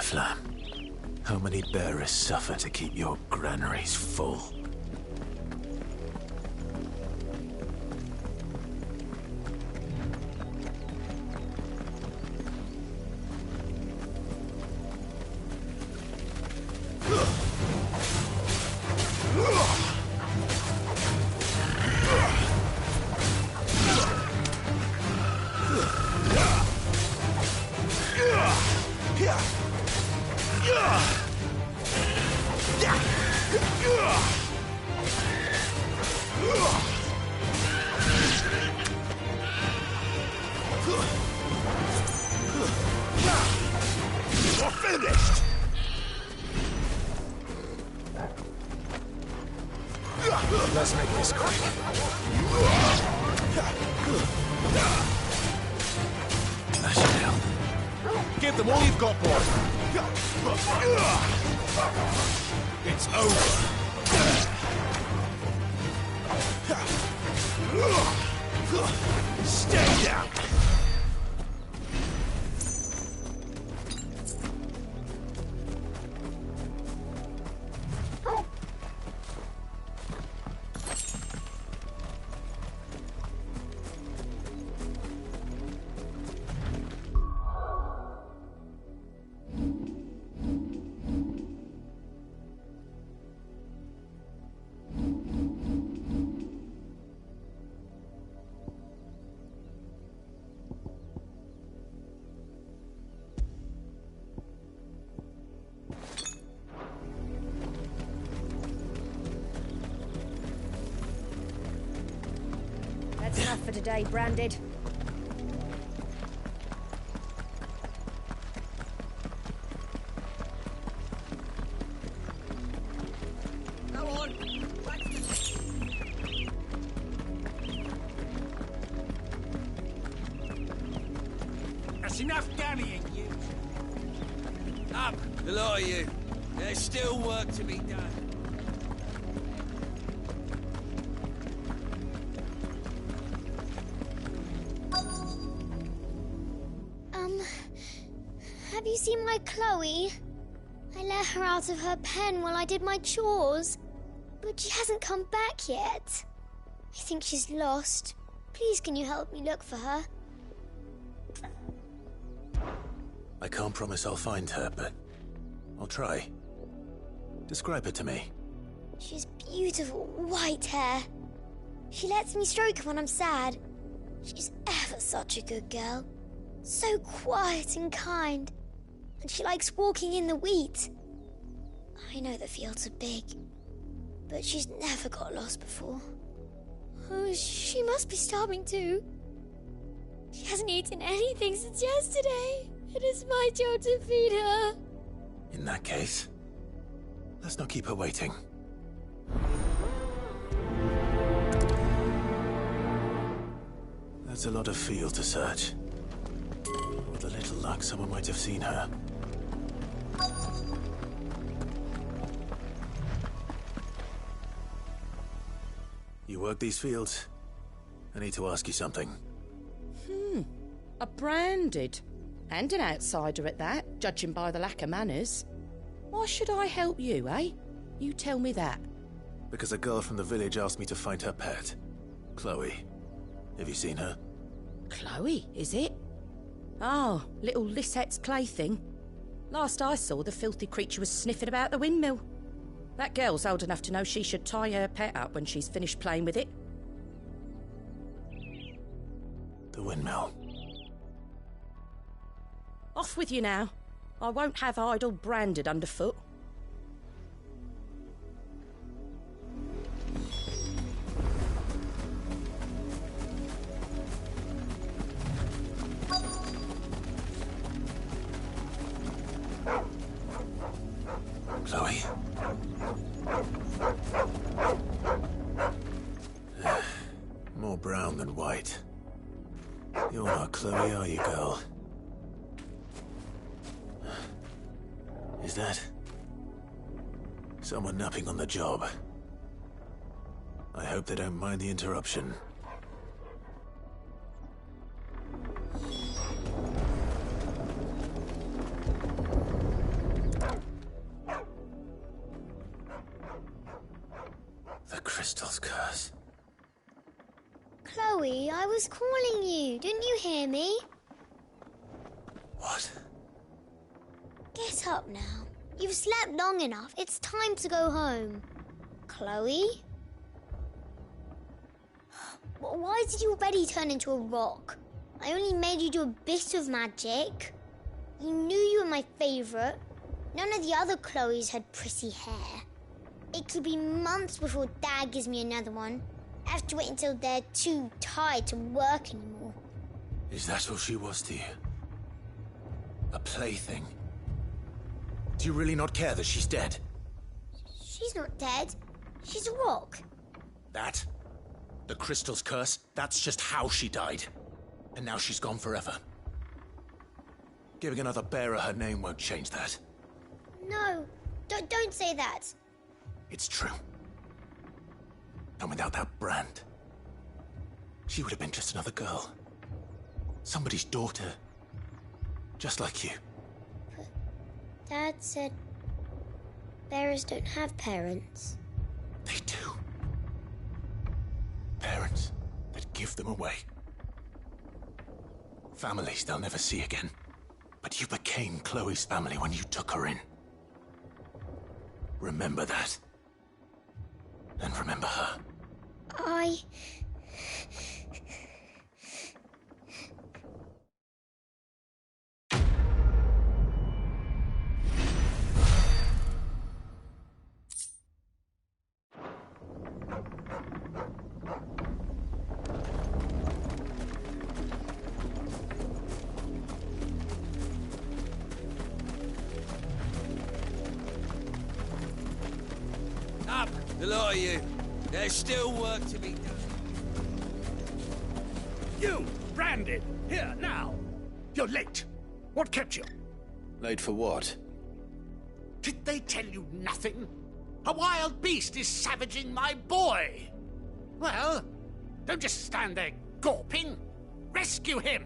Flam. How many bearers suffer to keep your granaries full? Let's make this quick. That should help. Give them all you've got, boy. It's over. Stay down. That's enough for today, Branded. Go on. That's enough dallying, you. Up, the lot of you. There's still work to be done. Have you seen my Chloe? I let her out of her pen while I did my chores, but she hasn't come back yet. I think she's lost. Please, can you help me look for her? I can't promise I'll find her, but I'll try. Describe her to me. She's beautiful white hair. She lets me stroke her when I'm sad. She's ever such a good girl. So quiet and kind. And she likes walking in the wheat. I know the fields are big, but she's never got lost before. Oh, she must be starving too. She hasn't eaten anything since yesterday. It is my job to feed her. In that case, let's not keep her waiting. That's a lot of field to search. With a little luck, someone might have seen her. You work these fields? I need to ask you something. A Branded. And an outsider at that, judging by the lack of manners. Why should I help you, eh? You tell me that. Because a girl from the village asked me to find her pet. Chloe. Have you seen her? Chloe, is it? Oh, little Lissette's plaything. Last I saw, the filthy creature was sniffing about the windmill. That girl's old enough to know she should tie her pet up when she's finished playing with it. The windmill. Off with you now. I won't have idle Branded underfoot. Chloe? More brown than white. You're not Chloe, are you, girl? Is that someone napping on the job? I hope they don't mind the interruption. crystal's curse. Chloe, I was calling you. Didn't you hear me? What? Get up now. You've slept long enough. It's time to go home. Chloe? Why did you already turn into a rock? I only made you do a bit of magic. You knew you were my favourite. None of the other Chloes had pretty hair. It could be months before Dad gives me another one. I have to wait until they're too tired to work anymore. Is that all she was to you? A plaything? Do you really not care that she's dead? She's not dead. She's a rock. That? The crystal's curse? That's just how she died. And now she's gone forever. Giving another bearer her name won't change that. No, don't say that. It's true. And without that brand, she would have been just another girl. Somebody's daughter. Just like you. But Dad said bearers don't have parents. They do. Parents that give them away. Families they'll never see again. But you became Chloe's family when you took her in. Remember that. And remember her. Up, the lot of you. There's still work to be done. You, branded, here, now. You're late. What kept you? Late for what? Did they tell you nothing? A wild beast is savaging my boy. Well, don't just stand there gawping. Rescue him.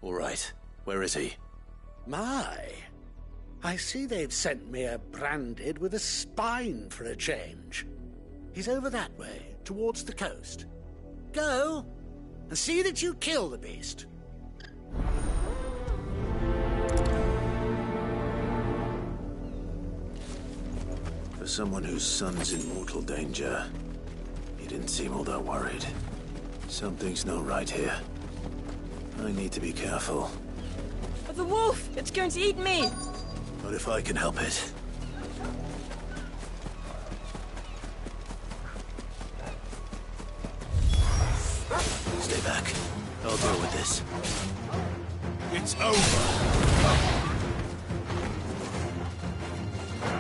All right. Where is he? My, I see they've sent me a branded with a spine for a change. He's over that way, towards the coast. Go, and see that you kill the beast. For someone whose son's in mortal danger, he didn't seem all that worried. Something's not right here. I need to be careful. But the wolf! It's going to eat me! Not if I can help it. Stay back. I'll deal with this. It's over.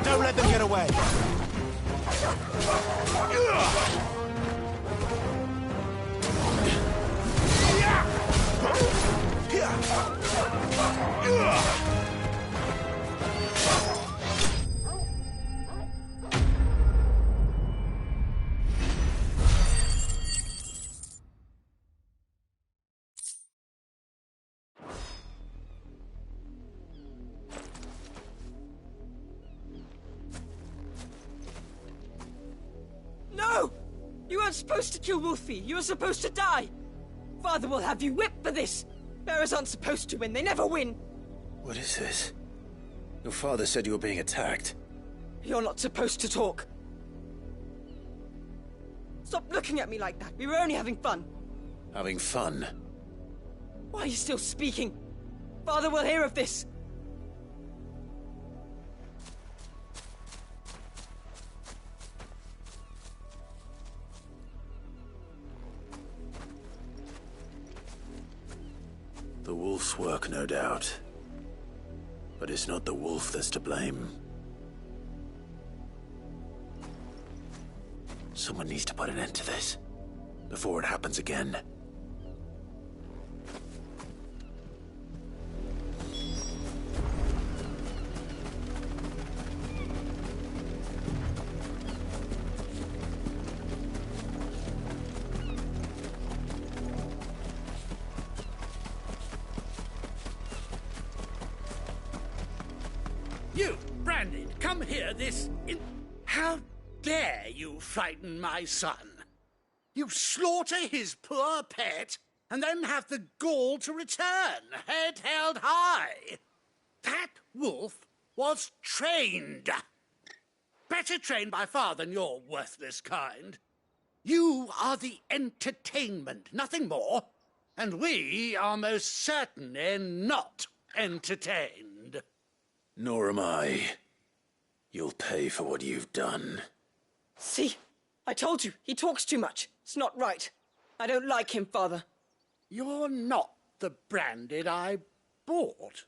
Don't let them get away. No! You weren't supposed to kill Wolfie. You were supposed to die. Father will have you whipped for this. Bearers aren't supposed to win. They never win. What is this? Your father said you were being attacked. You're not supposed to talk. Stop looking at me like that. We were only having fun. Having fun? Why are you still speaking? Father will hear of this. The wolf's work, no doubt. But it's not the wolf that's to blame. Someone needs to put an end to this, before it happens again. You, branded, come here, How dare you frighten my son? You slaughter his poor pet, and then have the gall to return, head held high. That wolf was trained. Better trained by far than your worthless kind. You are the entertainment, nothing more. And we are most certainly not entertained. Nor am I. You'll pay for what you've done. See? I told you, he talks too much. It's not right. I don't like him, Father. You're not the branded I bought,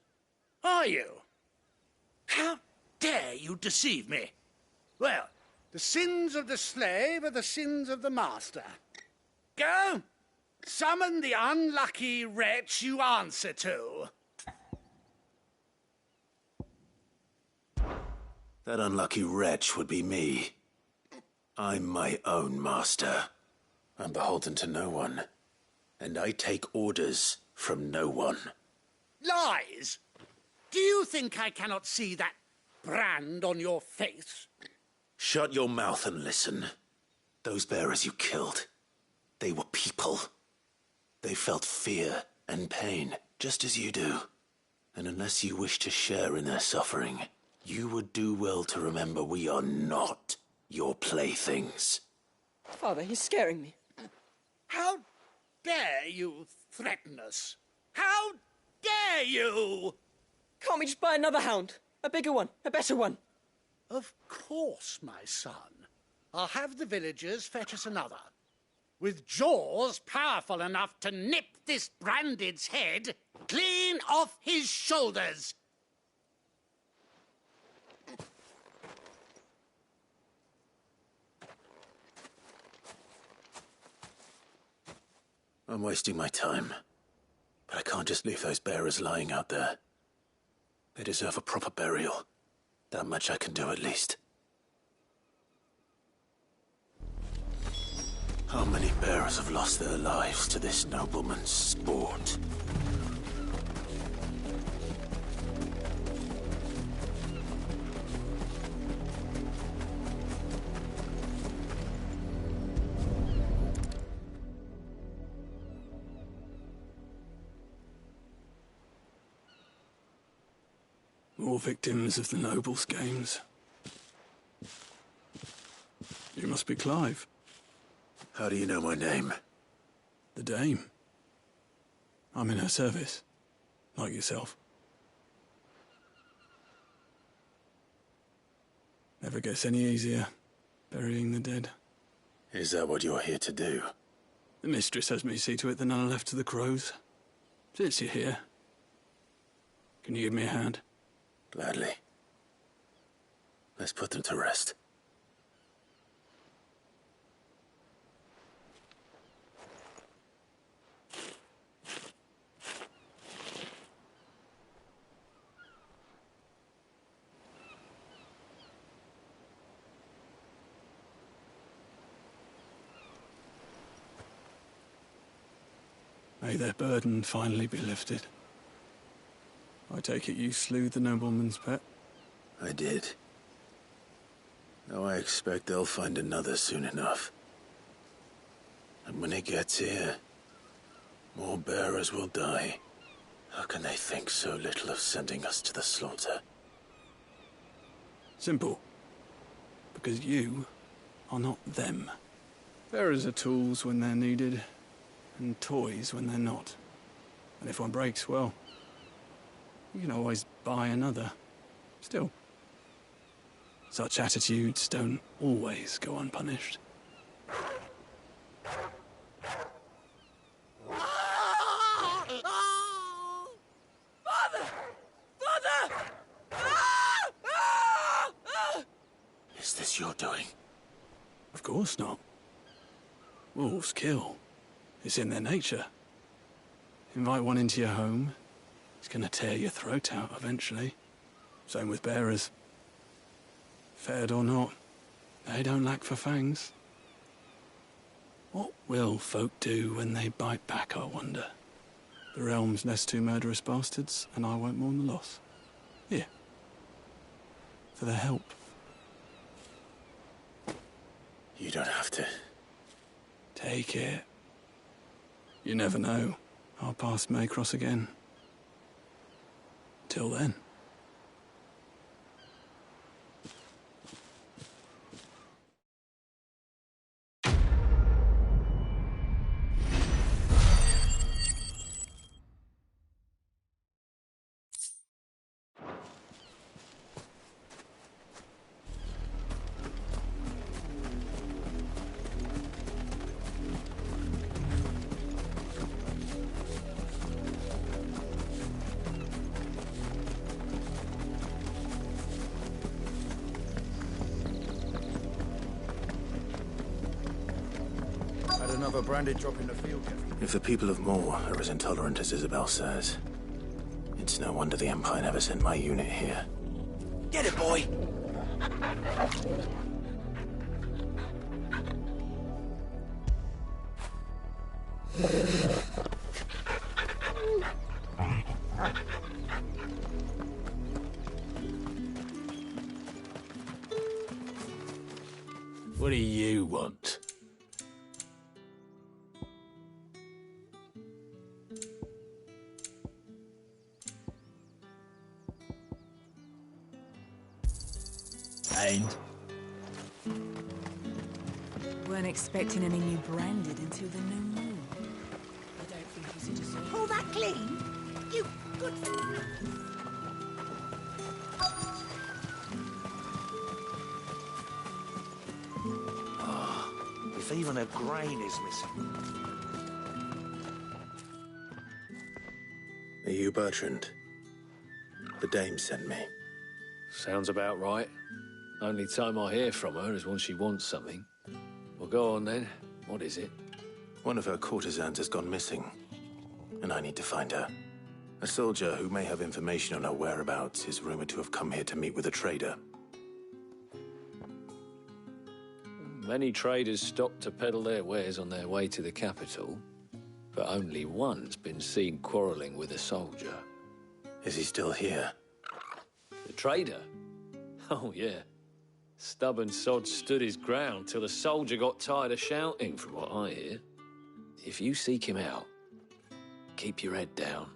are you? How dare you deceive me? Well, the sins of the slave are the sins of the master. Go, summon the unlucky wretch you answer to. That unlucky wretch would be me. I'm my own master. I'm beholden to no one. And I take orders from no one. Lies! Do you think I cannot see that brand on your face? Shut your mouth and listen. Those bearers you killed, they were people. They felt fear and pain, just as you do. And unless you wish to share in their suffering, you would do well to remember we are not your playthings. Father, he's scaring me. How dare you threaten us? How dare you? Can't we just buy another hound? A bigger one, a better one. Of course, my son. I'll have the villagers fetch us another. With jaws powerful enough to nip this branded's head clean off his shoulders. I'm wasting my time. But I can't just leave those bearers lying out there. They deserve a proper burial. That much I can do at least. How many bearers have lost their lives to this nobleman's sport? More victims of the nobles' games. You must be Clive. How do you know my name? The Dame. I'm in her service, like yourself. Never gets any easier, burying the dead. Is that what you're here to do? The mistress has me see to it that none are left to the crows. Since you're here, can you give me a hand? Gladly. Let's put them to rest. May their burden finally be lifted. I take it you slew the nobleman's pet? I did. Though I expect they'll find another soon enough. And when it gets here, more bearers will die. How can they think so little of sending us to the slaughter? Simple. Because you are not them. Bearers are tools when they're needed, and toys when they're not. And if one breaks, well, you can always buy another. Still, such attitudes don't always go unpunished. Father! Father! Is this your doing? Of course not. Wolves kill. It's in their nature. Invite one into your home, it's gonna tear your throat out eventually. Same with bearers. Fed or not, they don't lack for fangs. What will folk do when they bite back, I wonder? The realm's nest two murderous bastards, and I won't mourn the loss. Here. For their help. You don't have to. Take it. You never know. Our paths may cross again. Till then. Another branded drop in the field. If the people of Moor are as intolerant as Isabel says, it's no wonder the Empire never sent my unit here. Get it, boy! What do you want? And? Weren't expecting any new branded until the new moon. I don't think he's a deserter. Pull that clean? You good... If even a grain is missing. Are you Bertrand? The dame sent me. Sounds about right. Only time I hear from her is when she wants something. Well, go on then. What is it? One of her courtesans has gone missing, and I need to find her. A soldier who may have information on her whereabouts is rumored to have come here to meet with a trader. Many traders stop to peddle their wares on their way to the capital, but only one's been seen quarrelling with a soldier. Is he still here? The trader? Oh, yeah. Stubborn sod stood his ground till the soldier got tired of shouting, from what I hear. If you seek him out, keep your head down.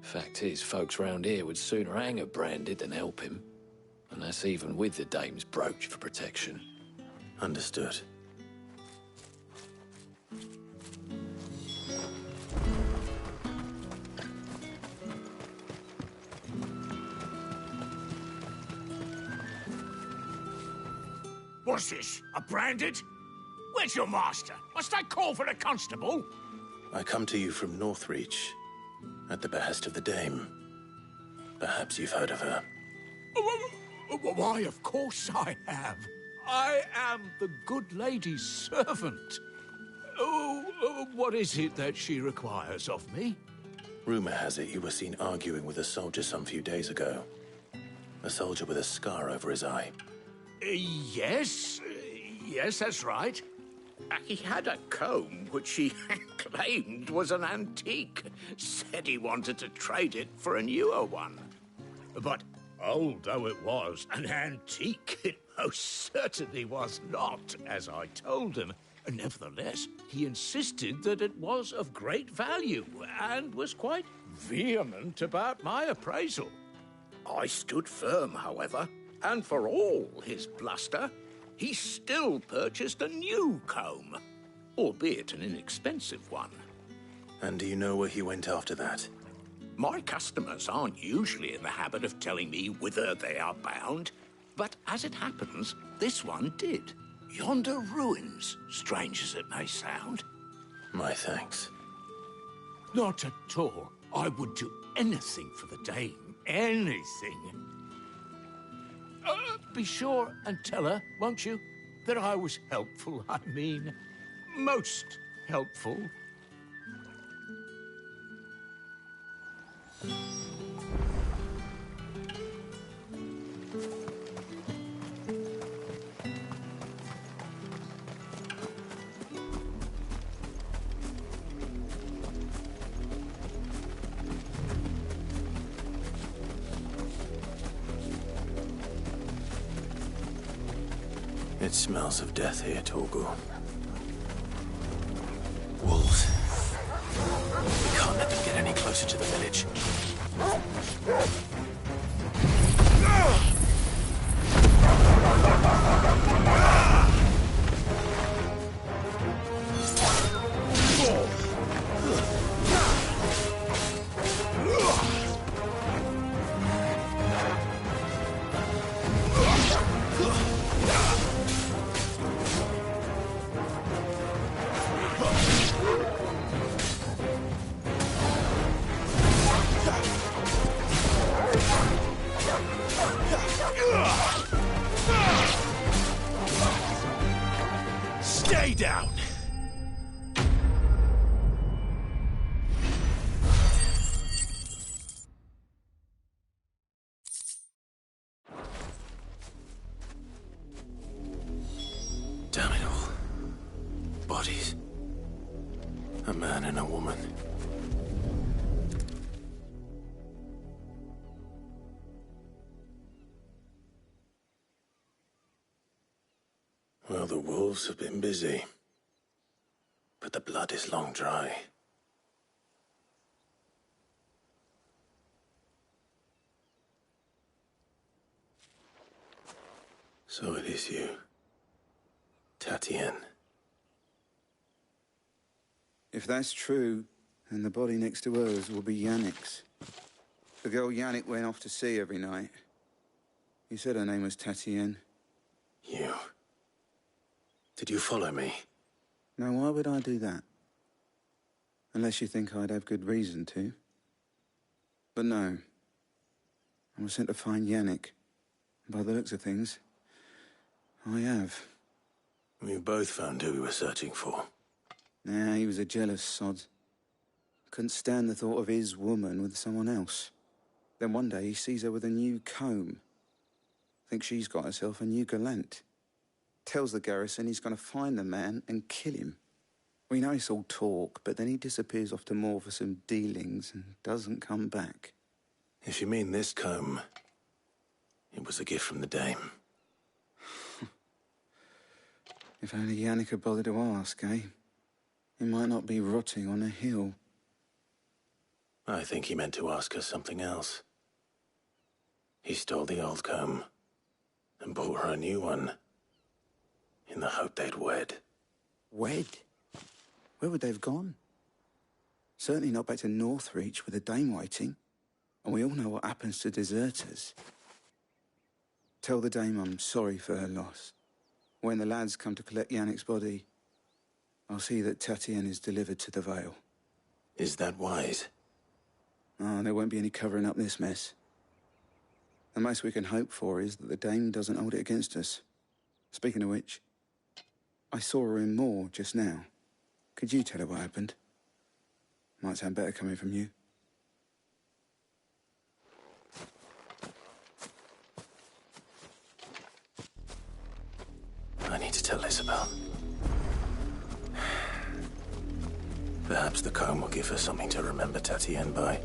Fact is, folks round here would sooner hang a branded than help him. And that's even with the dame's brooch for protection. Understood. What's this? A branded? Where's your master? Must I call for the constable? I come to you from Northreach, at the behest of the dame. Perhaps you've heard of her. Why, of course I have. I am the good lady's servant. What is it that she requires of me? Rumor has it you were seen arguing with a soldier some few days ago. A soldier with a scar over his eye. Yes, that's right. He had a comb which he claimed was an antique. Said he wanted to trade it for a newer one. But old though it was, an antique it most certainly was not, as I told him. Nevertheless, he insisted that it was of great value and was quite vehement about my appraisal. I stood firm, however, and for all his bluster, he still purchased a new comb, albeit an inexpensive one. And do you know where he went after that? My customers aren't usually in the habit of telling me whither they are bound, but as it happens, this one did. Yonder ruins, strange as it may sound. My thanks. Not at all. I would do anything for the dame. Anything. Be sure and tell her, won't you, that I was helpful. I mean, most helpful. It smells of death here, Torgal. Wolves. We can't let them get any closer to the village. Stay down! Damn it all. Bodies. A man and a woman. Well, the wolves have been busy. But the blood is long dry. So it is you, Tatienne. If that's true, then the body next to hers will be Yannick's. The girl Yannick went off to sea every night. He said her name was Tatienne. You. Did you follow me? Now, why would I do that? Unless you think I'd have good reason to. But no. I was sent to find Yannick. By the looks of things, I have. We both found who we were searching for. Nah, he was a jealous sod. Couldn't stand the thought of his woman with someone else. Then one day he sees her with a new comb. Thinks she's got herself a new gallant. Tells the garrison he's going to find the man and kill him. We know it's all talk, but then he disappears off to Moor for some dealings and doesn't come back. If you mean this comb, it was a gift from the dame. If only Yannick had bothered to ask, eh? He might not be rotting on a hill. I think he meant to ask her something else. He stole the old comb and bought her a new one in the hope they'd wed. Wed? Where would they have gone? Certainly not back to Northreach with a dame waiting. And we all know what happens to deserters. Tell the dame I'm sorry for her loss. When the lads come to collect Yannick's body, I'll see that Tatienne is delivered to the Vale. Is that wise? Oh, there won't be any covering up this mess. The most we can hope for is that the dame doesn't hold it against us. Speaking of which, I saw her in Moor just now. Could you tell her what happened? Might sound better coming from you. I need to tell Isabel. Perhaps the comb will give her something to remember Tatienne by.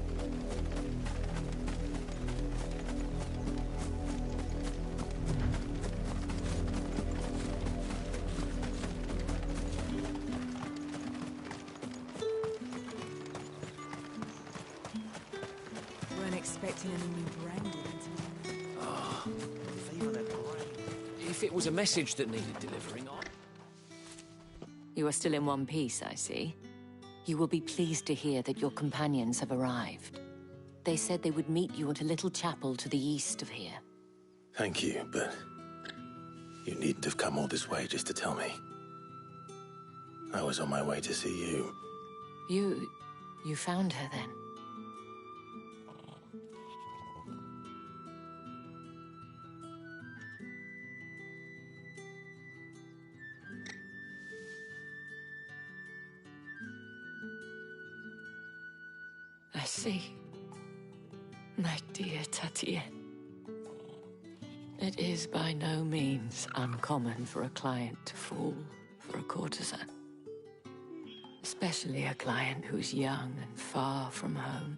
Weren't expecting any new branding until... Ah, if it was a message that needed delivering, You are still in one piece, I see. You will be pleased to hear that your companions have arrived. They said they would meet you at a little chapel to the east of here. Thank you, but you needn't have come all this way just to tell me. I was on my way to see you. You found her then? I see. My dear Tatienne. It is by no means uncommon for a client to fall for a courtesan. Especially a client who's young and far from home.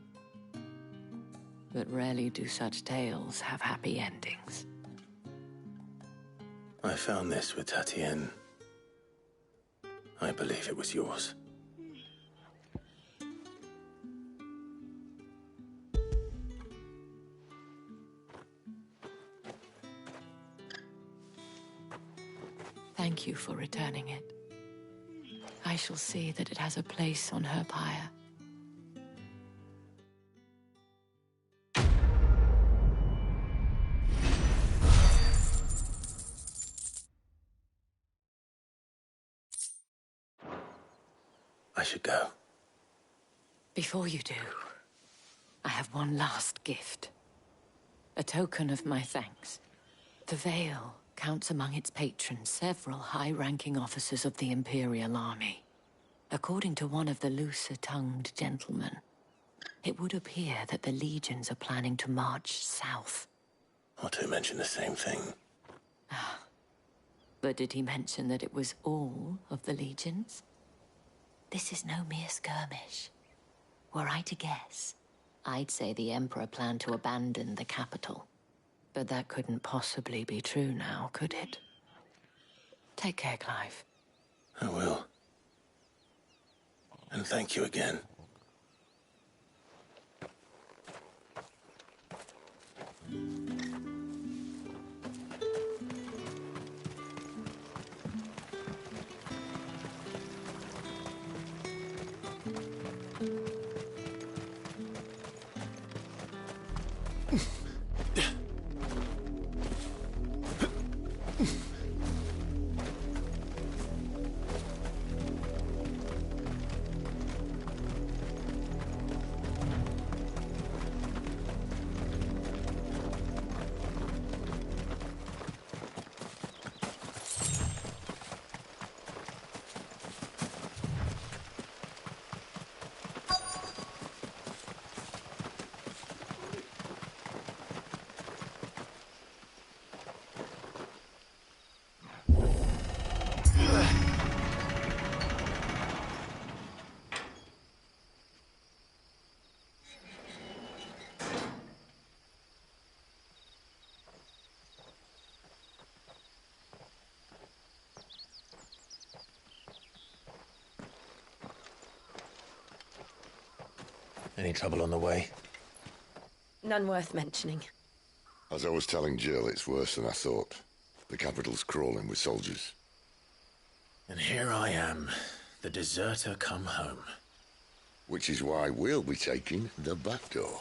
But rarely do such tales have happy endings. I found this with Tatienne. I believe it was yours. Thank you for returning it. I shall see that it has a place on her pyre. I should go. Before you do, I have one last gift. A token of my thanks. The Vale counts among its patrons several high-ranking officers of the Imperial Army. According to one of the looser-tongued gentlemen, it would appear that the legions are planning to march south. Or to mention the same thing. But did he mention that it was all of the legions? This is no mere skirmish. Were I to guess, I'd say the Emperor planned to abandon the capital. But that couldn't possibly be true now, could it? Take care, Clive. I will. And thank you again. Any trouble on the way? None worth mentioning. As I was telling Jill, it's worse than I thought. The capital's crawling with soldiers. And here I am, the deserter come home. Which is why we'll be taking the back door.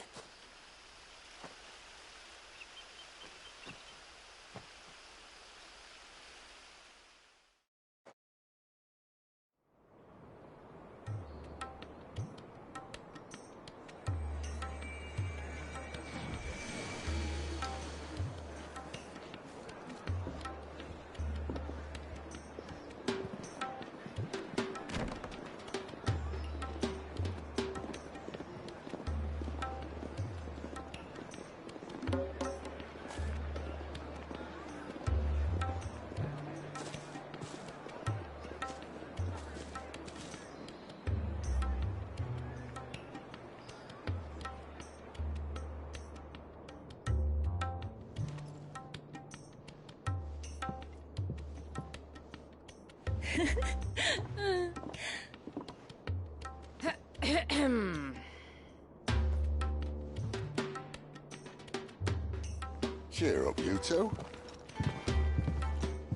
Cheer up, you two.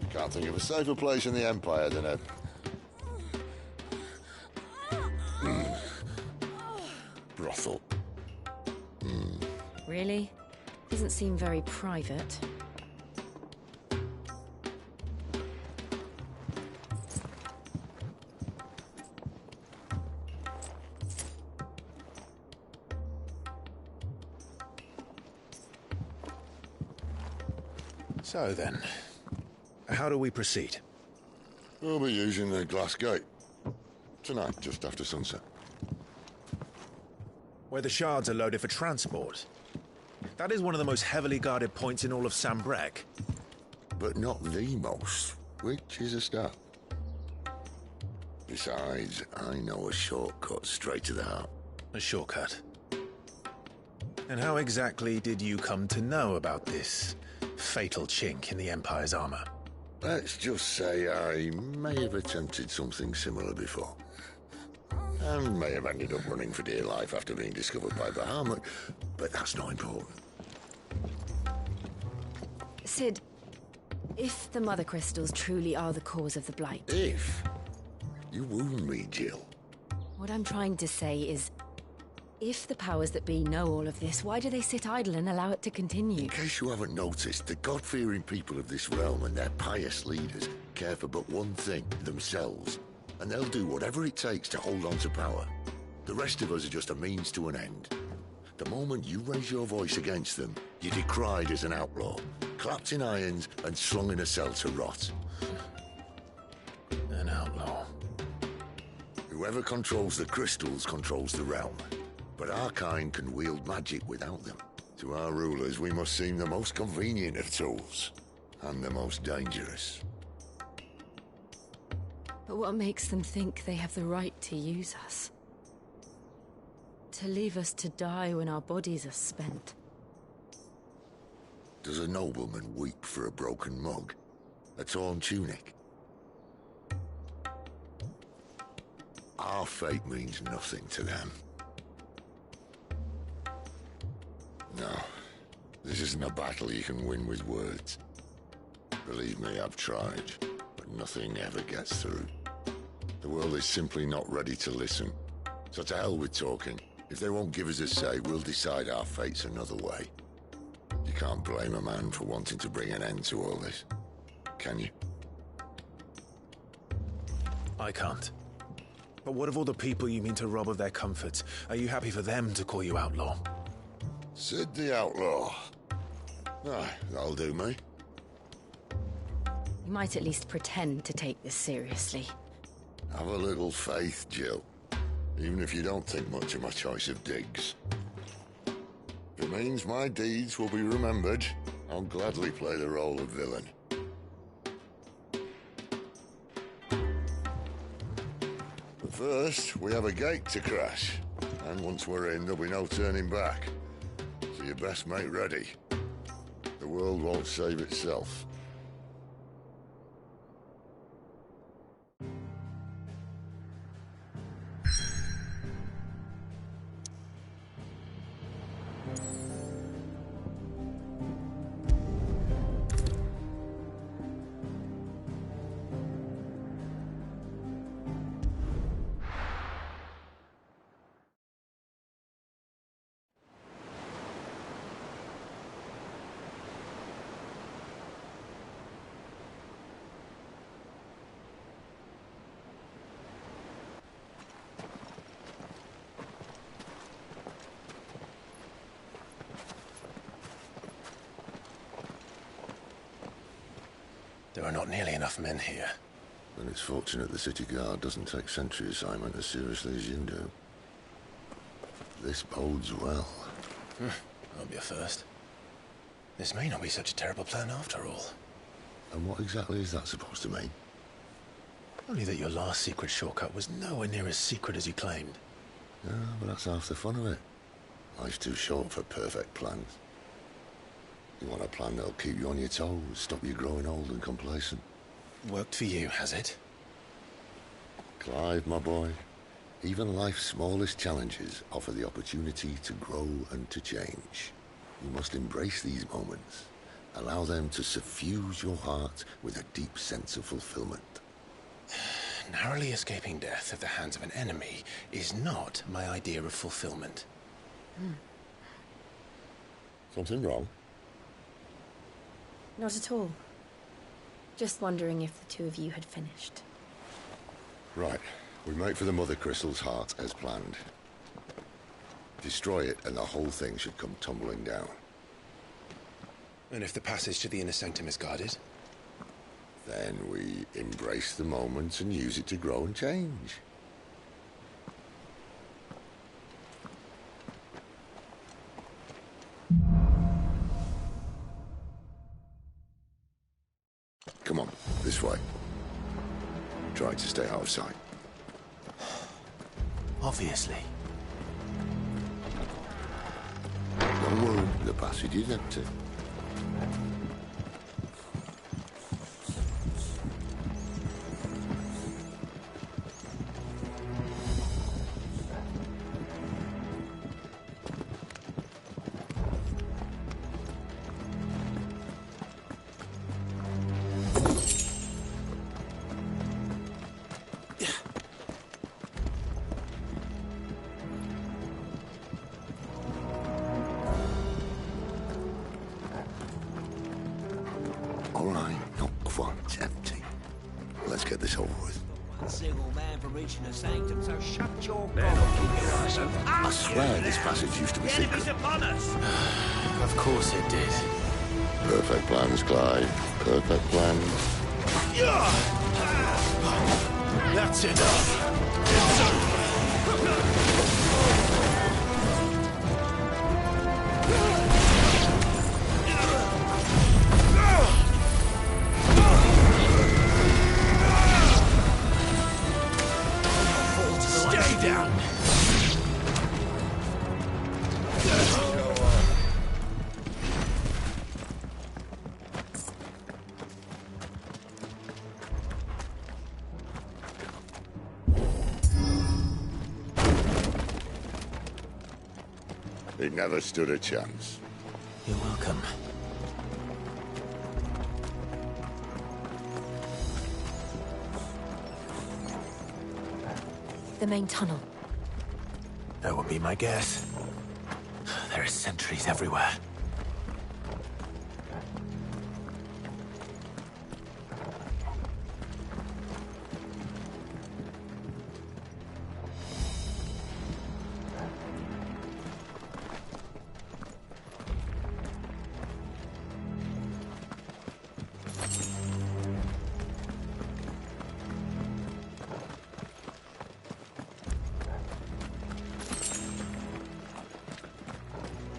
Can't think of a safer place in the Empire than a... brothel. Really? Doesn't seem very private. So then, how do we proceed? We'll be using the glass gate. Tonight, just after sunset. Where the shards are loaded for transport. That is one of the most heavily guarded points in all of Sambrec. But not the most, which is a start. Besides, I know a shortcut straight to the heart. A shortcut? And how exactly did you come to know about this fatal chink in the Empire's armor? Let's just say I may have attempted something similar before. And may have ended up running for dear life after being discovered by Bahamut, but that's not important. Sid, if the Mother Crystals truly are the cause of the Blight... If? You wound me, Jill. What I'm trying to say is, if the powers that be know all of this, why do they sit idle and allow it to continue? In case you haven't noticed, the God-fearing people of this realm and their pious leaders care for but one thing, themselves. And they'll do whatever it takes to hold on to power. The rest of us are just a means to an end. The moment you raise your voice against them, you're decried as an outlaw, clapped in irons and slung in a cell to rot. An outlaw. Whoever controls the crystals controls the realm. But our kind can wield magic without them. To our rulers, we must seem the most convenient of tools. And the most dangerous. But what makes them think they have the right to use us? To leave us to die when our bodies are spent? Does a nobleman weep for a broken mug? A torn tunic? Our fate means nothing to them. No, this isn't a battle you can win with words. Believe me, I've tried, but nothing ever gets through. The world is simply not ready to listen. So to hell with talking. If they won't give us a say, we'll decide our fates another way. You can't blame a man for wanting to bring an end to all this, can you? I can't. But what of all the people you mean to rob of their comforts? Are you happy for them to call you outlaw? Sid the Outlaw. Ah, that'll do me. You might at least pretend to take this seriously. Have a little faith, Jill. Even if you don't think much of my choice of digs. If it means my deeds will be remembered, I'll gladly play the role of villain. But first, we have a gate to crash. And once we're in, there'll be no turning back. So you best make ready. The world won't save itself. There are not nearly enough men here. Then it's fortunate the city guard doesn't take sentry assignment as seriously as you do. This bodes well. Won't be a first. This may not be such a terrible plan after all. And what exactly is that supposed to mean? Only that your last secret shortcut was nowhere near as secret as you claimed. Yeah, but that's half the fun of it. Life's too short for perfect plans. You want a plan that'll keep you on your toes, stop you growing old and complacent. Worked for you, has it? Clive, my boy, even life's smallest challenges offer the opportunity to grow and to change. You must embrace these moments. Allow them to suffuse your heart with a deep sense of fulfillment. Narrowly escaping death at the hands of an enemy is not my idea of fulfillment. Something wrong? Not at all. Just wondering if the two of you had finished. Right. We make for the Mother Crystal's heart as planned. Destroy it and the whole thing should come tumbling down. And if the passage to the inner sanctum is guarded? Then we embrace the moment and use it to grow and change. Come on, this way. Try to stay out of sight. Obviously. Don't worry, the passage is empty. All right, not quite empty. Let's get this over with. One single man for reaching the sanctum, so shut your I swear this passage used to be secret. Of course it did. Perfect plans, Clyde. Perfect plans. That's enough. Stay down. He never stood a chance. You're welcome. The main tunnel. That would be my guess. There are sentries everywhere.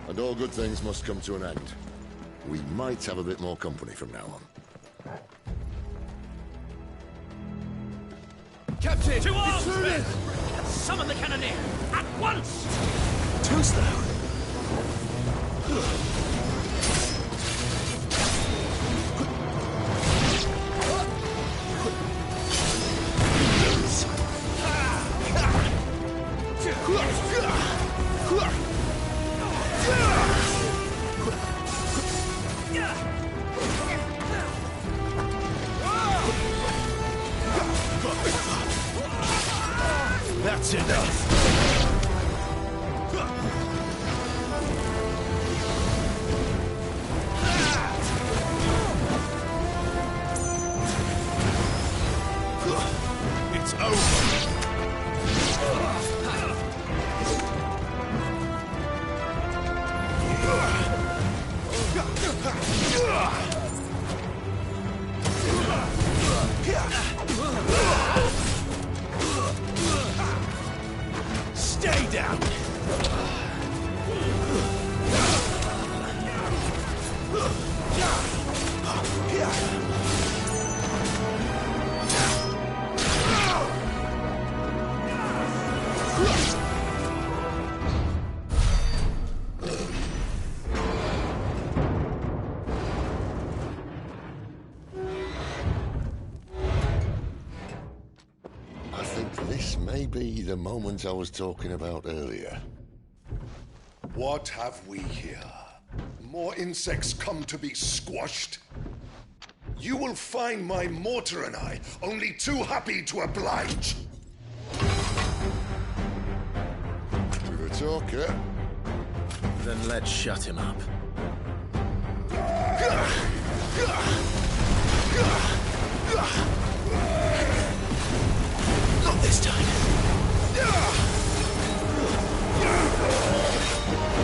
And all good things must come to an end. We might have a bit more company from now on. Captain! To arms, men! Summon the cannoneer! At once! Too slow. That's enough. It's over. Stay down. I think this may be the moment I was talking about earlier. What have we here? More insects come to be squashed? You will find my mortar and I only too happy to oblige. To the talker. Then let's shut him up. Not this time.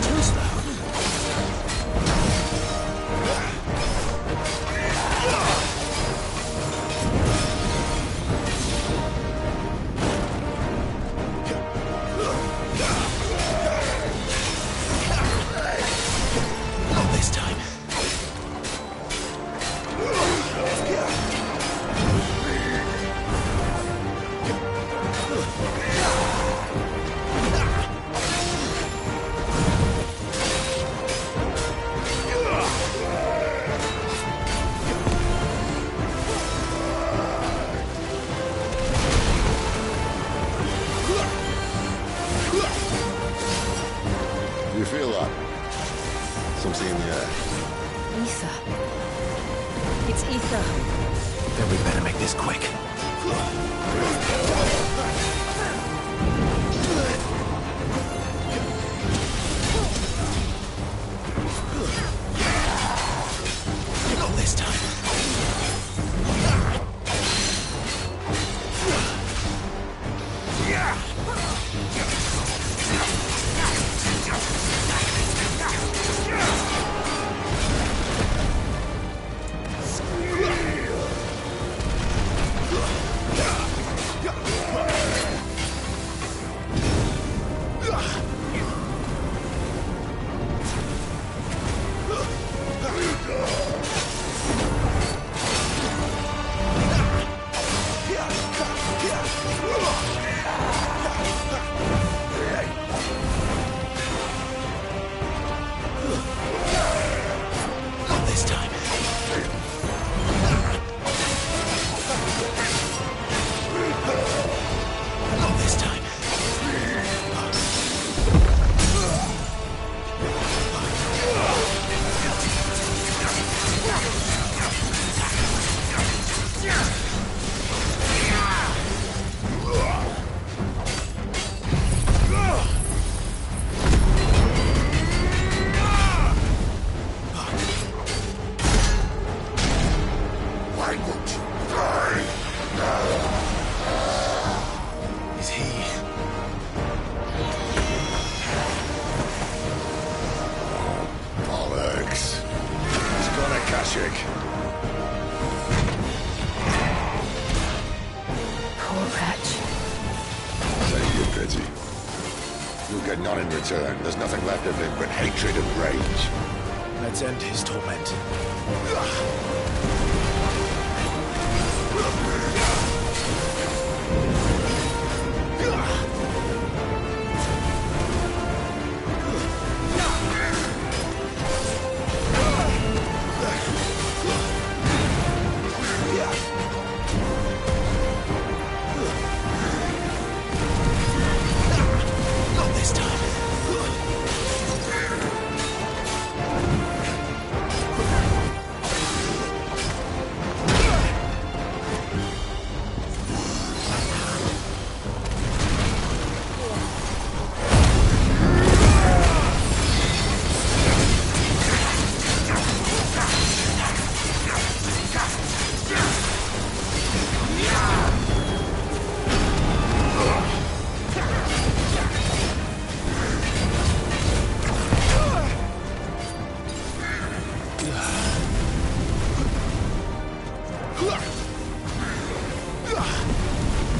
Too slow. Not this time. You feel that? Something in the air. Ether. It's ether. Then we better make this quick. Not this time. not in return. There's nothing left of him but hatred and rage. Let's end his torment. Not this time.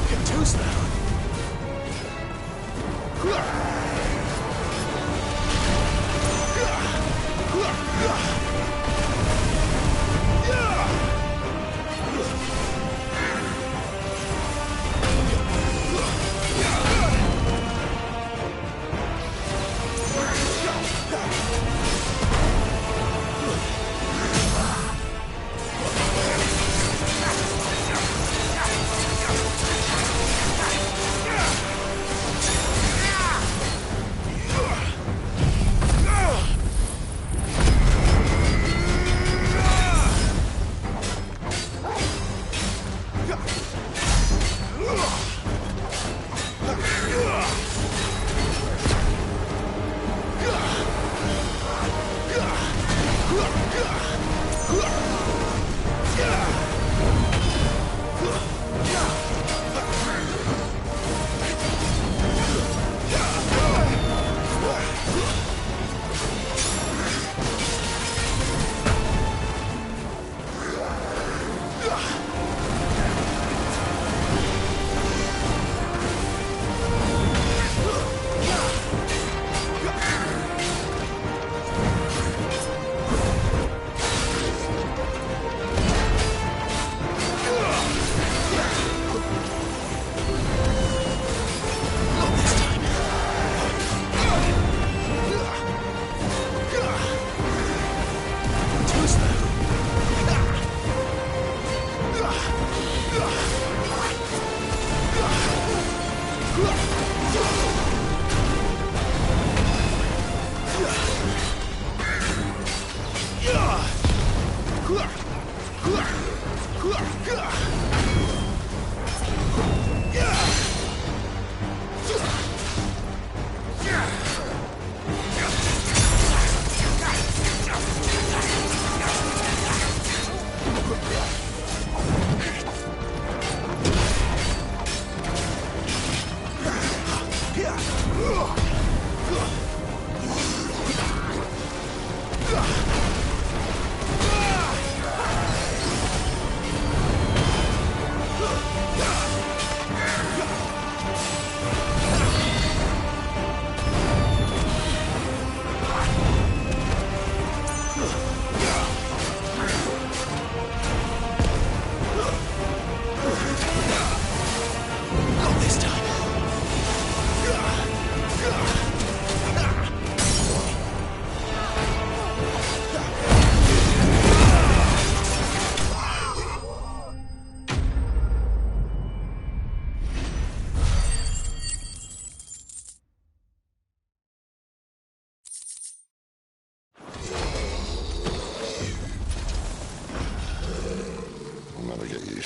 Get toast now.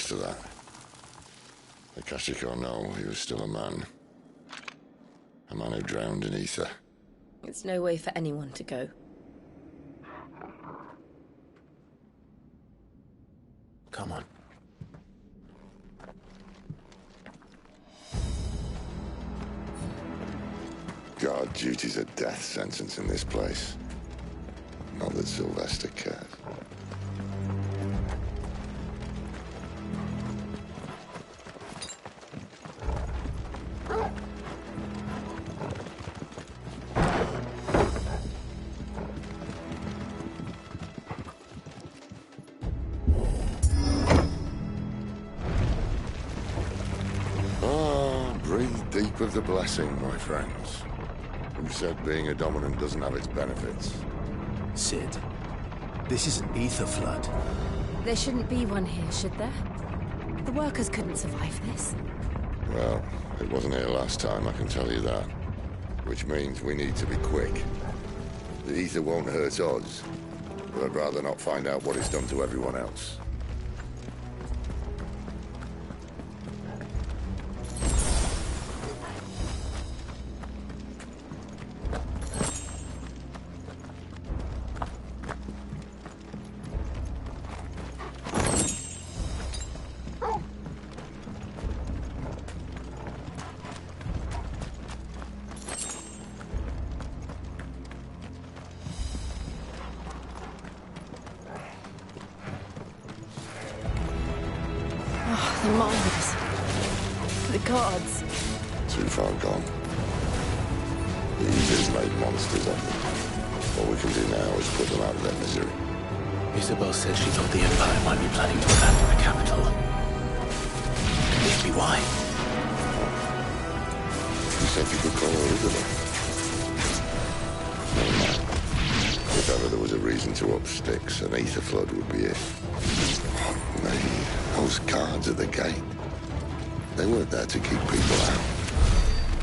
To that. The Kashiko know he was still a man. A man who drowned in ether. It's no way for anyone to go. Come on. God, duty's a death sentence in this place. Not that Sylvester cares. Keep of the blessing, my friends. Who said being a dominant doesn't have its benefits? Sid, this is an ether flood. There shouldn't be one here, should there? The workers couldn't survive this. Well, it wasn't here last time, I can tell you that. Which means we need to be quick. The ether won't hurt us, but I'd rather not find out what it's done to everyone else. The miners. The guards. Too far gone. The Ether's made monsters of them. All we can do now is put them out of their misery. Isabel said she thought the Empire might be planning to abandon the capital. Could this be why? You said you could call her Isabel. Never mind. If ever there was a reason to up sticks, an ether flood would be it. Oh, man, those guards at the gate. They weren't there to keep people out.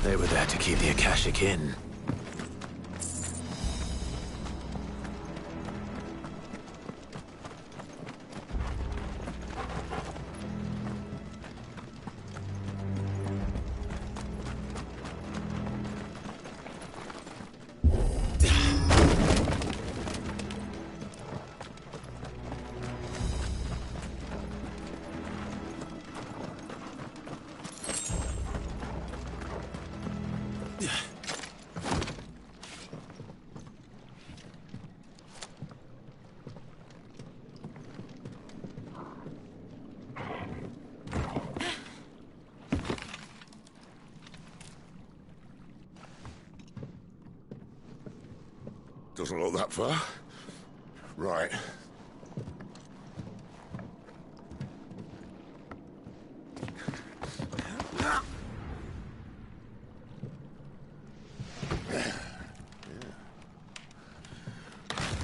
They were there to keep the Akashic in. Doesn't look that far. Right.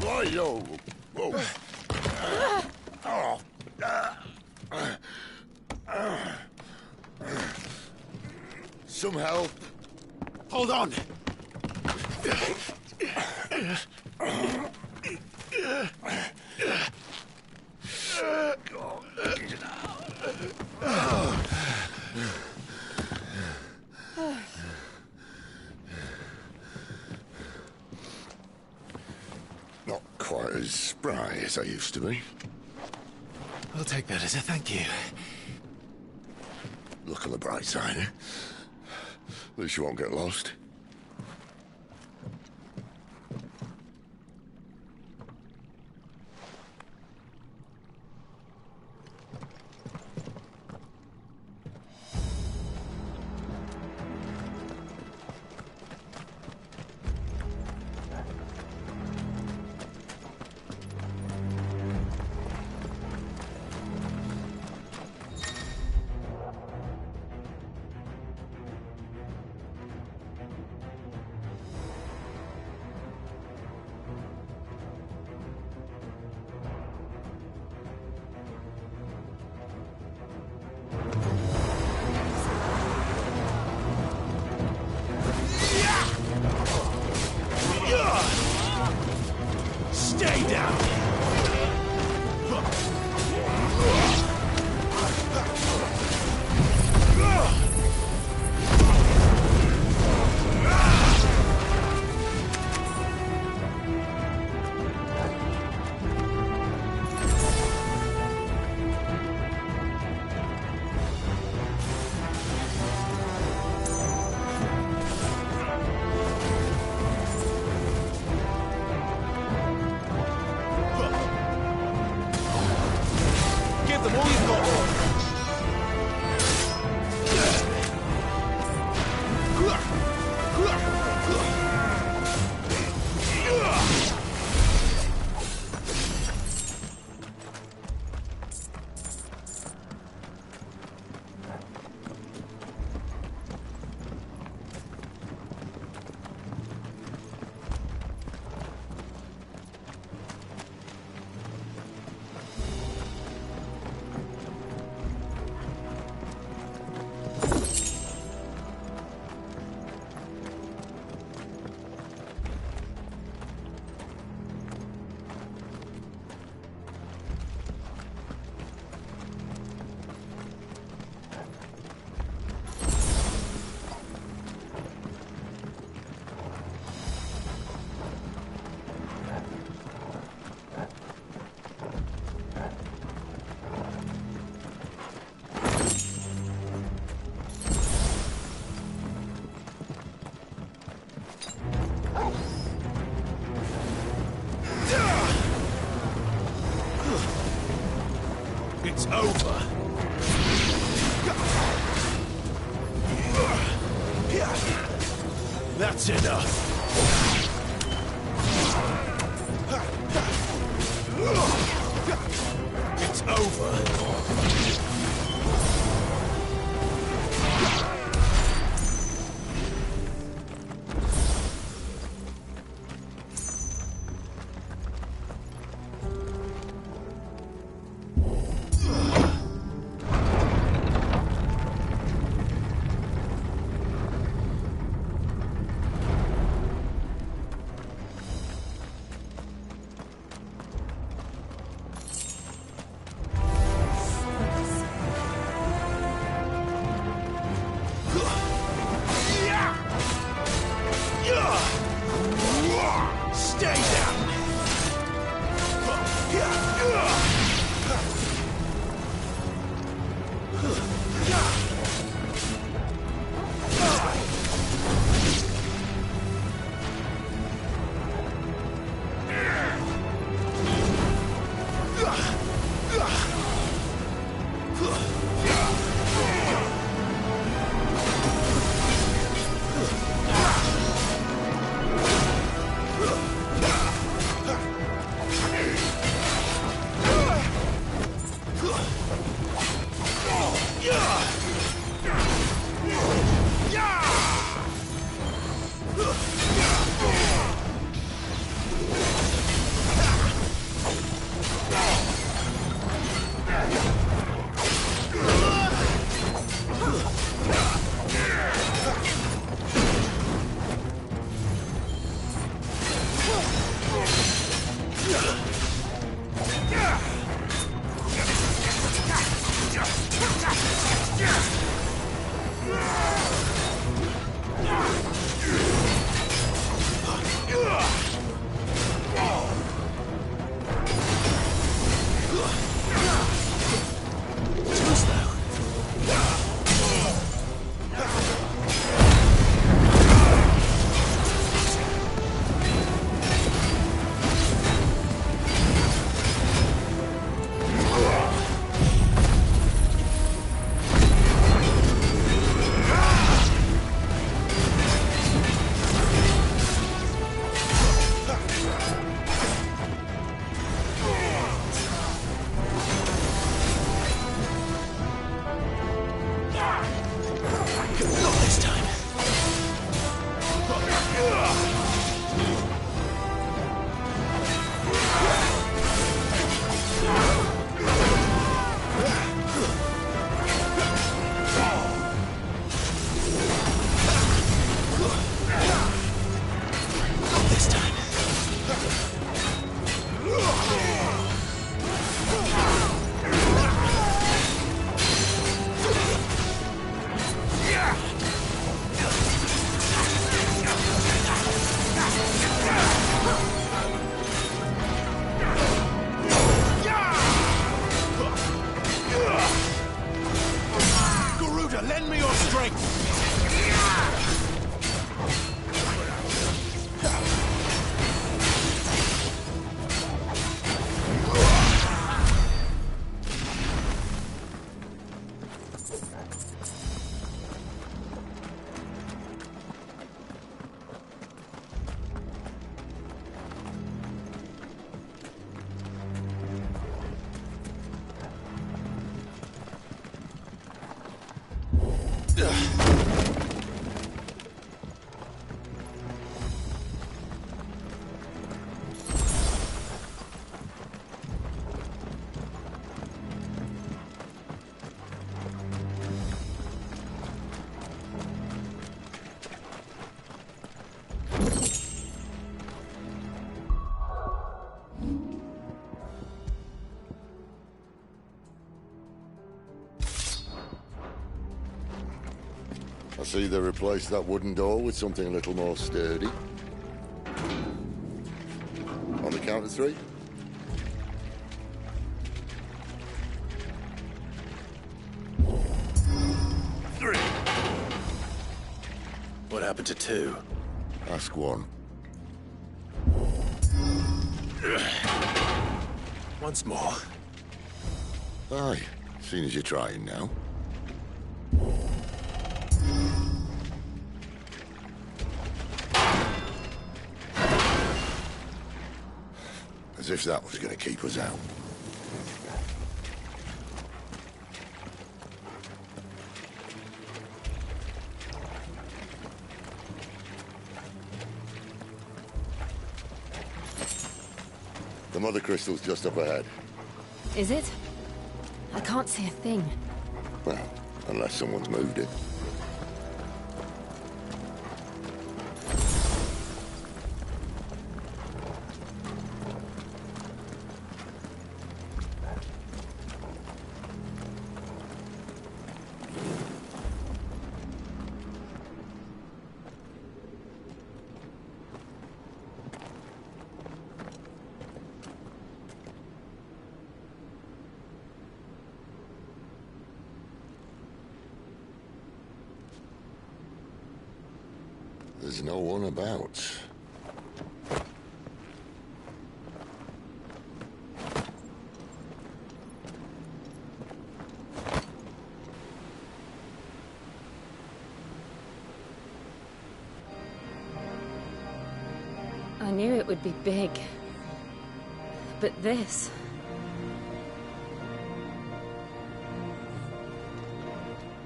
Why, yo? Whoa. Some help. Hold on! Not quite as spry as I used to be. I'll take that as a thank you. Look on the bright side, eh? At least you won't get lost. It's over. That's enough. It's over. I see they replaced that wooden door with something a little more sturdy. On the count of three. 3. What happened to 2? Ask 1. Once more. Aye, seen as you're trying now. As if that was going to keep us out. The mother crystal's just up ahead. Is it? I can't see a thing. Well, unless someone's moved it. There's no one about. I knew it would be big. But this...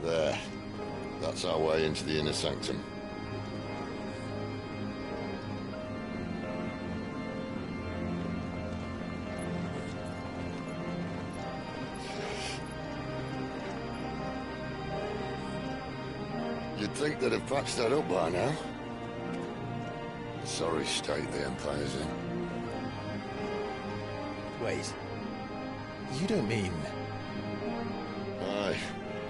There. That's our way into the inner sanctum. You'd think they'd have patched that up by now. Sorry state the Empire's in. Wait. You don't mean... Aye.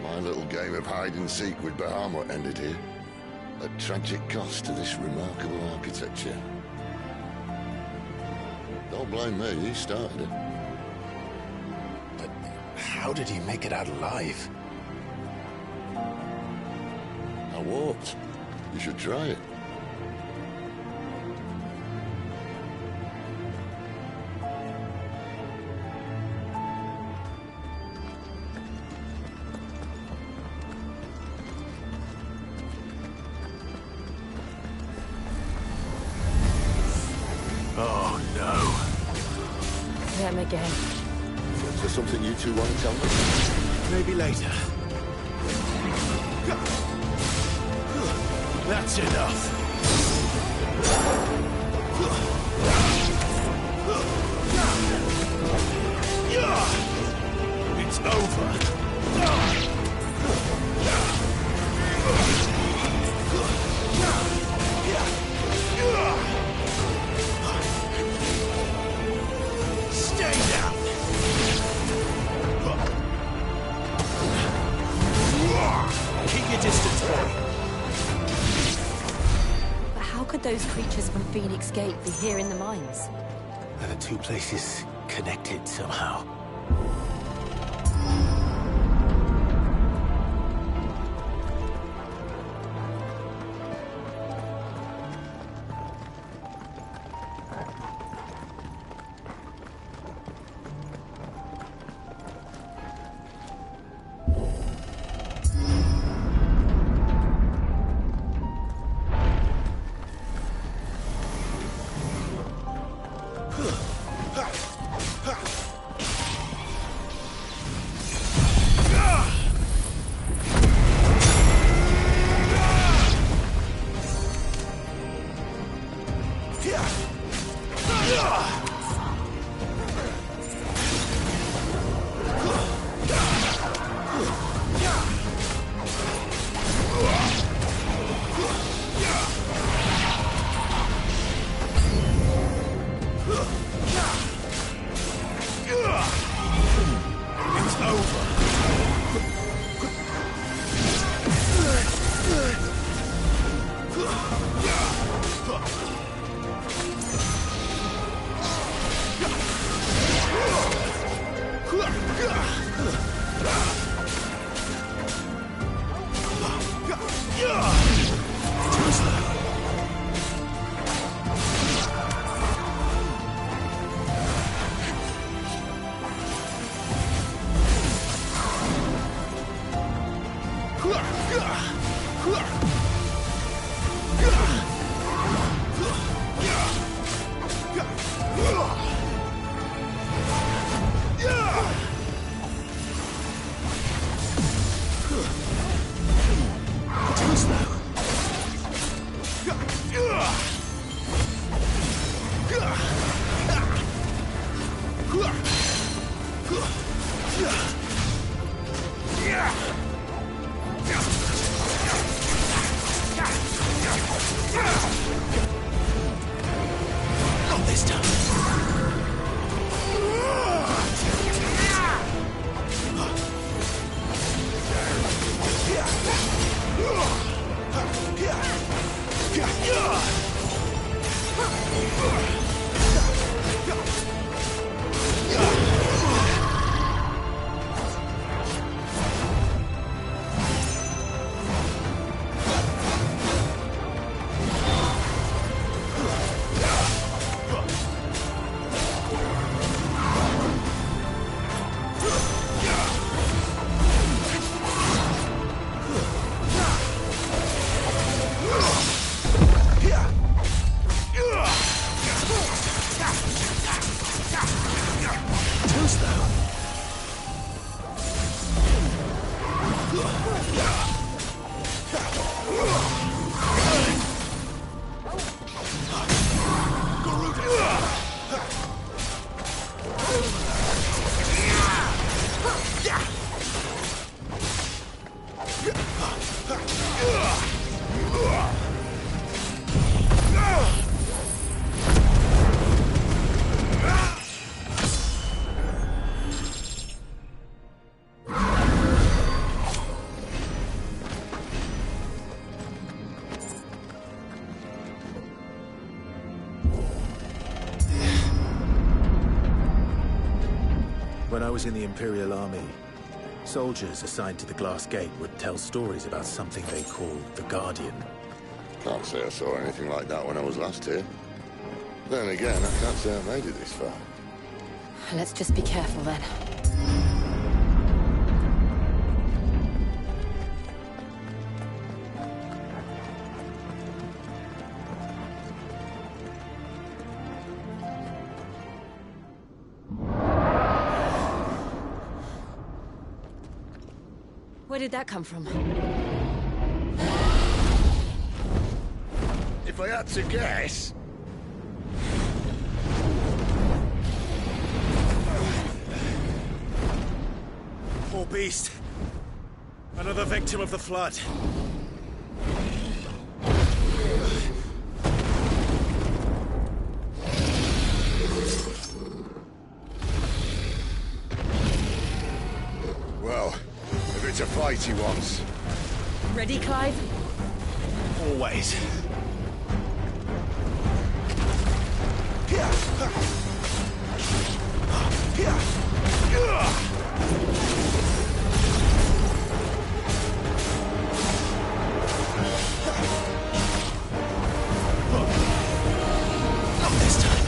My little game of hide-and-seek with Bahamut ended here. At tragic cost to this remarkable architecture. Don't blame me, he started it. But how did he make it out alive? I walked. You should try it. Oh, no. Them again. Is there something you two want to tell me? Maybe later. That's enough. It's over. Stay down. Keep your distance, boy. How could those creatures from Phoenix Gate be here in the mines? Are the two places connected somehow? Not this time. When I was in the Imperial Army, soldiers assigned to the Glass Gate would tell stories about something they called the Guardian. Can't say I saw anything like that when I was last here. Then again, I can't say I made it this far. Let's just be careful then. Where did that come from? If I had to guess... Poor beast. Another victim of the Flood. Well, if it's a fight he wants. Ready, Clive? Always. Not this time.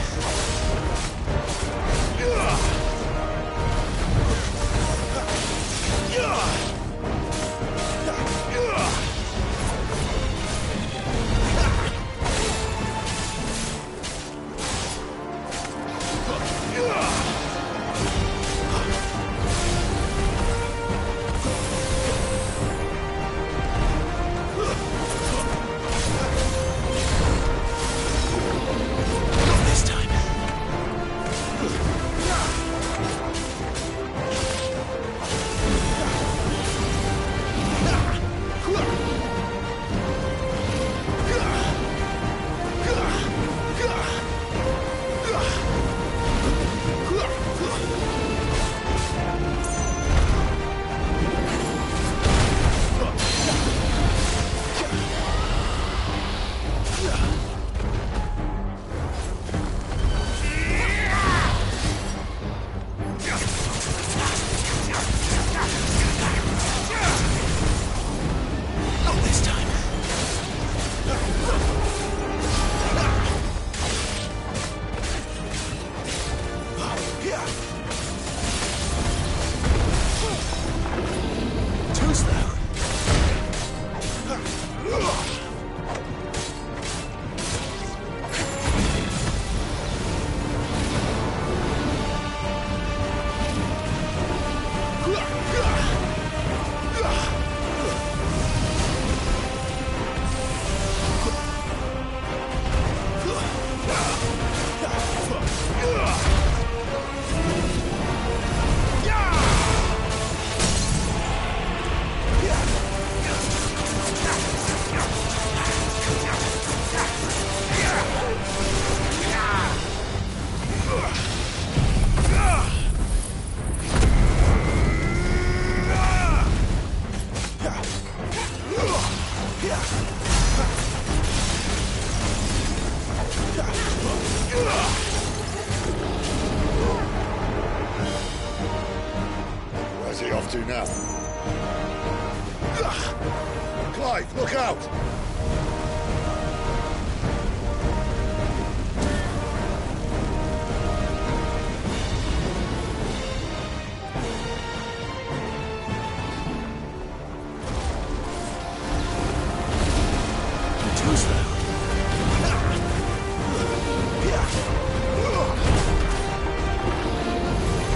Clive, look out!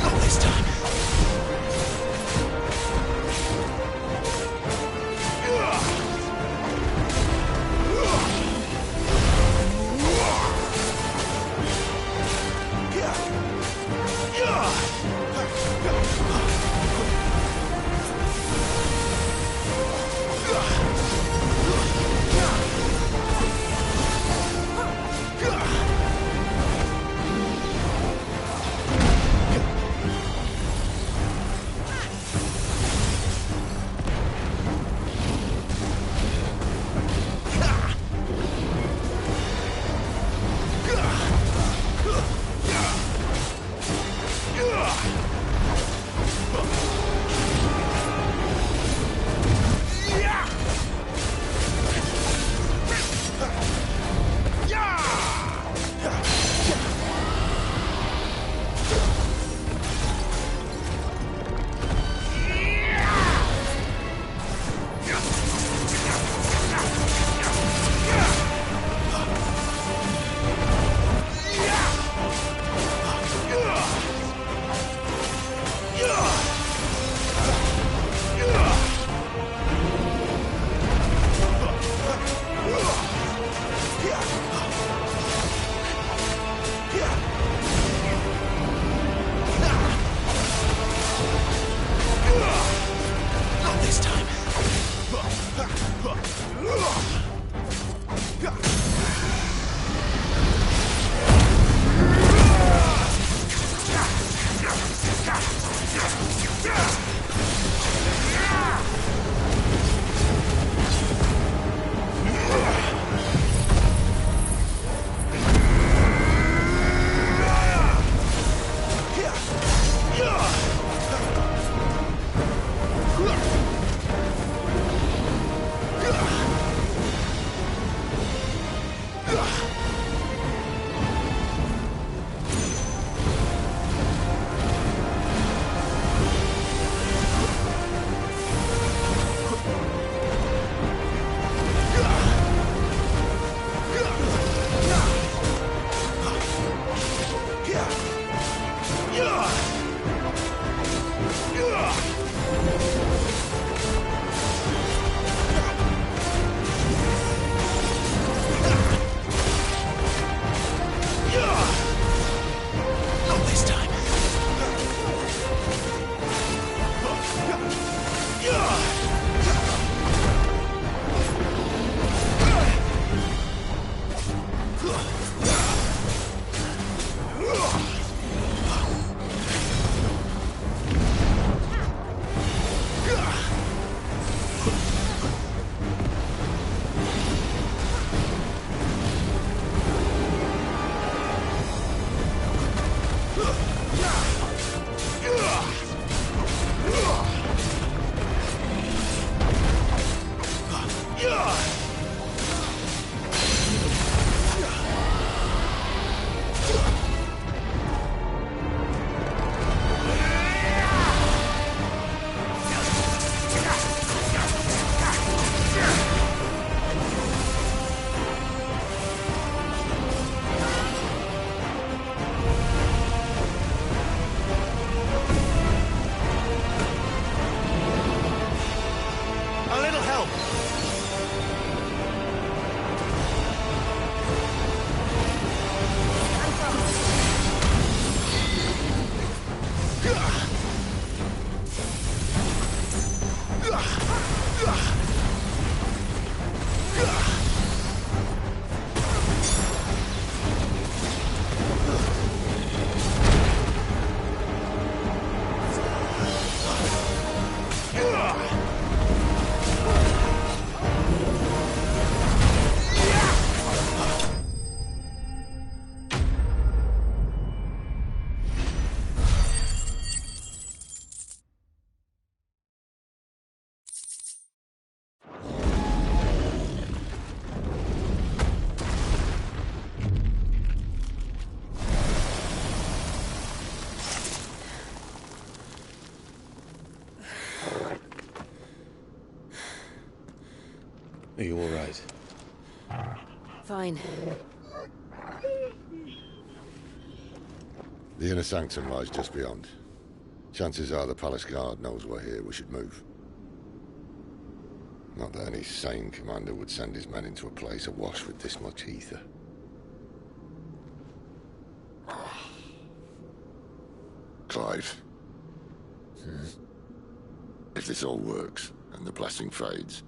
Not this time. Are you all right? Fine. The inner sanctum lies just beyond. Chances are the palace guard knows we're here. We should move. Not that any sane commander would send his men into a place awash with this much ether. Clive. If this all works, and the blessing fades,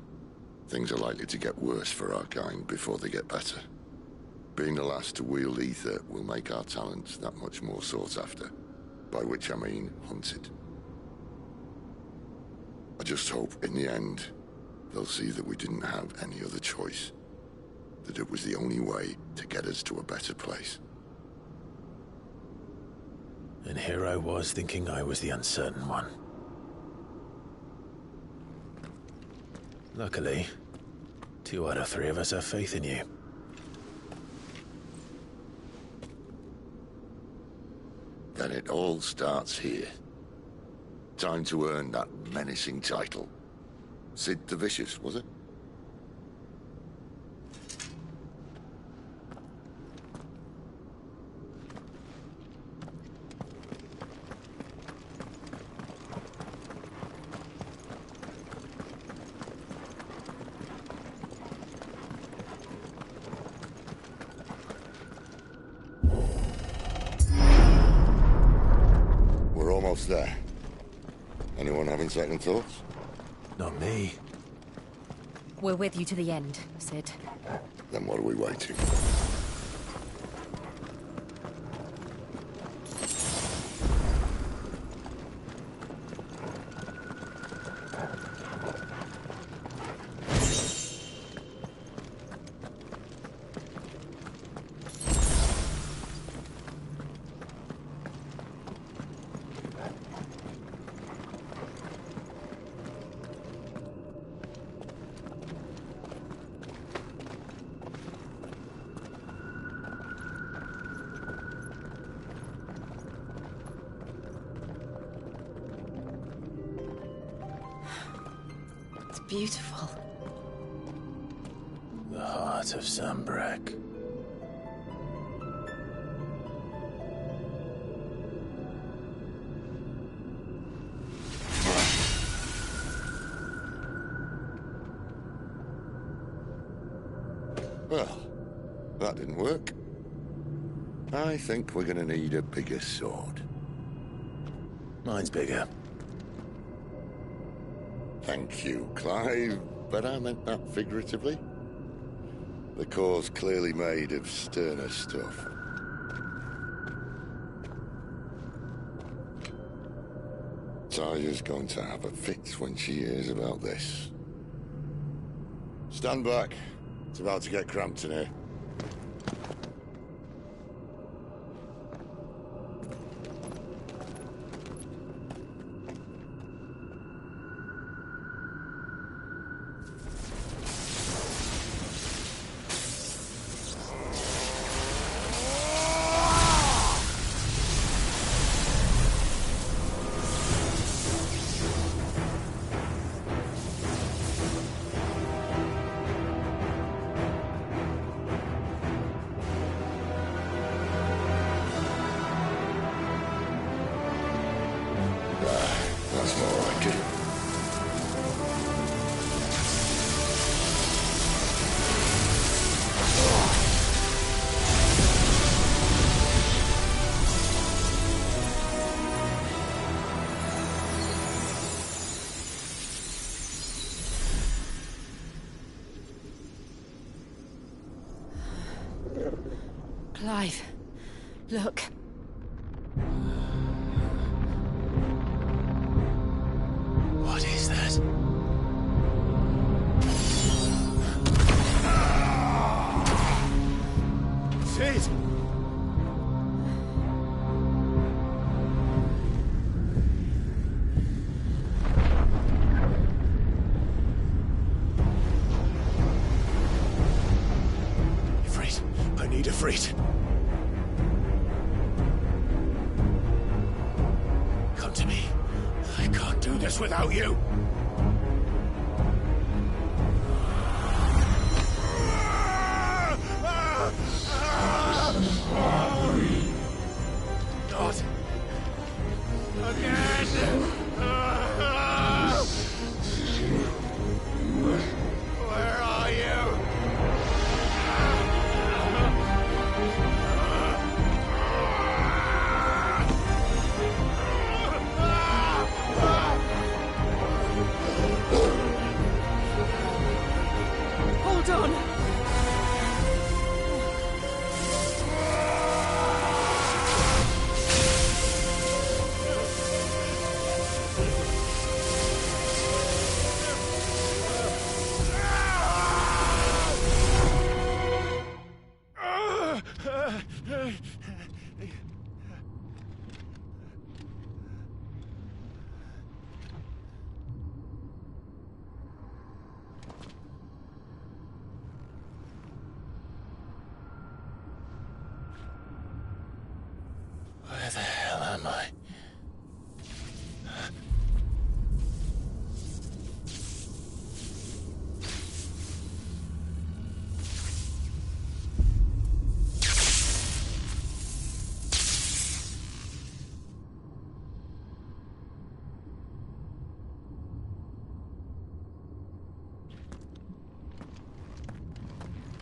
things are likely to get worse for our kind before they get better. Being the last to wield ether will make our talents that much more sought after, by which I mean hunted. I just hope, in the end, they'll see that we didn't have any other choice, that it was the only way to get us to a better place. And here I was thinking I was the uncertain one. Luckily, 2 out of 3 of us have faith in you. Then it all starts here. Time to earn that menacing title. Sid the Vicious, was it? We're almost there. Anyone having second thoughts? Not me. We're with you to the end, Sid. Then what are we waiting? Beautiful. The heart of Zambrak. Well, that didn't work. I think we're gonna need a bigger sword. Mine's bigger. Thank you, Clive, but I meant that figuratively. The core's clearly made of sterner stuff. Taya's going to have a fit when she hears about this. Stand back. It's about to get cramped in here. That's more like it. Clive, look. What is that? Sid! Ifrit, I need Ifrit. Come to me. I can't do this without you.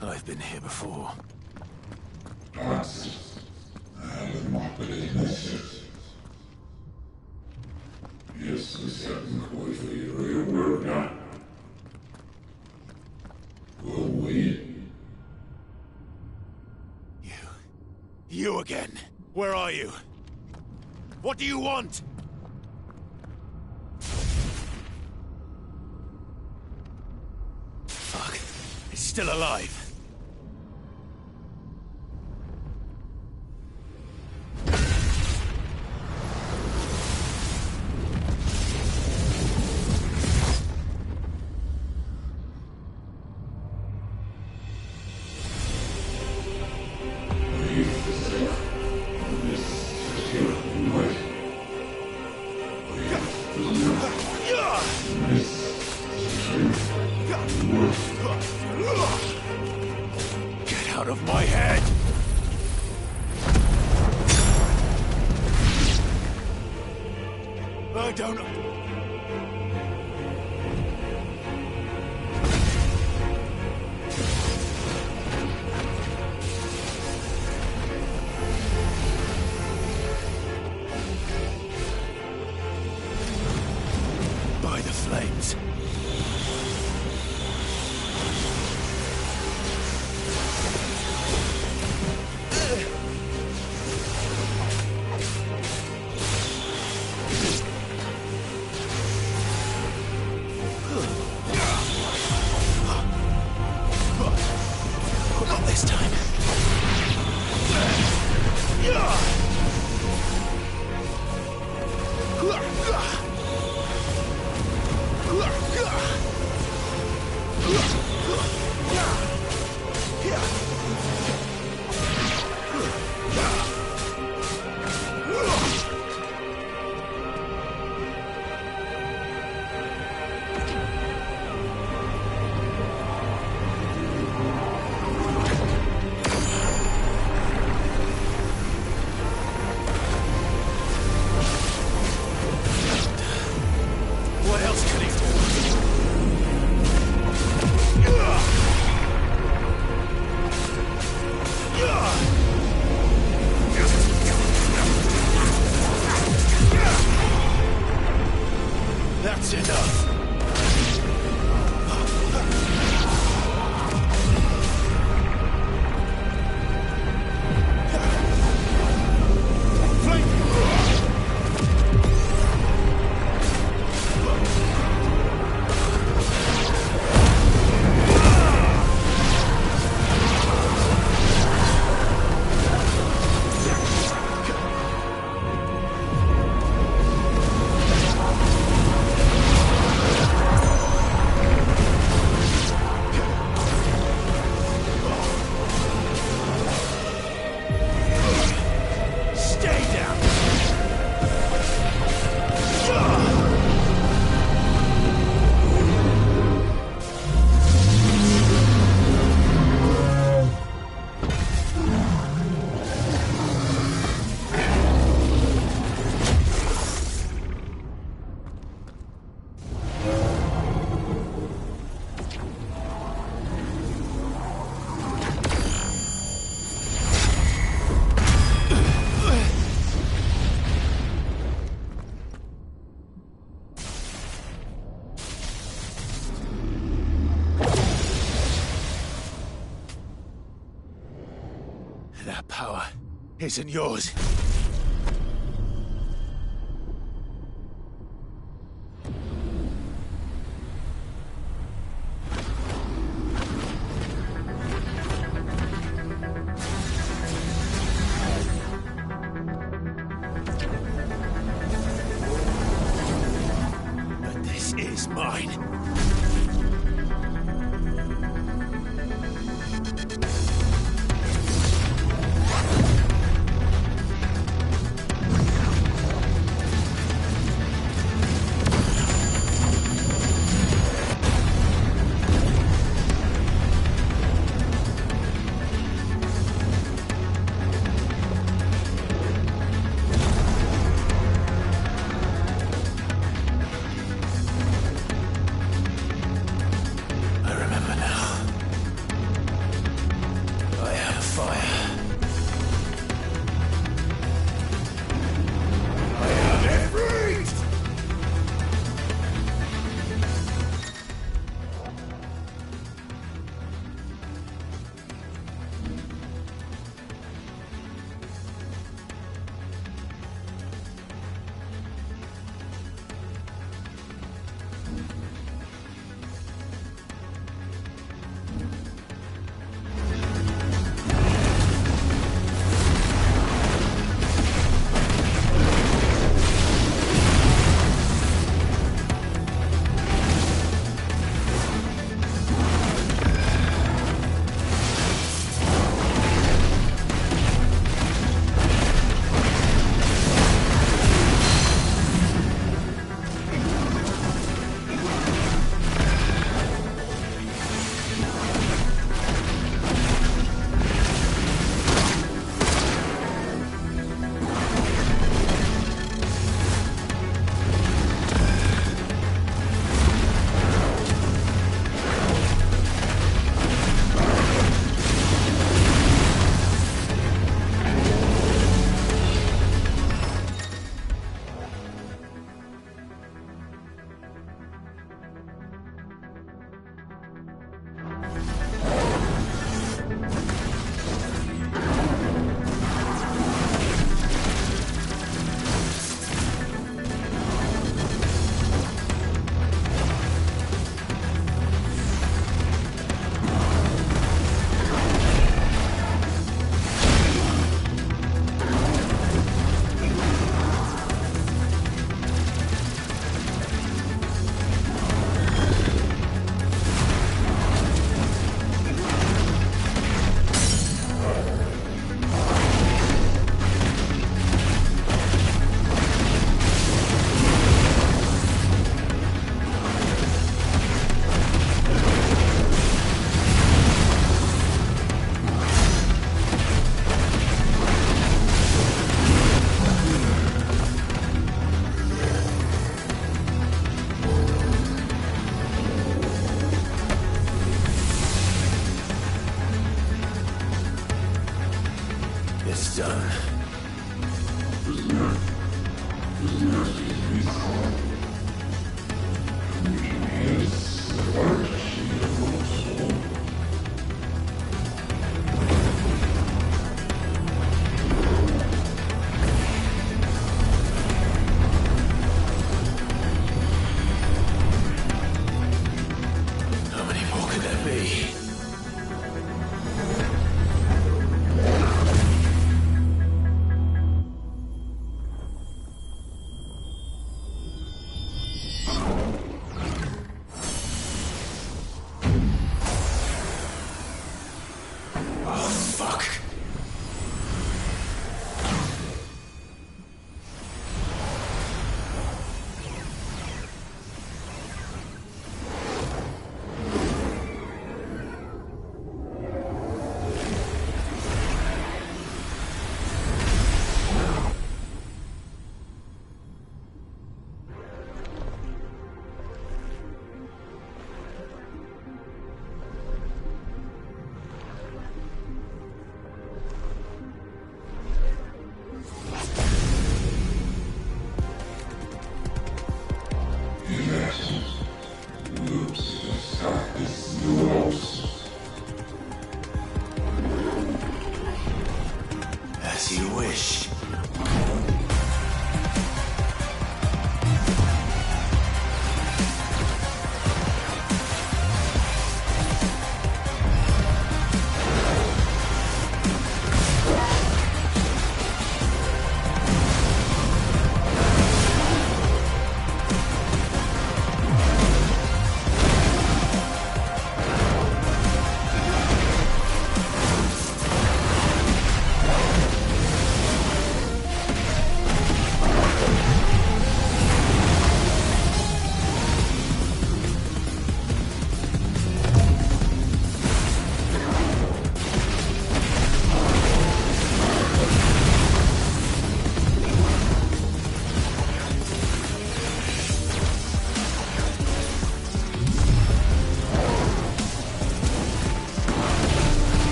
I've been here before. You again. Where are you? What do you want? Fuck. It's still alive. Get out of my head! I don't know. By the flames. Not this time. What else can he do? That's enough. Stay down. That power isn't yours. But this is mine. done. How many more could there be?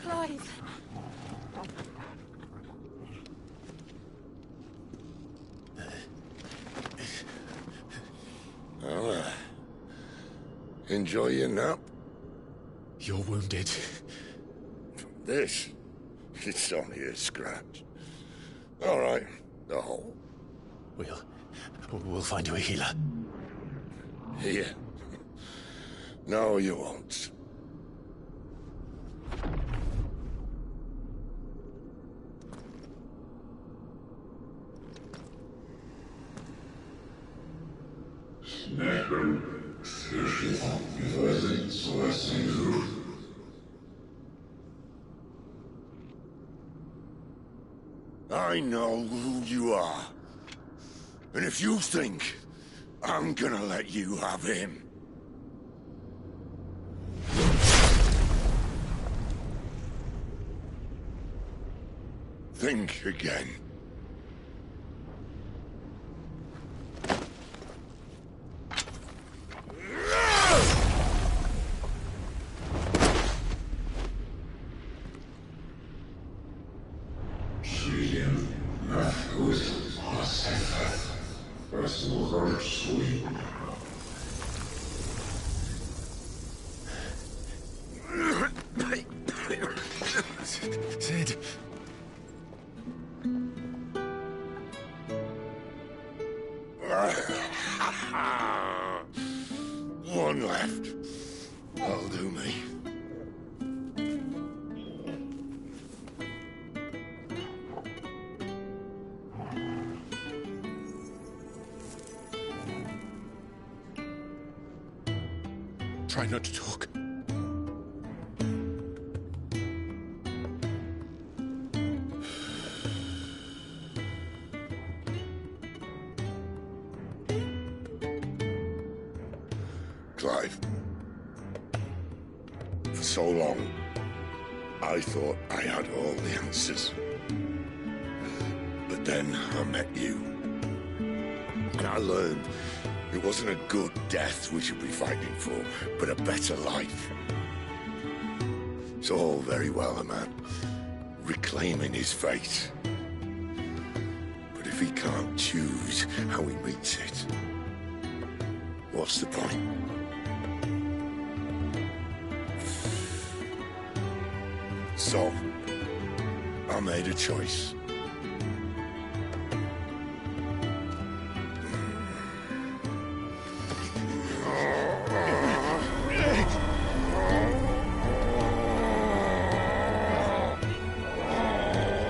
Clive. Well, enjoy your nap. You're wounded. This? It's only a scratch. All right, the hole. We'll find you a healer. Here. No, you won't. I know who you are. And if you think I'm gonna let you have him... think again. Sid. One left. That'll do me. Try not to talk. Clive. For so long, I thought I had all the answers. But then I met you. And I learned it wasn't a good death we should be fighting for, but a better life. It's all very well, a man reclaiming his fate. But if he can't choose how he meets it, what's the point? So, I made a choice.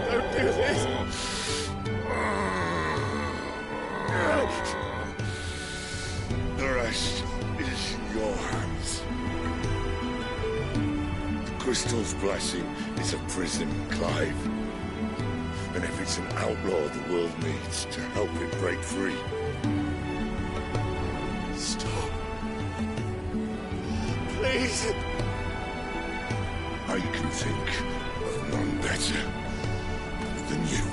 Don't do this! The rest is in your hands. The Crystal's blessing is a prison, Clive. And if it's an outlaw the world needs to help it break free... Stop. Please. I can think of none better than you.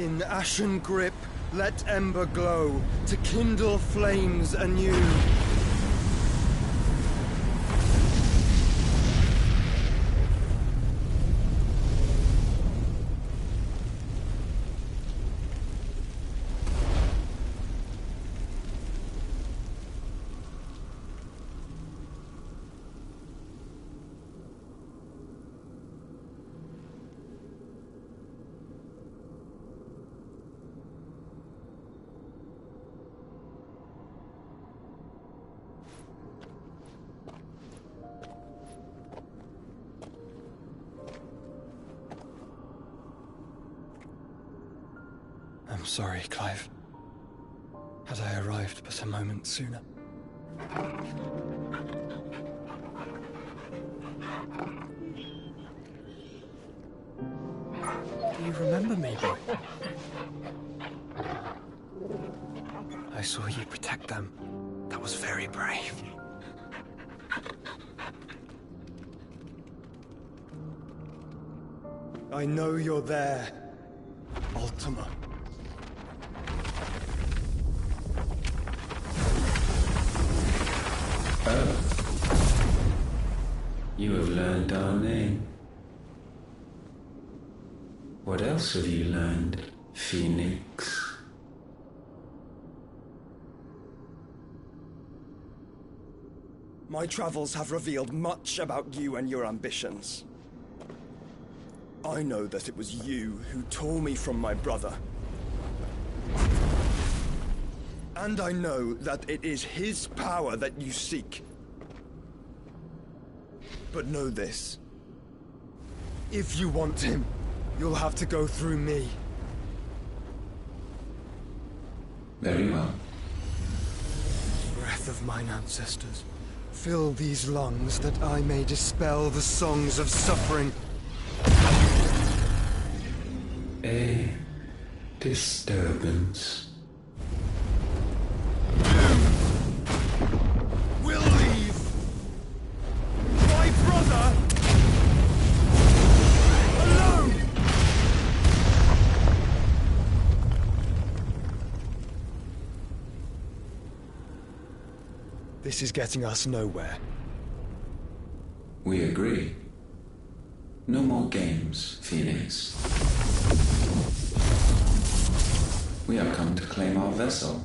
In ashen grip, let ember glow, to kindle flames anew. I'm sorry, Clive. Had I arrived but a moment sooner. Do you remember me, boy? I saw you protect them. That was very brave. I know you're there, Ultima. Oh. You have learned our name. What else have you learned, Phoenix? My travels have revealed much about you and your ambitions. I know that it was you who tore me from my brother. And I know that it is his power that you seek. But know this. If you want him, you'll have to go through me. Very well. Breath of mine ancestors, fill these lungs that I may dispel the songs of suffering. A disturbance. We'll leave. My brother alone. This is getting us nowhere. We agree. No more games, Phoenix. We have come to claim our vessel.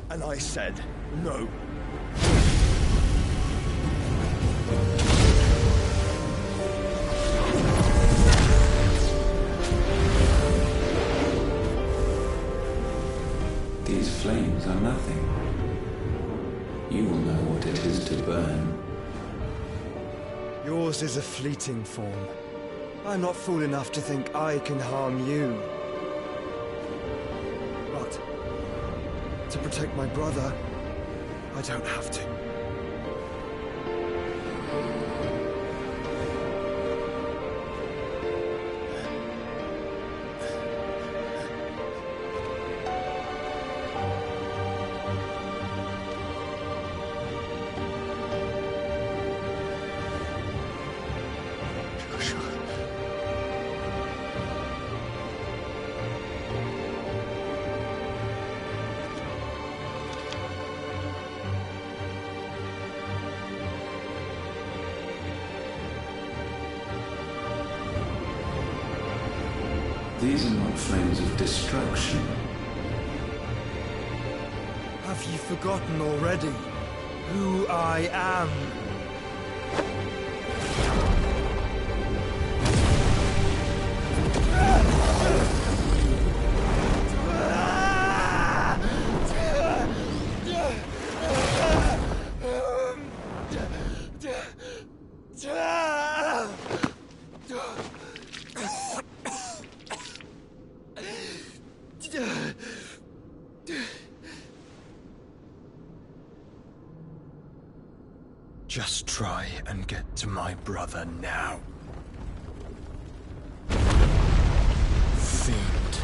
And I said no. These flames are nothing. You will know what it is to burn. Yours is a fleeting form. I'm not fool enough to think I can harm you. But to protect my brother, I don't have to. These are not flames of destruction. Have you forgotten already who I am? Just try and get to my brother now. Fiend.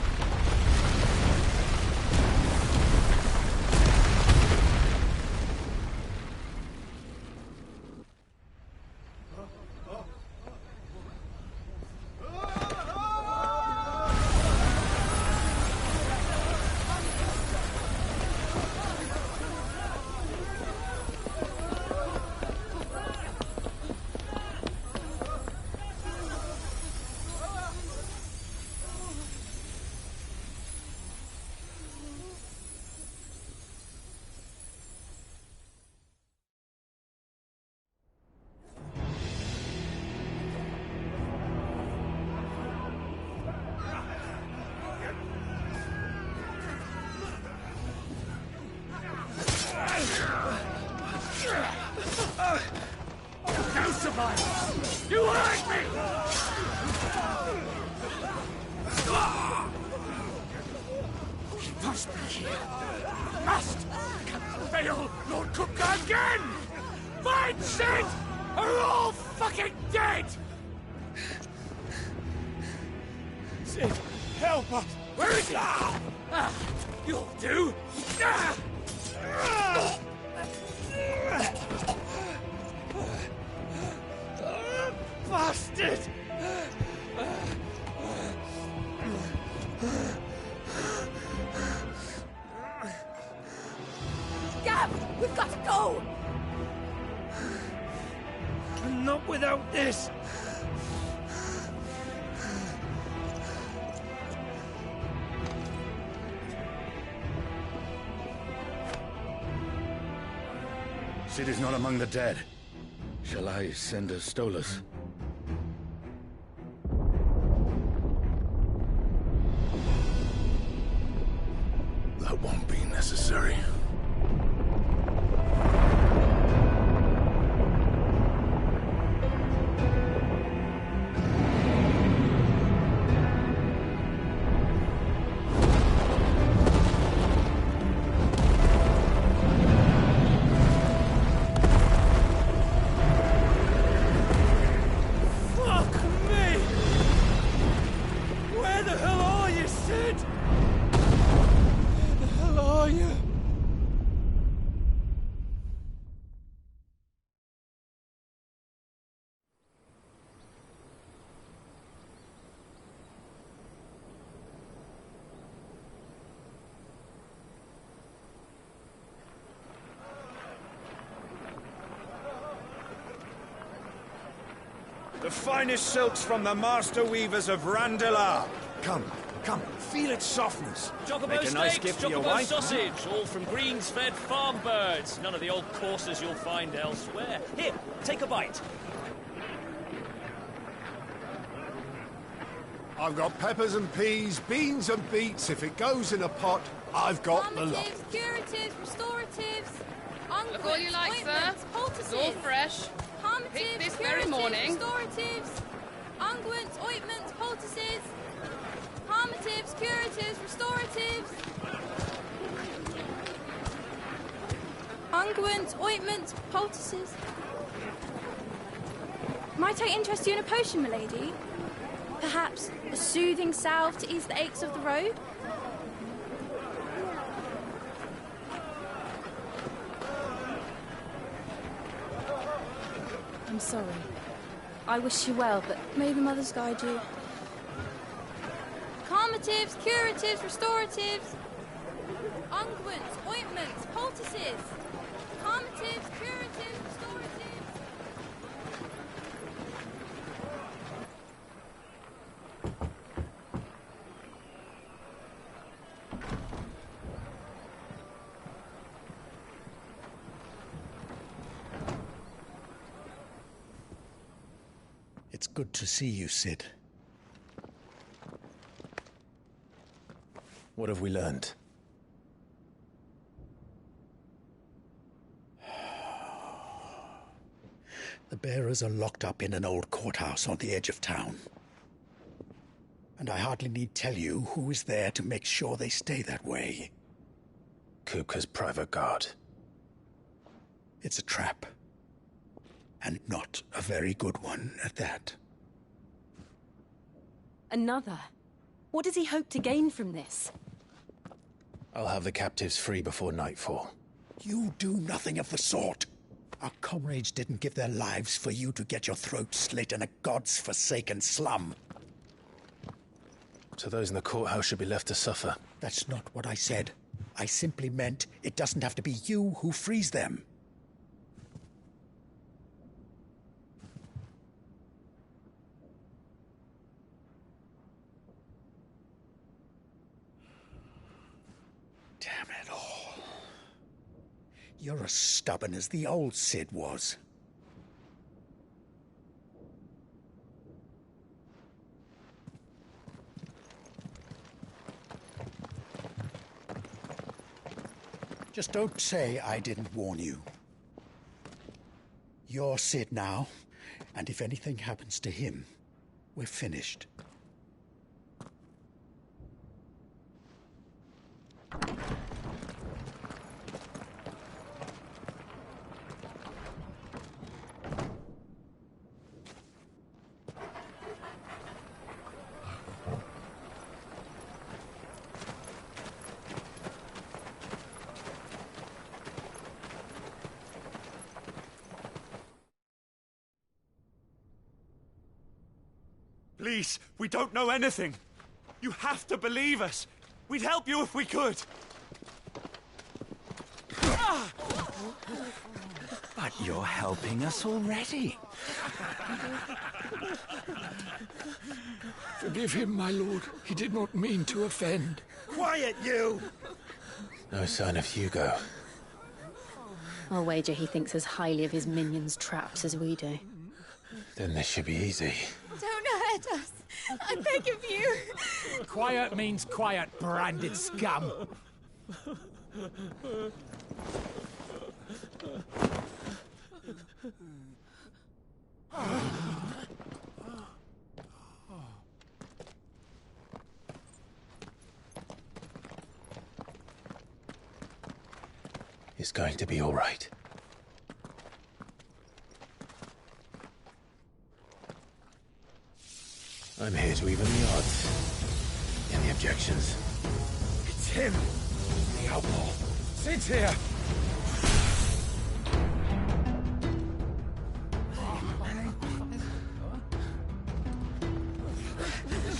Sid, help us! Where is he? You'll do! Bastard! Gab, we've got to go! Not without this! Sid is not among the dead. Shall I send a Stolas? That won't be necessary. Fuck me! Where the hell are you, Sid? Where the hell are you? The finest silks from the master weavers of Randalar. Come, come, feel its softness. Chocobo Make a nice steaks, gift for your chocobo wife. sausage, all from greens-fed farm birds. None of the old courses you'll find elsewhere. Here, take a bite. I've got peppers and peas, beans and beets. If it goes in a pot, I've got the lot. Calmatives, curatives, restoratives, Look all you like, sir. It's all fresh. Picked this very morning. Restoratives, unguents, ointments, poultices, calmatives, curatives, restoratives, unguents, ointments, poultices. Might I interest you in a potion, milady? Perhaps a soothing salve to ease the aches of the road? I'm sorry. I wish you well, but may the mothers guide you. Calmatives, curatives, restoratives, unguents, ointments, poultices. Calmatives, curatives, restoratives. It's good to see you, Sid. What have we learned? The bearers are locked up in an old courthouse on the edge of town. And I hardly need tell you who is there to make sure they stay that way. Kupka's private guard. It's a trap. And not a very good one at that. Another? What does he hope to gain from this? I'll have the captives free before nightfall. You do nothing of the sort. Our comrades didn't give their lives for you to get your throat slit in a god's forsaken slum. So those in the courthouse should be left to suffer. That's not what I said. I simply meant it doesn't have to be you who frees them. Damn it all. You're as stubborn as the old Sid was. Just don't say I didn't warn you. You're Sid now, and if anything happens to him, we're finished. Please, we don't know anything. You have to believe us. We'd help you if we could. But you're helping us already. Forgive him, my lord. He did not mean to offend. Quiet, you! No sign of Hugo. I'll wager he thinks as highly of his minions' traps as we do. Then this should be easy. Don't hurt us. I beg of you. Quiet means quiet, branded scum. It's going to be all right. I'm here to even the odds. Any objections? It's him! The outlaw. Sit here!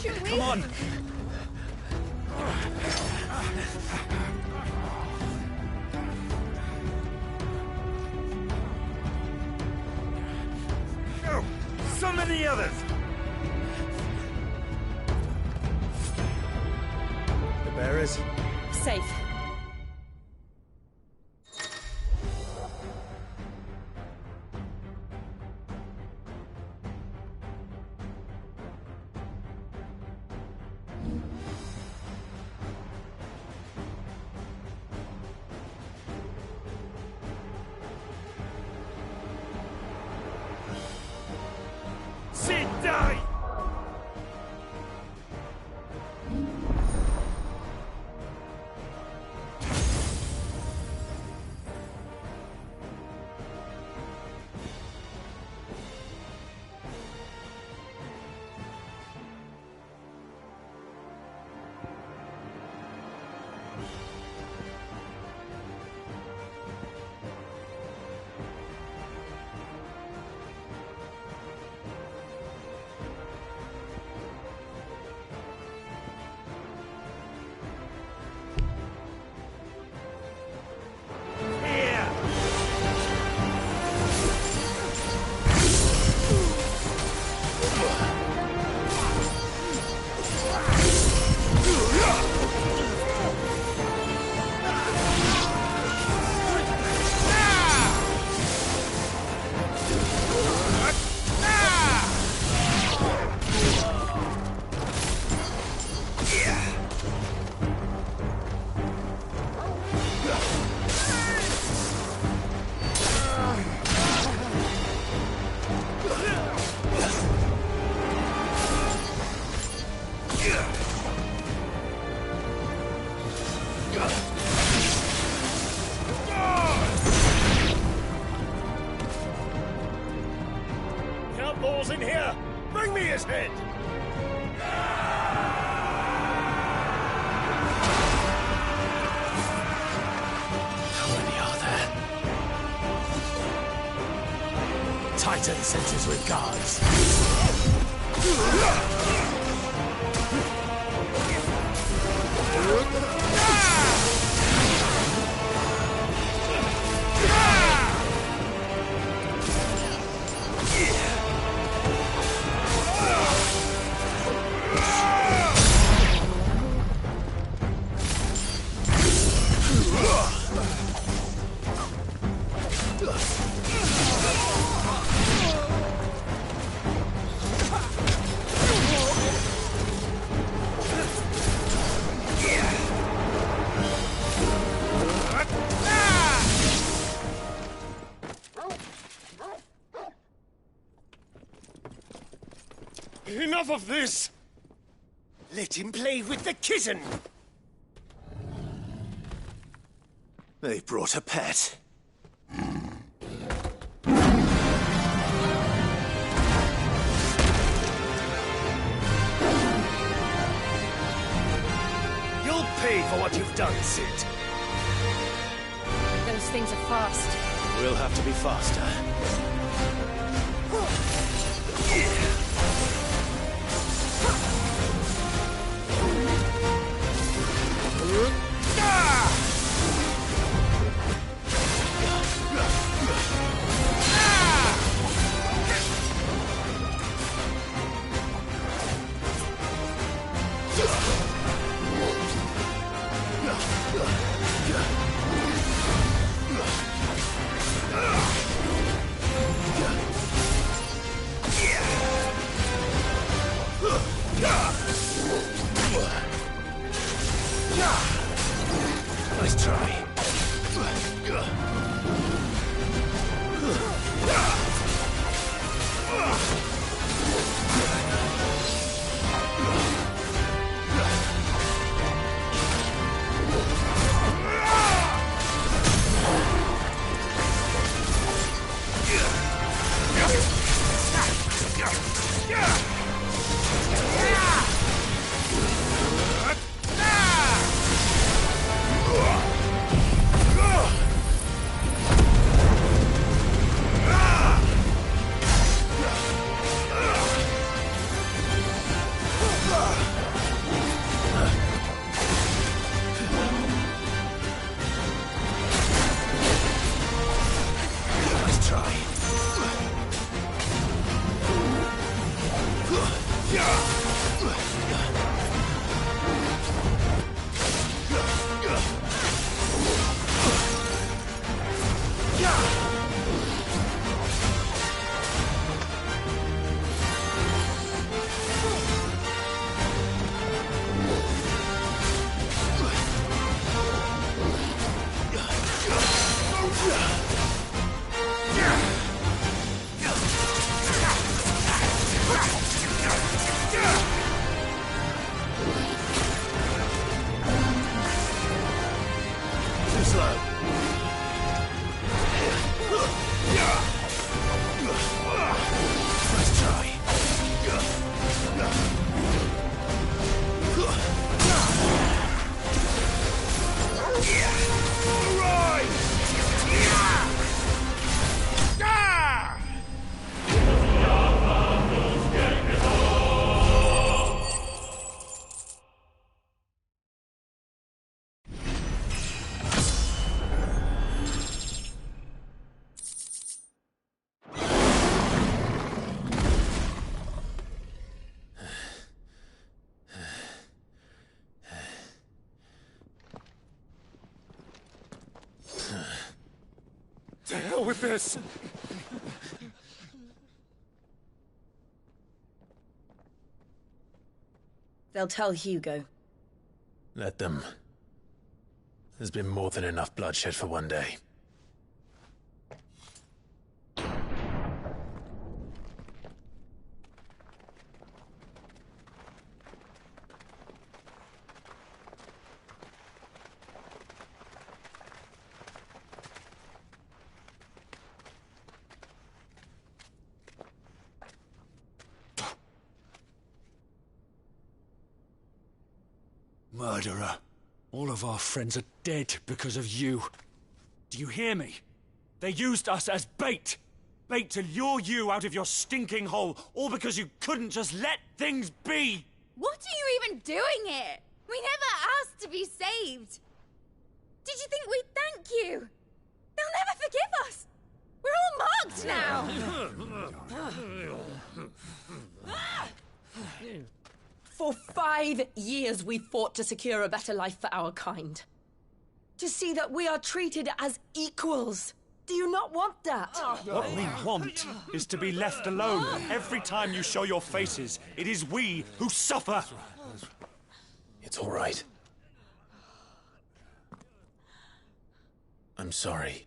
Should we? Come on! Oh, so many others! The bearers? Safe. Sit down! Outlaws in here! Bring me his head! How many are there? Titan sends his regards. Enough of this! Let him play with the kitten! They brought a pet. You'll pay for what you've done, Sid. Those things are fast. We'll have to be faster. To hell with this! They'll tell Hugo. Let them. There's been more than enough bloodshed for one day. Murderer. All of our friends are dead because of you. Do you hear me? They used us as bait. Bait to lure you out of your stinking hole, all because you couldn't just let things be. What are you even doing here? We never asked to be saved. Did you think we'd thank you? They'll never forgive us. We're all marked now. For 5 years we fought to secure a better life for our kind. To see that we are treated as equals. Do you not want that? What we want is to be left alone. Every time you show your faces, it is we who suffer. It's all right. I'm sorry.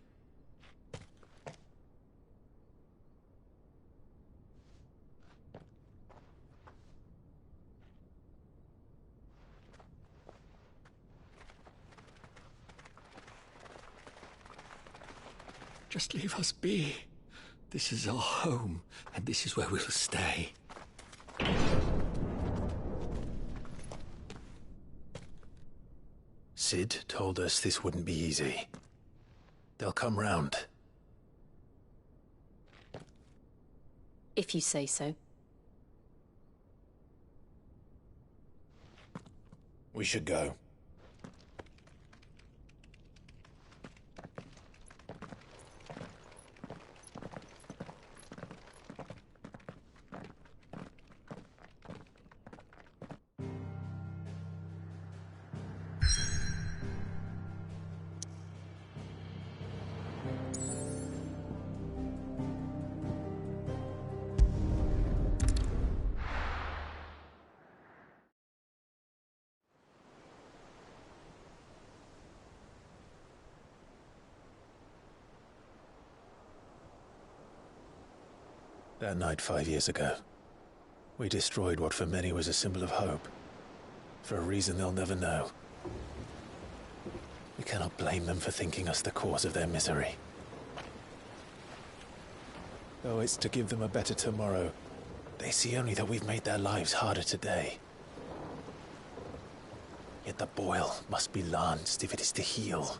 Just leave us be. This is our home, and this is where we'll stay. Sid told us this wouldn't be easy. They'll come round. If you say so. We should go. That night 5 years ago, we destroyed what for many was a symbol of hope. For a reason they'll never know. We cannot blame them for thinking us the cause of their misery. Though it's to give them a better tomorrow, they see only that we've made their lives harder today. Yet the boil must be lanced if it is to heal.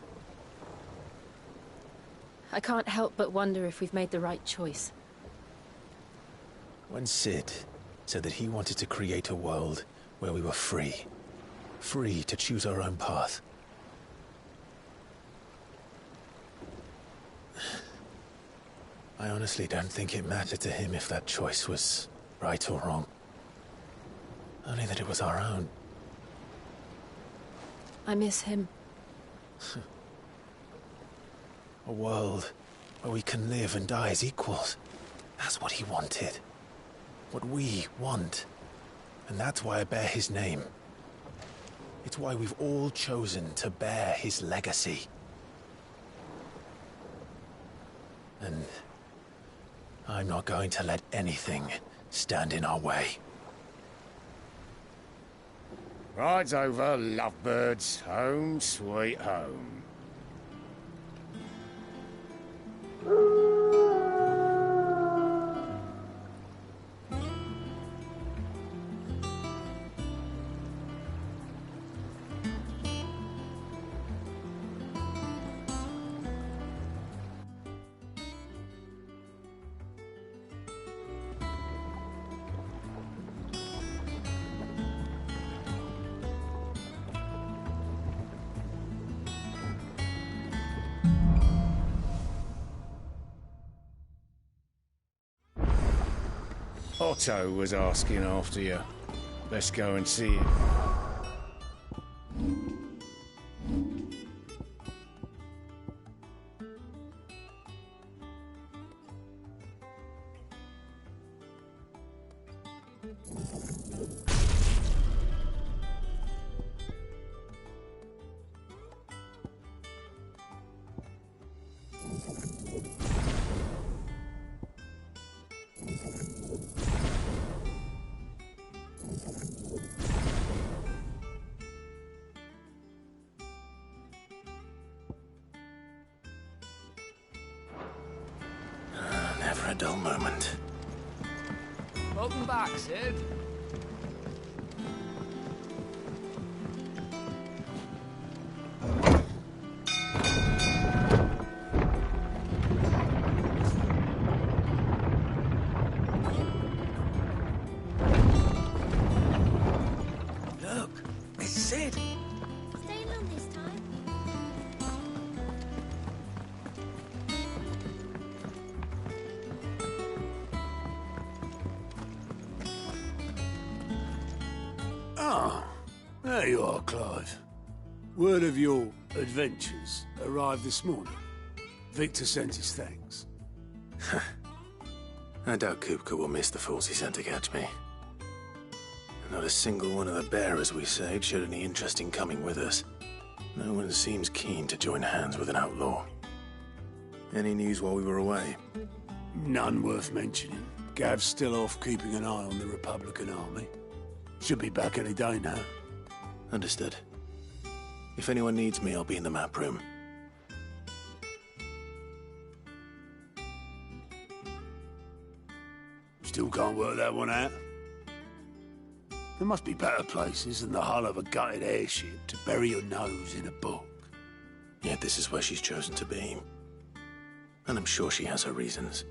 I can't help but wonder if we've made the right choice. When Sid said that he wanted to create a world where we were free. Free to choose our own path. I honestly don't think it mattered to him if that choice was right or wrong. it was our own. I miss him. A world where we can live and die as equals. That's what he wanted. What we want. And that's why I bear his name. It's why we've all chosen to bear his legacy. And I'm not going to let anything stand in our way. Rides over, lovebirds. Home, sweet home. Otto was asking after you. Let's go and see him. Never a dull moment. Welcome back, Sid. Look, it's Sid. Stay long this time. Ah, there you are, Clive. Word of your adventures arrived this morning. Victor sent his thanks. I doubt Kupka will miss the force he sent to catch me. Not a single one of the bearers we saved showed any interest in coming with us. No one seems keen to join hands with an outlaw. Any news while we were away? None worth mentioning. Gav's still off keeping an eye on the Republican army. Should be back any day now. Understood. If anyone needs me, I'll be in the map room. Still can't work that one out. There must be better places than the hull of a gutted airship to bury your nose in a book. Yet this is where she's chosen to be. And I'm sure she has her reasons.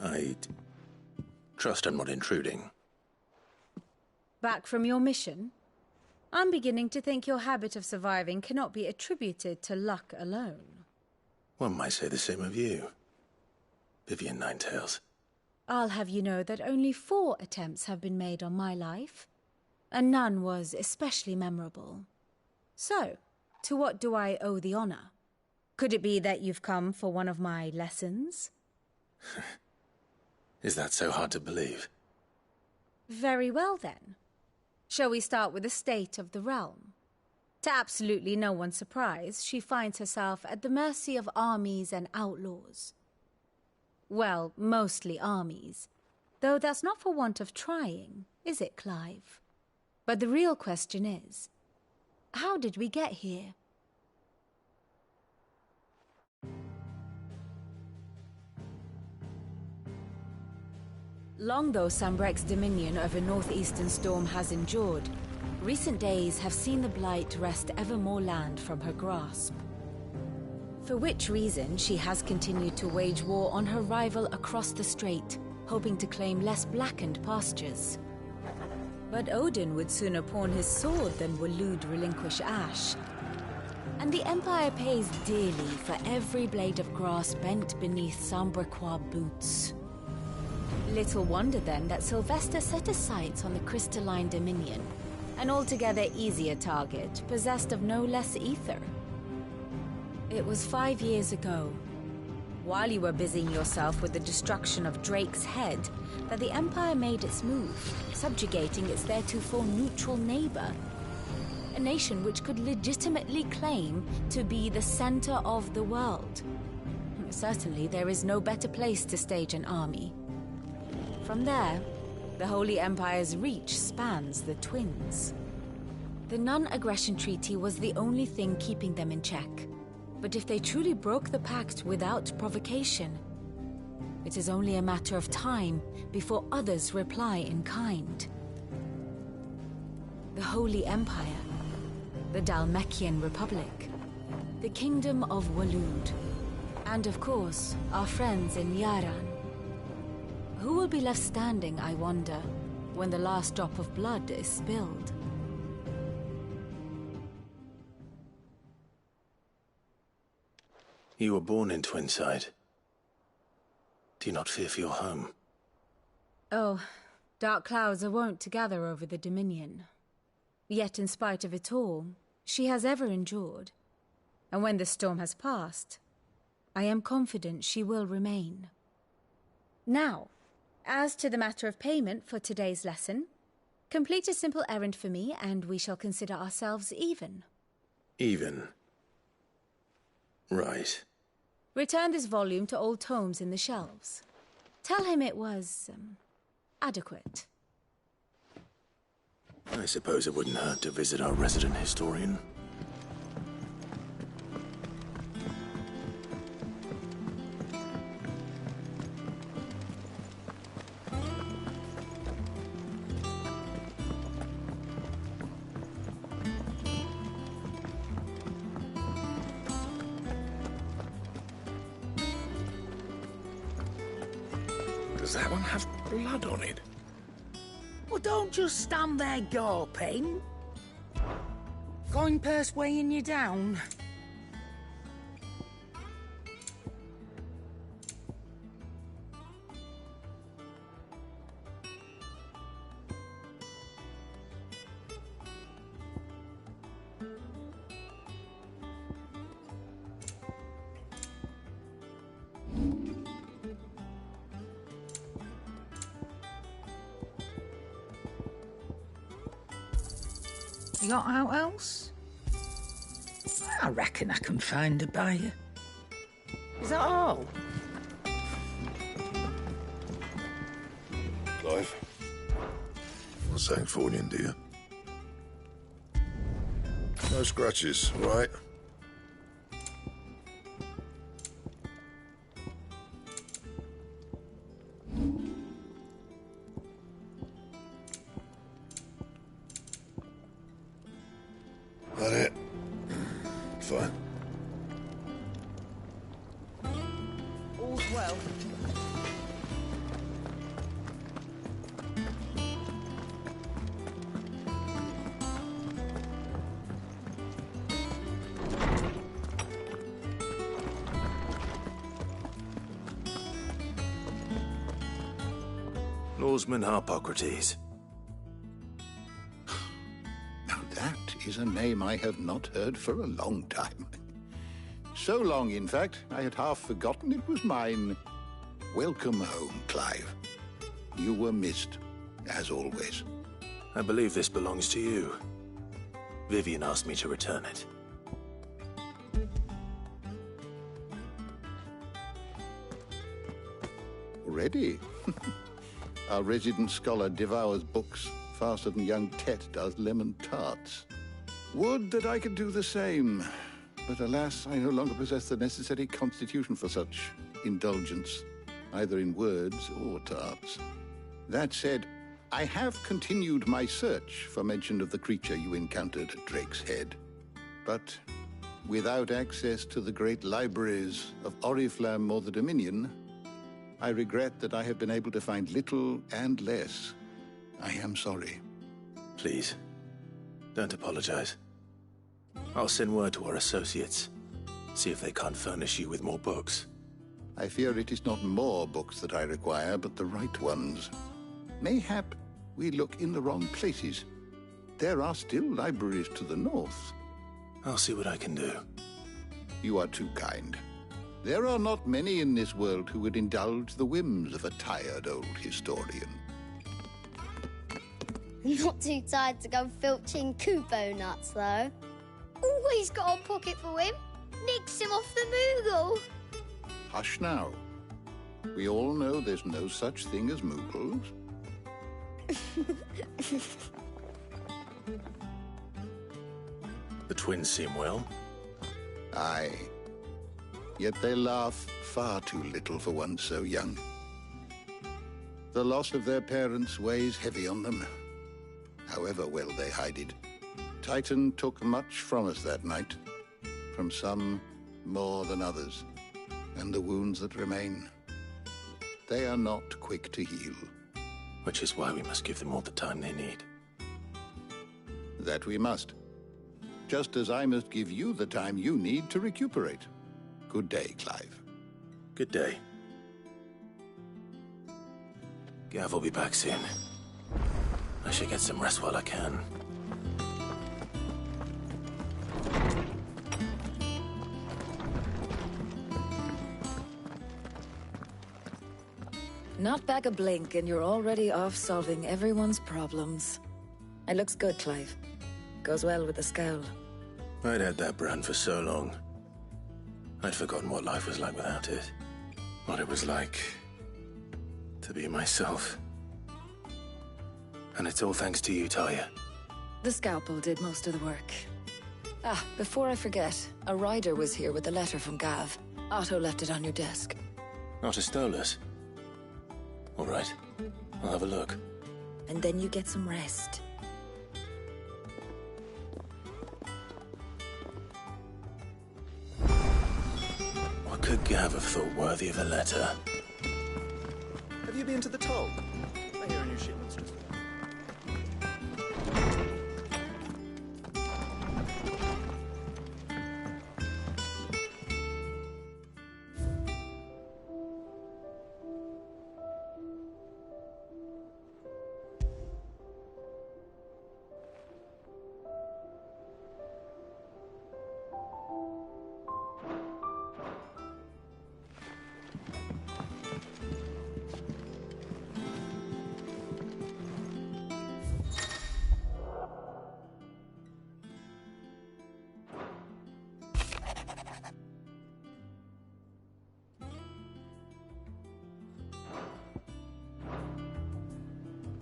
I trust I'm not intruding. Back from your mission? I'm beginning to think your habit of surviving cannot be attributed to luck alone. One might say the same of you, Vivian Ninetails. I'll have you know that only 4 attempts have been made on my life, and none was especially memorable. So, to what do I owe the honor? Could it be that you've come for one of my lessons? Is that so hard to believe? Very well, then. Shall we start with the state of the realm? To absolutely no one's surprise, she finds herself at the mercy of armies and outlaws. Well, mostly armies. Though that's not for want of trying, is it, Clive? But the real question is, how did we get here? Long though Sambrek's dominion over northeastern Storm has endured, recent days have seen the Blight wrest ever more land from her grasp. For which reason she has continued to wage war on her rival across the strait, hoping to claim less blackened pastures. But Odin would sooner pawn his sword than Waloed relinquish Ash. And the Empire pays dearly for every blade of grass bent beneath Sambraquois boots. Little wonder then that Sylvester set his sights on the crystalline Dominion, an altogether easier target, possessed of no less ether. It was 5 years ago, while you were busying yourself with the destruction of Drake's head, that the Empire made its move, subjugating its theretofore neutral neighbor. A nation which could legitimately claim to be the center of the world. Certainly, there is no better place to stage an army. From there, the Holy Empire's reach spans the Twins. The non-aggression treaty was the only thing keeping them in check. But if they truly broke the pact without provocation, it is only a matter of time before others reply in kind. The Holy Empire, the Dhalmekian Republic, the Kingdom of Waloed, and of course, our friends in Yaran. Who will be left standing, I wonder, when the last drop of blood is spilled? You were born in Twinside. Do you not fear for your home? Oh, dark clouds are wont to gather over the Dominion. Yet in spite of it all, she has ever endured. And when the storm has passed, I am confident she will remain. Now, as to the matter of payment for today's lesson, complete a simple errand for me and we shall consider ourselves even. Even? Right. Return this volume to old tomes in the shelves. Tell him it was, adequate. I suppose it wouldn't hurt to visit our resident historian. Does that one have blood on it? Well, don't just stand there gawping. Coin purse weighing you down. You got out else? I reckon I can find a buyer. Is that all? Clive? Not saying Fornian, do you? No scratches, all right? That it? Fine. All's well. Norseman Harpocrates. That is a name I have not heard for a long time. So long, in fact, I had half forgotten it was mine. Welcome home, Clive. You were missed, as always. I believe this belongs to you. Vivian asked me to return it. Already? Our resident scholar devours books faster than young Tet does lemon tarts. Would that I could do the same. But alas, I no longer possess the necessary constitution for such indulgence, either in words or tarts. That said, I have continued my search for mention of the creature you encountered at Drake's Head. But without access to the great libraries of Oriflamme or the Dominion, I regret that I have been able to find little and less. I am sorry. Please, don't apologize. I'll send word to our associates. See if they can't furnish you with more books. I fear it is not more books that I require, but the right ones. Mayhap we look in the wrong places. There are still libraries to the north. I'll see what I can do. You are too kind. There are not many in this world who would indulge the whims of a tired old historian. Not too tired to go filching Kupo nuts, though. Always got a pocket for him. Nicks him off the Moogle. Hush now. We all know there's no such thing as Moogles. The twins seem well. Aye. Yet they laugh far too little for one so young. The loss of their parents weighs heavy on them, however well they hide it. Titan took much from us that night, from some more than others, and the wounds that remain, they are not quick to heal. Which is why we must give them all the time they need. That we must. Just as I must give you the time you need to recuperate. Good day, Clive. Good day. Gav will be back soon. I should get some rest while I can. Not back a blink and you're already off solving everyone's problems. It looks good, Clive. Goes well with the scowl. I'd had that brand for so long. I'd forgotten what life was like without it. What it was like to be myself. And it's all thanks to you, Talia. The scalpel did most of the work. Ah, before I forget, a rider was here with a letter from Gav. Otto left it on your desk. Not stole us. All right, I'll have a look. And then you get some rest. What could Gav have thought worthy of a letter? Have you been to the toll? I hear a new shipment's just...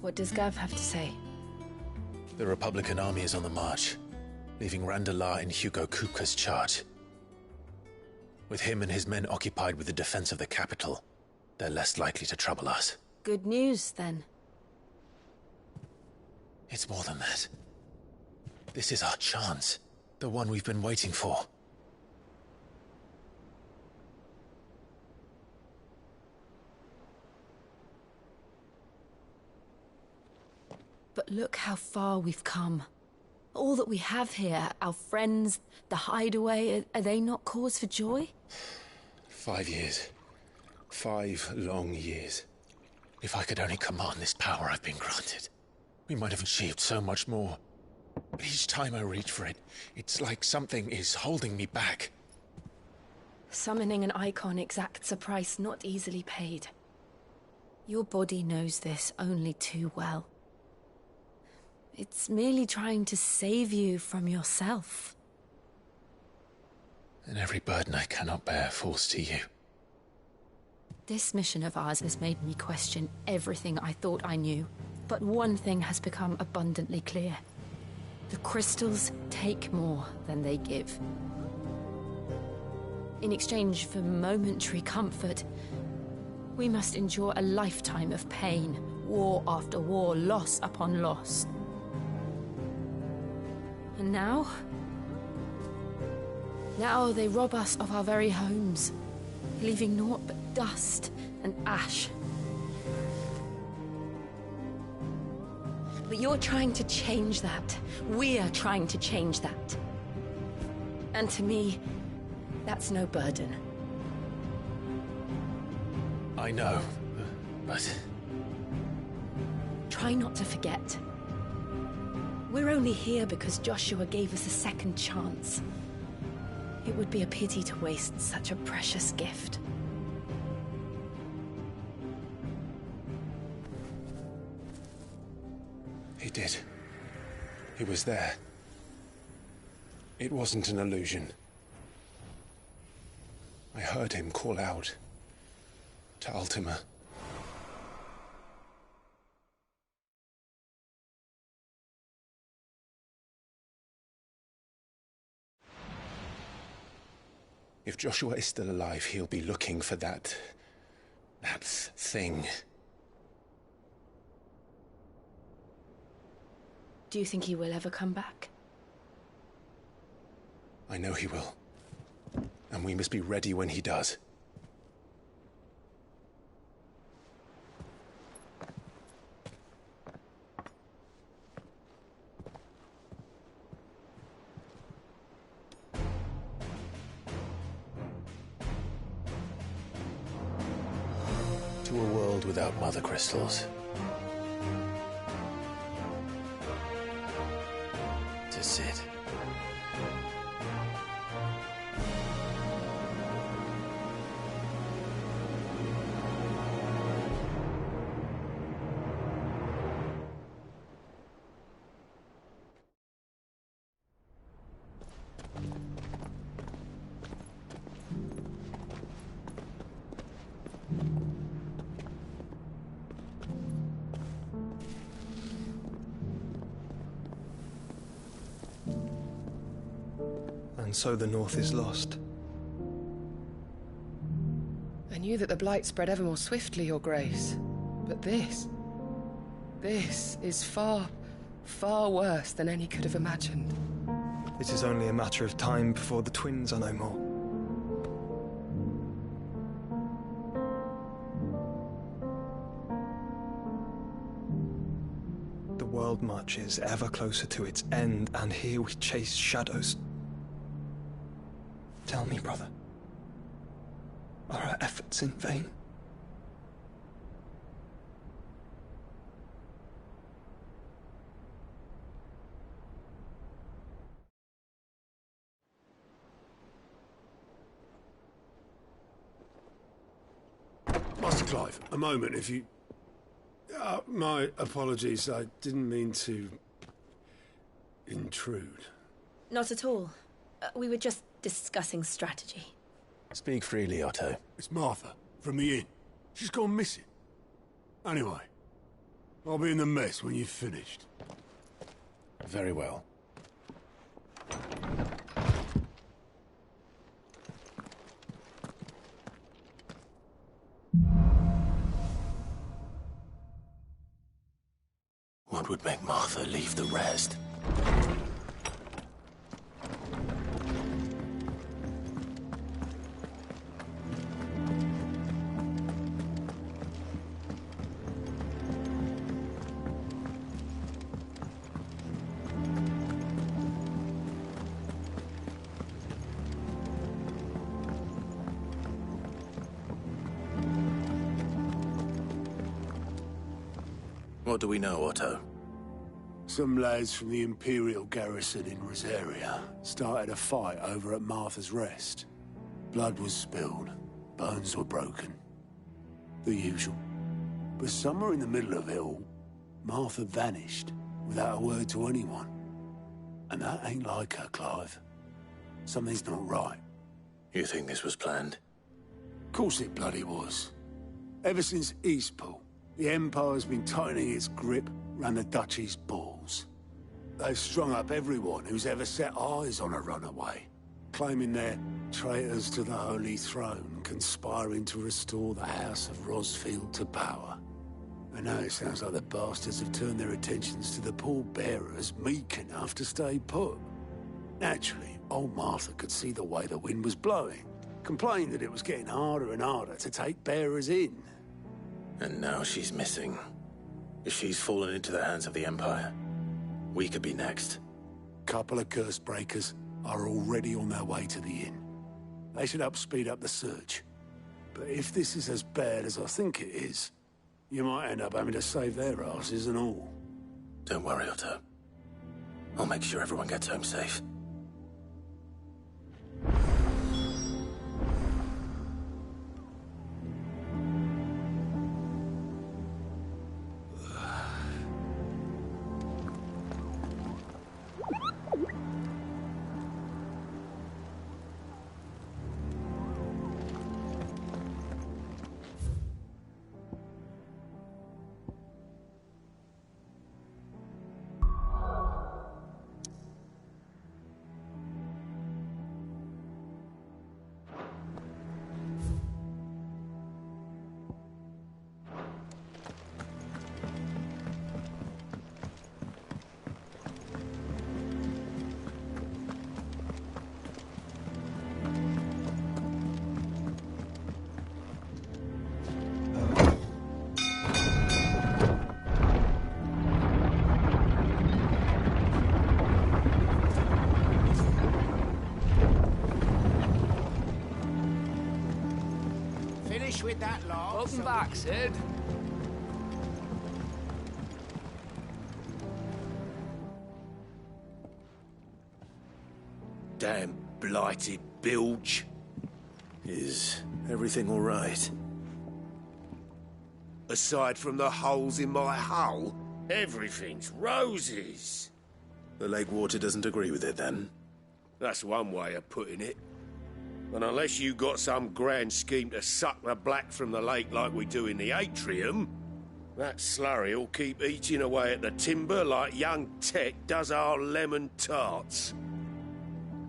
What does Gav have to say? The Republican army is on the march, leaving Randalar in Hugo Kupka's charge. With him and his men occupied with the defense of the capital, they're less likely to trouble us. Good news, then. It's more than that. This is our chance. The one we've been waiting for. But look how far we've come. All that we have here, our friends, the hideaway, are they not cause for joy? 5 years. 5 long years. If I could only command this power I've been granted, we might have achieved so much more. But each time I reach for it, it's like something is holding me back. Summoning an icon exacts a price not easily paid. Your body knows this only too well. It's merely trying to save you from yourself. And every burden I cannot bear falls to you. This mission of ours has made me question everything I thought I knew. But one thing has become abundantly clear. The crystals take more than they give. In exchange for momentary comfort, we must endure a lifetime of pain, war after war, loss upon loss. And now they rob us of our very homes, leaving naught but dust and ash. But you're trying to change that. We're trying to change that. And to me, that's no burden. I know, but... Try not to forget. We're only here because Joshua gave us a second chance. It would be a pity to waste such a precious gift. He did. He was there. It wasn't an illusion. I heard him call out to Ultima. If Joshua is still alive, he'll be looking for that thing. Do you think he will ever come back? I know he will. And we must be ready when he does. To a world without mother crystals. To Sid. And so the North is lost. I knew that the Blight spread ever more swiftly, Your Grace. But this is far, far worse than any could have imagined. It is only a matter of time before the twins are no more. The world marches ever closer to its end, and here we chase shadows. Tell me, brother, are our efforts in vain? Master Clive, a moment, if you... my apologies, I didn't mean to... intrude. Not at all. We were just discussing strategy. Speak freely, Otto. It's Martha, from the inn. She's gone missing. Anyway, I'll be in the mess when you've finished. Very well. What would make Martha leave the rest? What do we know, Otto? Some lads from the Imperial garrison in Rosaria started a fight over at Martha's Rest. Blood was spilled, bones were broken. The usual. But somewhere in the middle of it all, Martha vanished without a word to anyone. And that ain't like her, Clive. Something's not right. You think this was planned? Of course it bloody was. Ever since Eastpool, the Empire's been tightening its grip round the Duchy's balls. They've strung up everyone who's ever set eyes on a runaway, claiming they're traitors to the Holy Throne, conspiring to restore the House of Rosfield to power. And now it sounds like the bastards have turned their attentions to the pallbearers meek enough to stay put. Naturally, old Martha could see the way the wind was blowing, complained that it was getting harder and harder to take bearers in. And now she's missing. If she's fallen into the hands of the Empire, we could be next. Couple of curse breakers, are already on their way to the inn. They should help speed up the search. But if this is as bad as I think it is, you might end up having to save their asses and all. Don't worry, Otto. I'll make sure everyone gets home safe. With that lot. Welcome back, Sid. Damn blighted bilge. Is everything all right? Aside from the holes in my hull, everything's roses. The lake water doesn't agree with it, then? That's one way of putting it. And unless you got some grand scheme to suck the black from the lake like we do in the atrium, that slurry'll keep eating away at the timber like young Tech does our lemon tarts.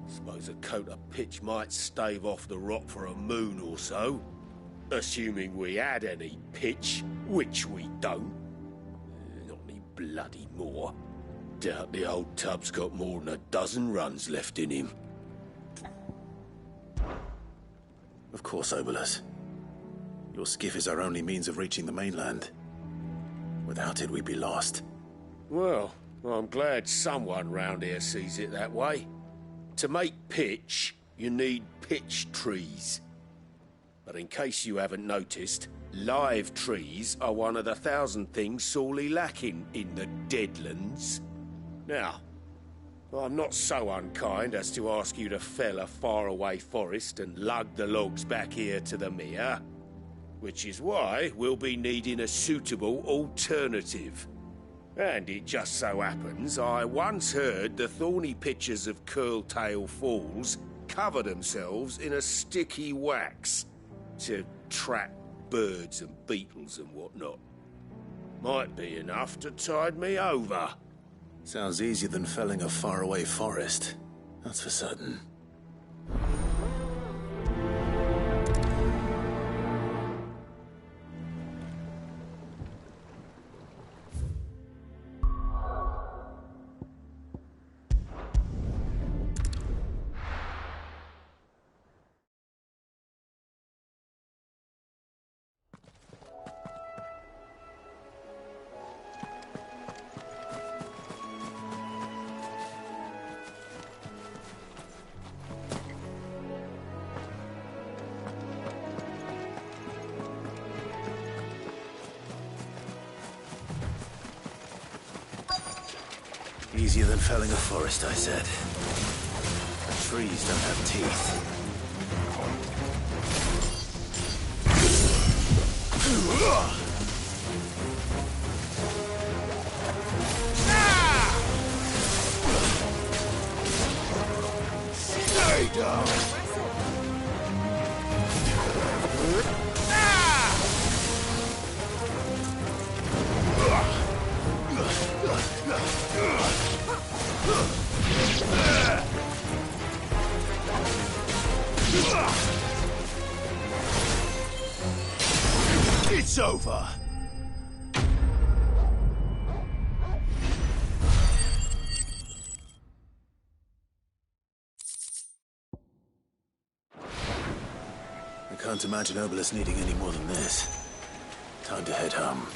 Suppose a coat of pitch might stave off the rot for a moon or so. Assuming we had any pitch, which we don't. Not any bloody more. Doubt the old tub's got more than a dozen runs left in him. Of course, Obolus. Your skiff is our only means of reaching the mainland. Without it, we'd be lost. Well, I'm glad someone round here sees it that way. To make pitch, you need pitch trees. But in case you haven't noticed, live trees are one of the 1,000 things sorely lacking in the Deadlands. Now, I'm not so unkind as to ask you to fell a faraway forest and lug the logs back here to the mere, which is why we'll be needing a suitable alternative. And it just so happens I once heard the thorny pitchers of Curltail Falls cover themselves in a sticky wax to trap birds and beetles and whatnot. Might be enough to tide me over. Sounds easier than felling a faraway forest. That's for certain. Easier than felling a forest, I said. Trees don't have teeth. Stay down! It's over. I can't imagine Obolus needing any more than this. Time to head home.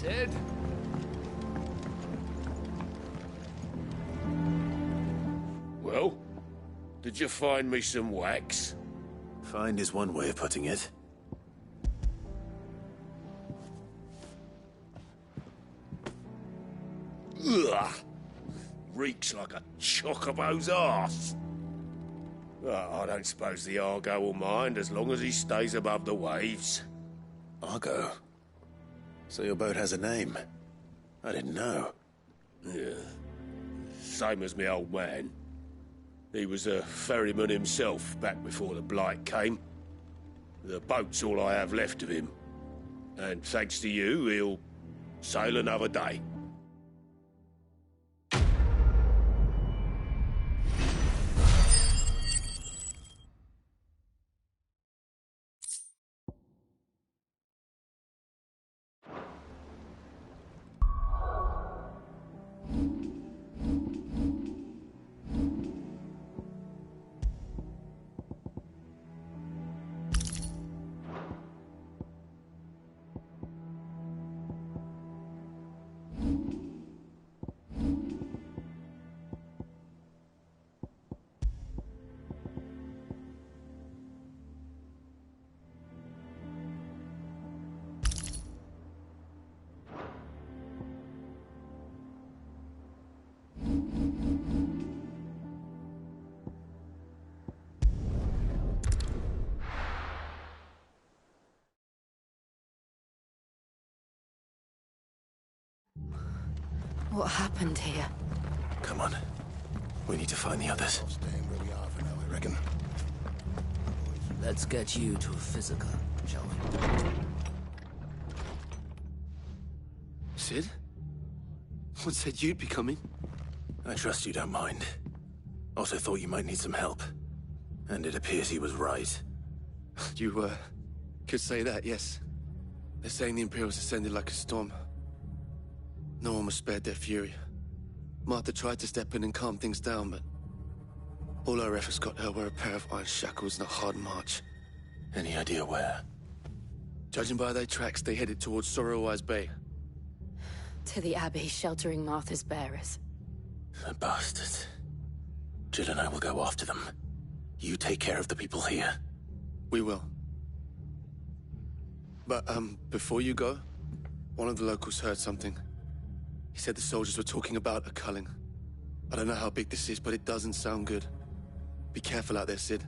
Sid. Well, did you find me some wax? Find is one way of putting it. Ugh! Reeks like a chocobo's arse. Well, I don't suppose the Argo will mind as long as he stays above the waves. Argo? So your boat has a name? I didn't know. Yeah. Same as me old man. He was a ferryman himself back before the Blight came. The boat's all I have left of him. And thanks to you, he'll sail another day. What happened here? Come on. We need to find the others. Staying where we are for now, I reckon. Let's get you to a physical, shall we? Sid? What said you'd be coming? I trust you don't mind. Also thought you might need some help. And it appears he was right. You, could say that, yes. They're saying the Imperials ascended like a storm. No one was spared their fury. Martha tried to step in and calm things down, but all our efforts got her were a pair of iron shackles and a hard march. Any idea where? Judging by their tracks, they headed towards Sorrowwise Bay. To the Abbey sheltering Martha's bearers. The bastards. Jill and I will go after them. You take care of the people here. We will. But, before you go, one of the locals heard something. He said the soldiers were talking about a culling. I don't know how big this is, but it doesn't sound good. Be careful out there, Sid.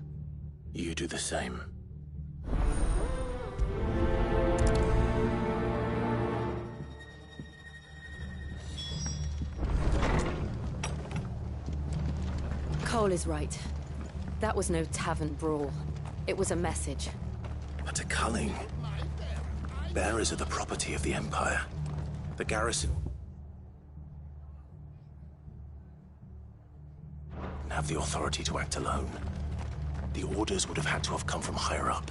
You do the same. Cole is right. That was no tavern brawl. It was a message. But a culling. Bearers are the property of the Empire. The garrison didn't have the authority to act alone. The orders would have had to have come from higher up.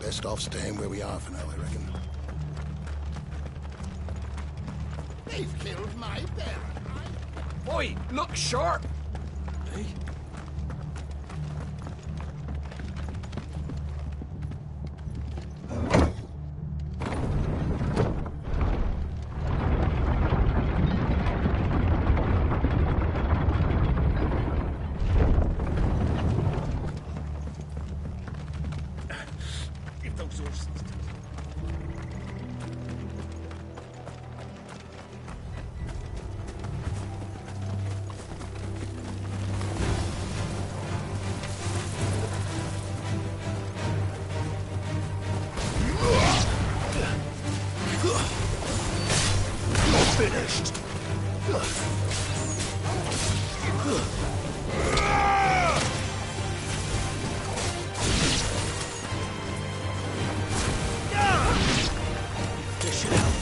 Best off staying where we are for now, I reckon. They've killed my bear. Oi, look sharp! Hey? finished. This should help.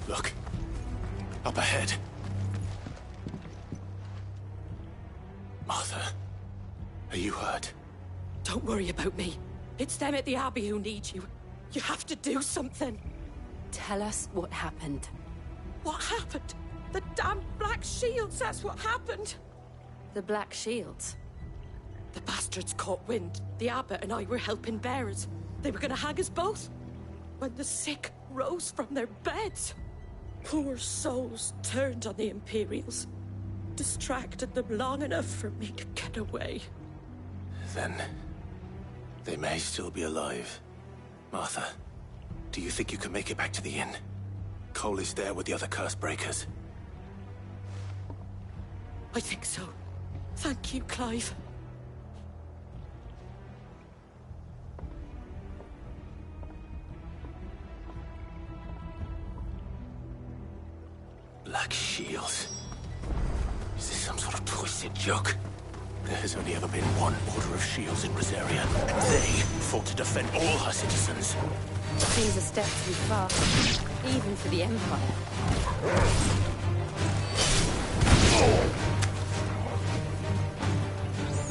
Look. Up ahead. Martha, are you hurt? Don't worry about me. It's them at the Abbey who need you. You have to do something. Tell us what happened. What happened? The damn Black Shields, that's what happened. The Black Shields? The bastards caught wind. The abbot and I were helping bearers. They were gonna hang us both. When the sick rose from their beds. Poor souls turned on the Imperials. Distracted them long enough for me to get away. Then they may still be alive. Martha, do you think you can make it back to the inn? Cole is there with the other curse breakers. I think so. Thank you, Clive. Black Shields. Is this some sort of twisted joke? There has only ever been one Order of Shields in Rosaria, and they fought to defend all her citizens. Seems a step too far, even for the Empire.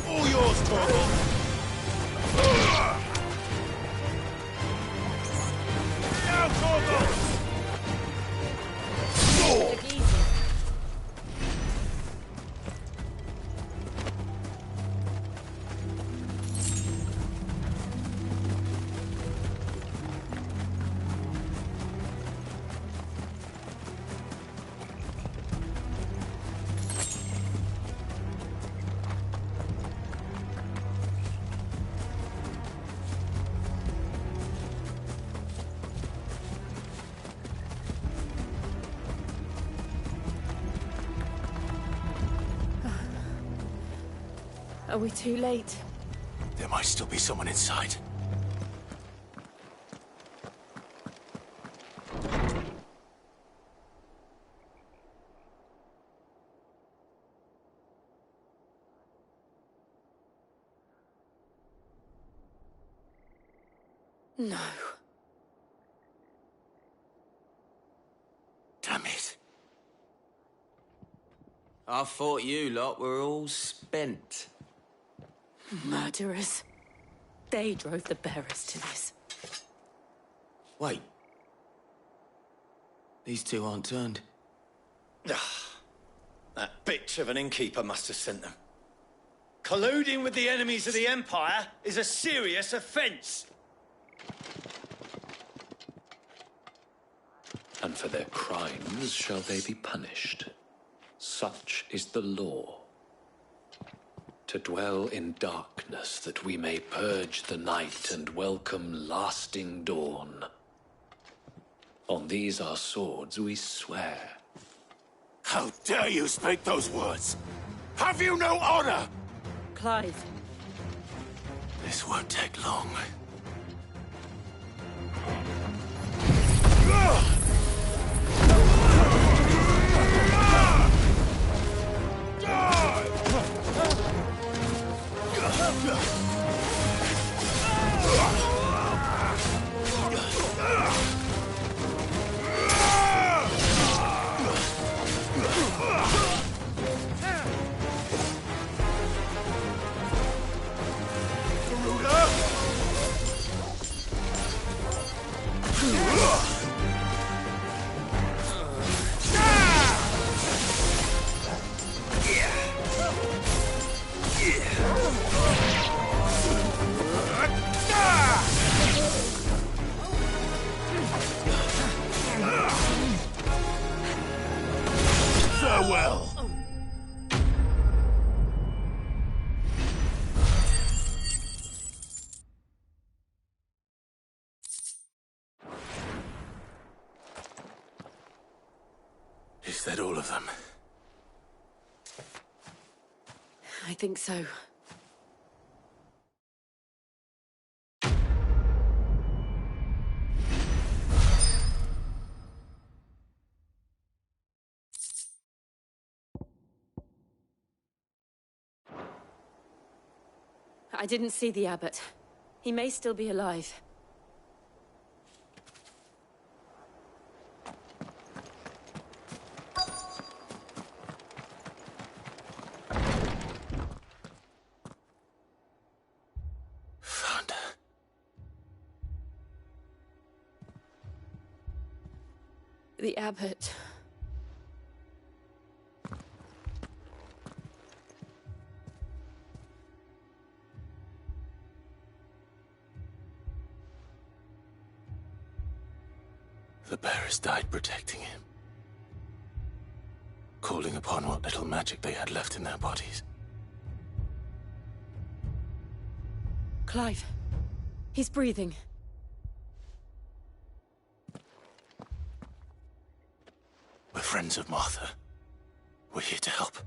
All yours, Torgal. Now, Torgal! Look easy. Are we too late? There might still be someone inside. No. Damn it. I thought you lot were all spent. Murderers. They drove the bearers to this. Wait. These two aren't turned. That bitch of an innkeeper must have sent them. Colluding with the enemies of the Empire is a serious offence. And for their crimes shall they be punished. Such is the law. To dwell in darkness that we may purge the night and welcome lasting dawn. On these our swords we swear. How dare you speak those words? Have you no honor? Clive. This won't take long. Is that all of them? I think so. I didn't see the abbot. He may still be alive. Found her. The abbot. The bearers died protecting him. Calling upon what little magic they had left in their bodies. Clive. He's breathing. We're friends of Martha. We're here to help.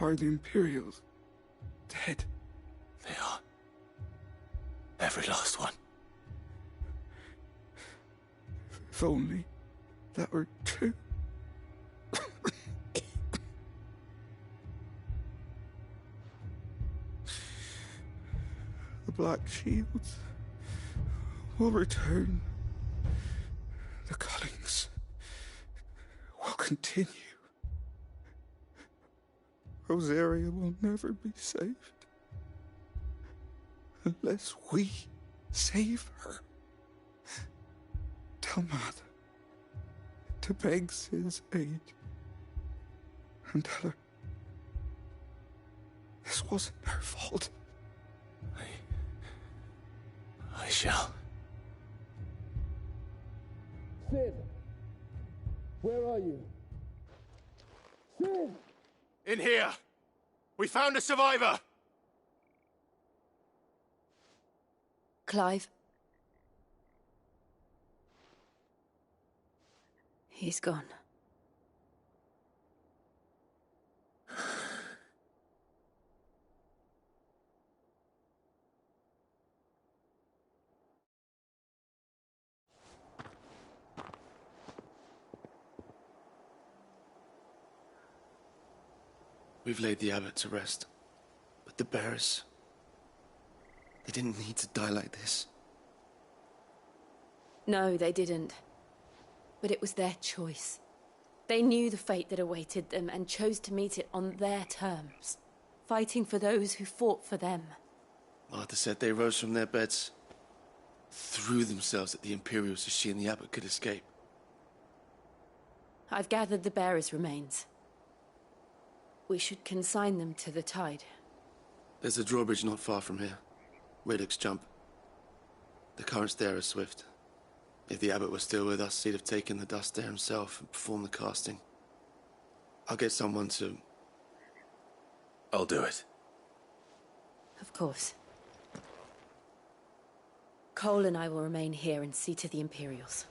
Are the Imperials dead? They are. Every last one. If only that were true. The Black Shields will return. The cuttings will continue. Rosaria will never be saved unless we save her. Tell Mother to beg Sid's aid and tell her this wasn't her fault. I shall. Sid! Where are you? Sid! In here! We found a survivor! Clive. He's gone. We've laid the abbot to rest. But the bearers... they didn't need to die like this. No, they didn't. But it was their choice. They knew the fate that awaited them and chose to meet it on their terms, fighting for those who fought for them. Martha said they rose from their beds, threw themselves at the Imperials so she and the abbot could escape. I've gathered the bearers' remains. We should consign them to the tide. There's a drawbridge not far from here. Radix Jump. The currents there are swift. If the abbot was still with us, he'd have taken the dust there himself and performed the casting. I'll get someone to... I'll do it. Of course. Cole and I will remain here and see to the Imperials.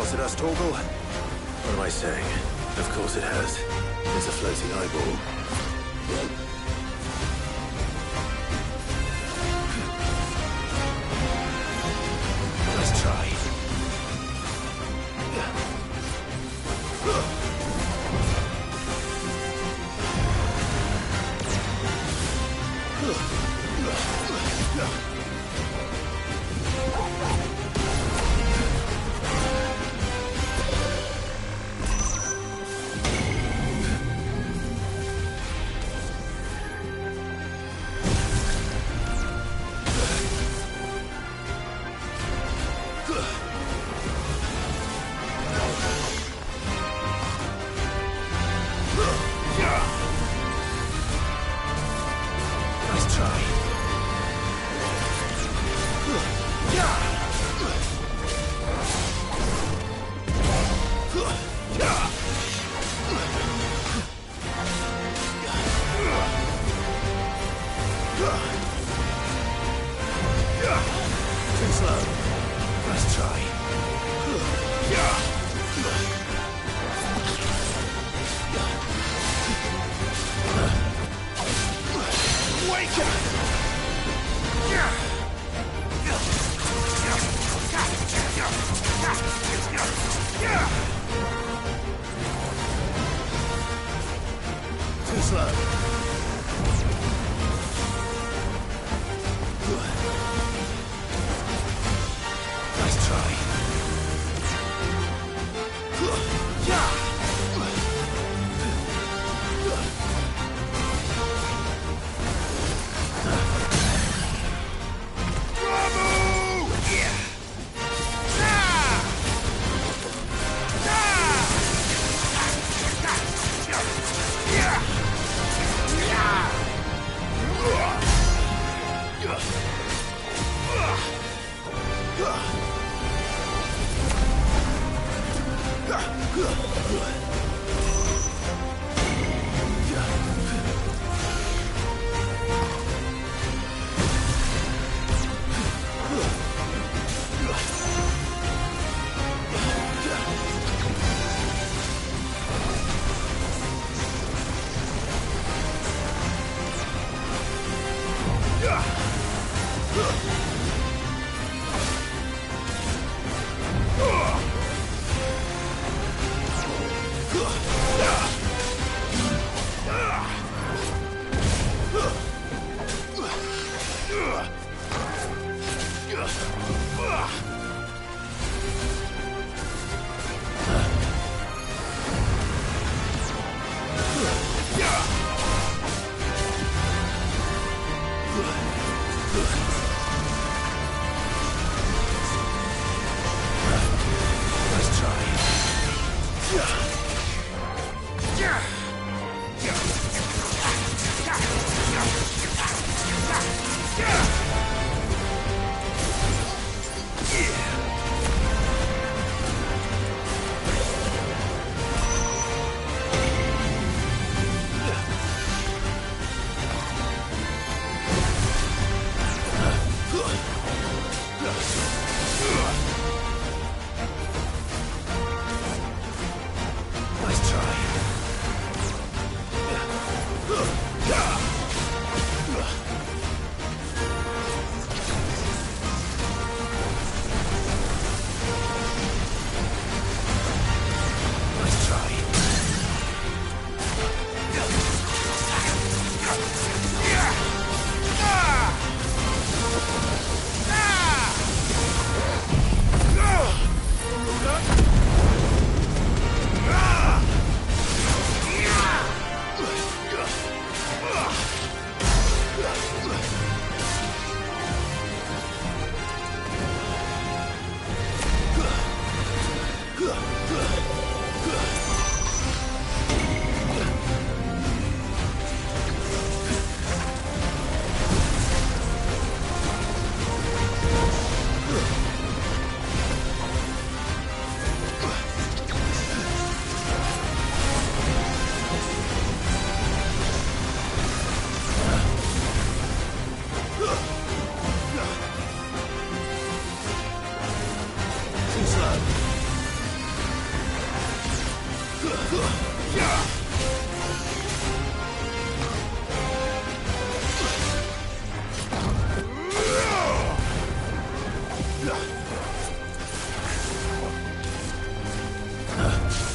spotted us, Torgal? What am I saying? Of course it has. It's a floating eyeball. Nice try.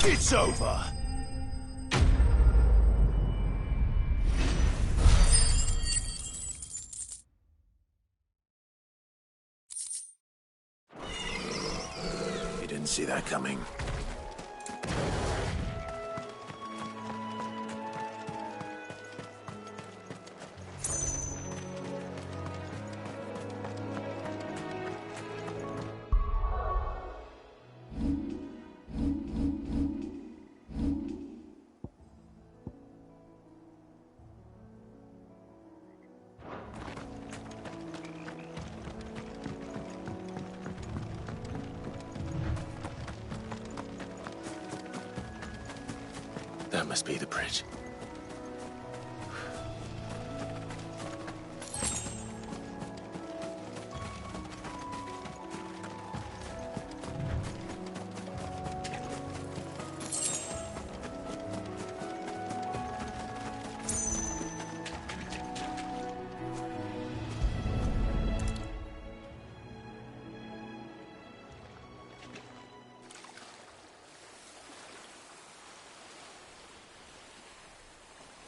It's over! You didn't see that coming. That must be the bridge.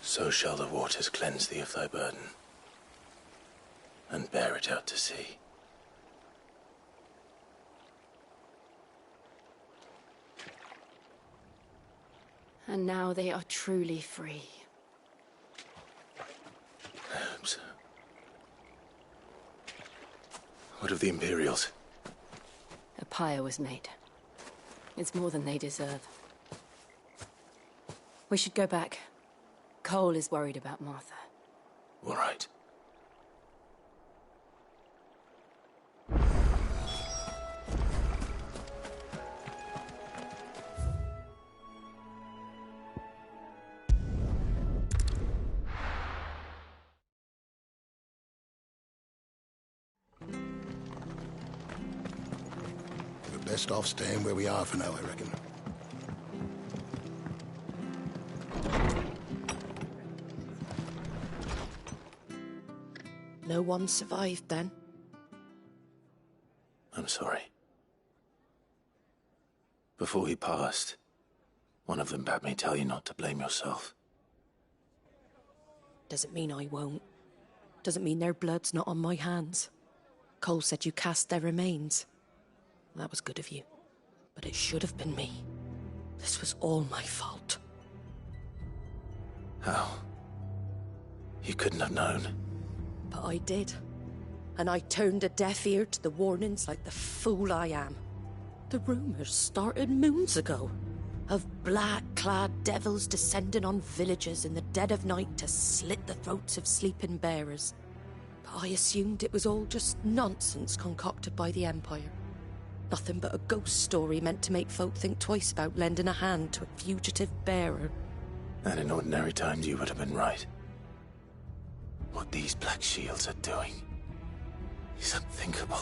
So shall the waters cleanse thee of thy burden, and bear it out to sea. And now they are truly free. Debs. What of the Imperials? A pyre was made. It's more than they deserve. We should go back. Cole is worried about Martha. All right. We're best off staying where we are for now, I reckon. No one survived then? I'm sorry. Before he passed, one of them bade me tell you not to blame yourself. Doesn't mean I won't. Doesn't mean their blood's not on my hands. Cole said you cast their remains. That was good of you. But it should have been me. This was all my fault. How? You couldn't have known. But I did. And I turned a deaf ear to the warnings like the fool I am. The rumours started moons ago. Of black-clad devils descending on villages in the dead of night to slit the throats of sleeping bearers. But I assumed it was all just nonsense concocted by the Empire. Nothing but a ghost story meant to make folk think twice about lending a hand to a fugitive bearer. And in ordinary times you would have been right. What these Black Shields are doing is unthinkable.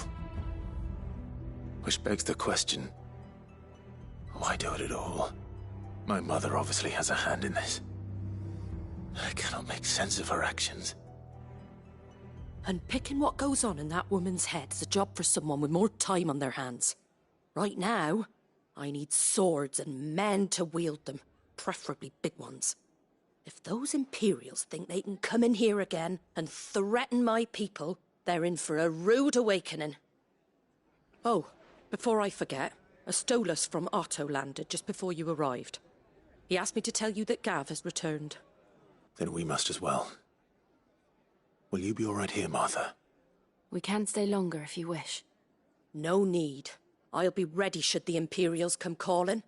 Which begs the question, why do it at all? My mother obviously has a hand in this. I cannot make sense of her actions. And picking what goes on in that woman's head is a job for someone with more time on their hands. Right now, I need swords and men to wield them, preferably big ones. If those Imperials think they can come in here again and threaten my people, they're in for a rude awakening. Oh, before I forget, a Stolas from Otto landed just before you arrived. He asked me to tell you that Gav has returned. Then we must as well. Will you be all right here, Martha? We can stay longer if you wish. No need. I'll be ready should the Imperials come calling.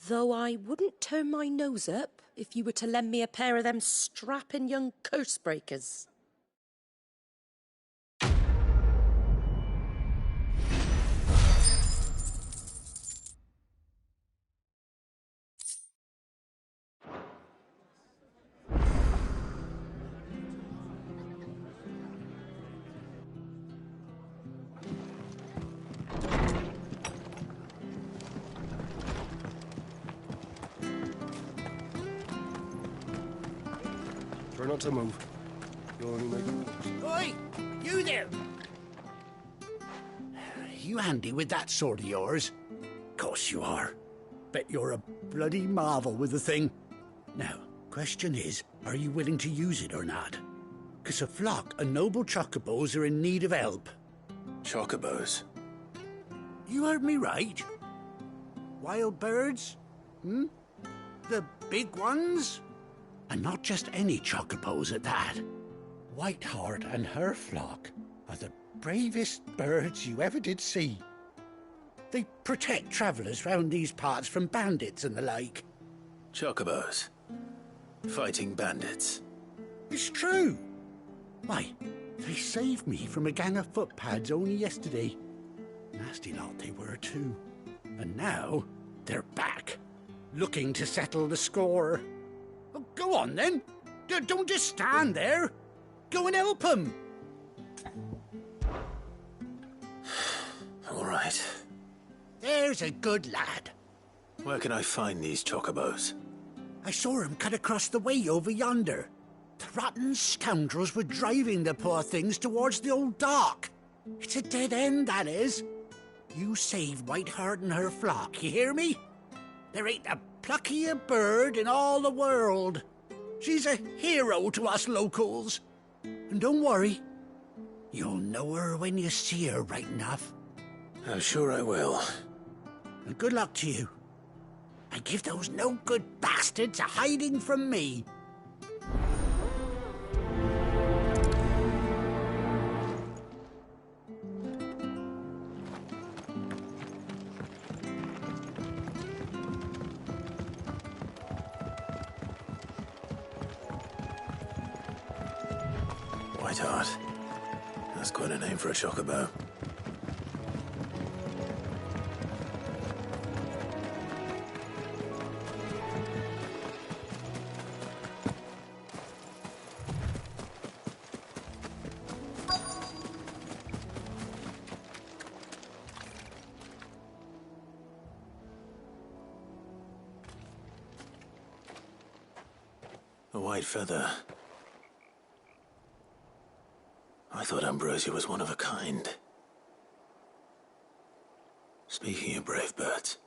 Though I wouldn't turn my nose up if you were to lend me a pair of them strapping young curse-breakers. Try not to move. You'll only make... Oi! You there! You handy with that sword of yours? Course you are. Bet you're a bloody marvel with the thing. Now, question is, are you willing to use it or not? 'Cause a flock of noble chocobos are in need of help. Chocobos? You heard me right. Wild birds? Hmm? The big ones? And not just any chocobos at that. Whiteheart and her flock are the bravest birds you ever did see. They protect travellers round these parts from bandits and the like. Chocobos? Fighting bandits? It's true. Why, they saved me from a gang of footpads only yesterday. Nasty lot they were too. And now they're back, looking to settle the score. Well, go on then. Don't just stand there. Go and help them. All right. There's a good lad. Where can I find these chocobos? I saw him cut across the way over yonder. The rotten scoundrels were driving the poor things towards the old dock. It's a dead end, that is. You save Whiteheart and her flock, you hear me? There ain't a pluckier bird in all the world. She's a hero to us locals. And don't worry, you'll know her when you see her right enough. I'm sure I will. And good luck to you. And give those no-good bastards a hiding from me. Whiteheart. That's quite a name for a chocobo. A white feather. I thought Ambrosia was one of a kind. Speaking of brave birds.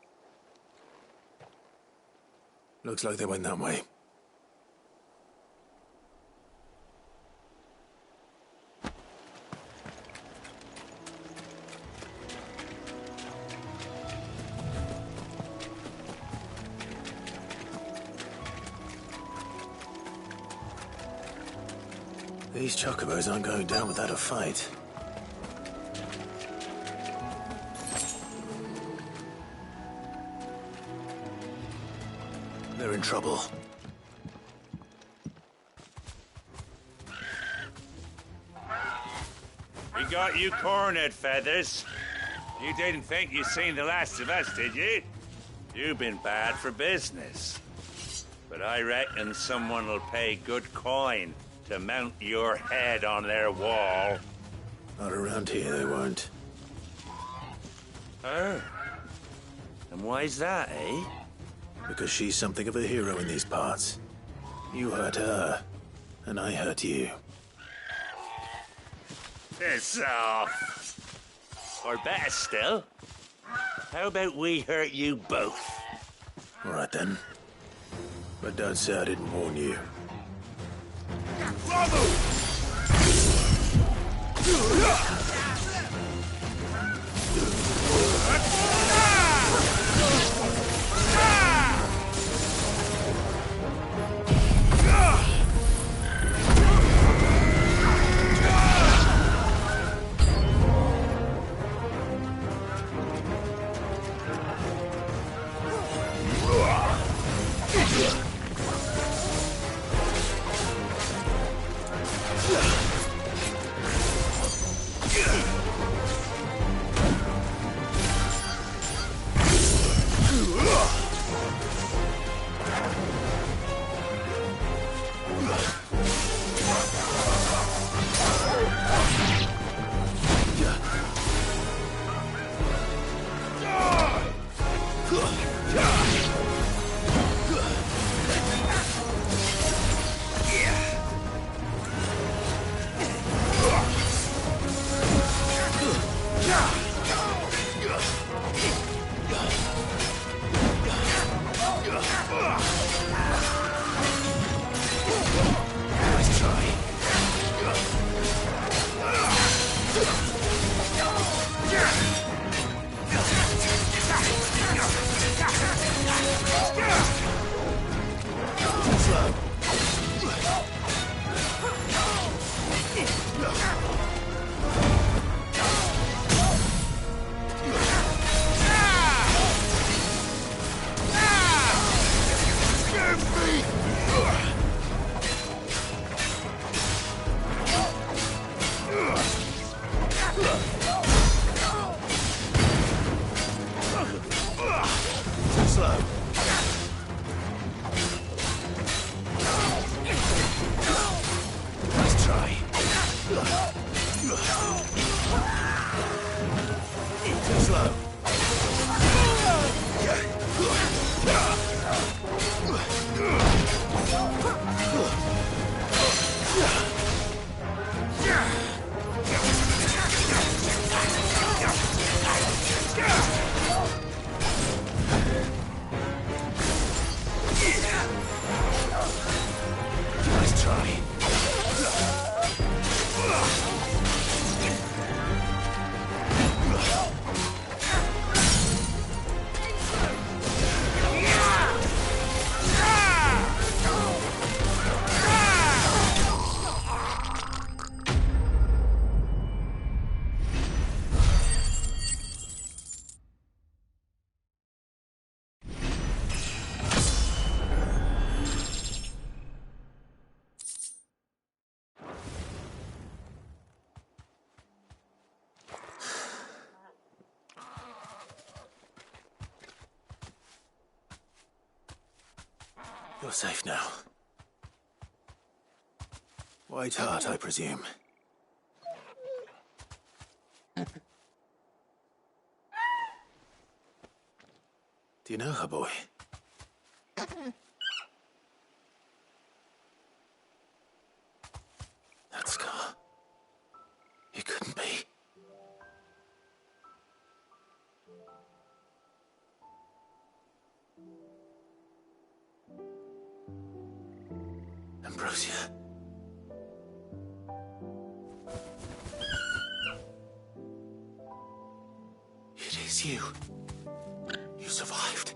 Looks like they went that way. These chocobos aren't going down without a fight. They're in trouble. We got you cornered, Feathers. You didn't think you'd seen the last of us, did you? You've been bad for business. But I reckon someone will pay good coin to mount your head on their wall. Not around here, they won't. Oh. And why's that, eh? Because she's something of a hero in these parts. You hurt her, and I hurt you. Piss off. Or better still, how about we hurt you both? All right, then. But don't say I didn't warn you. Bravo! You're safe now. White Hart, I presume. Do you know her, boy? That scar. It couldn't be. Ambrosia. It is you. You survived.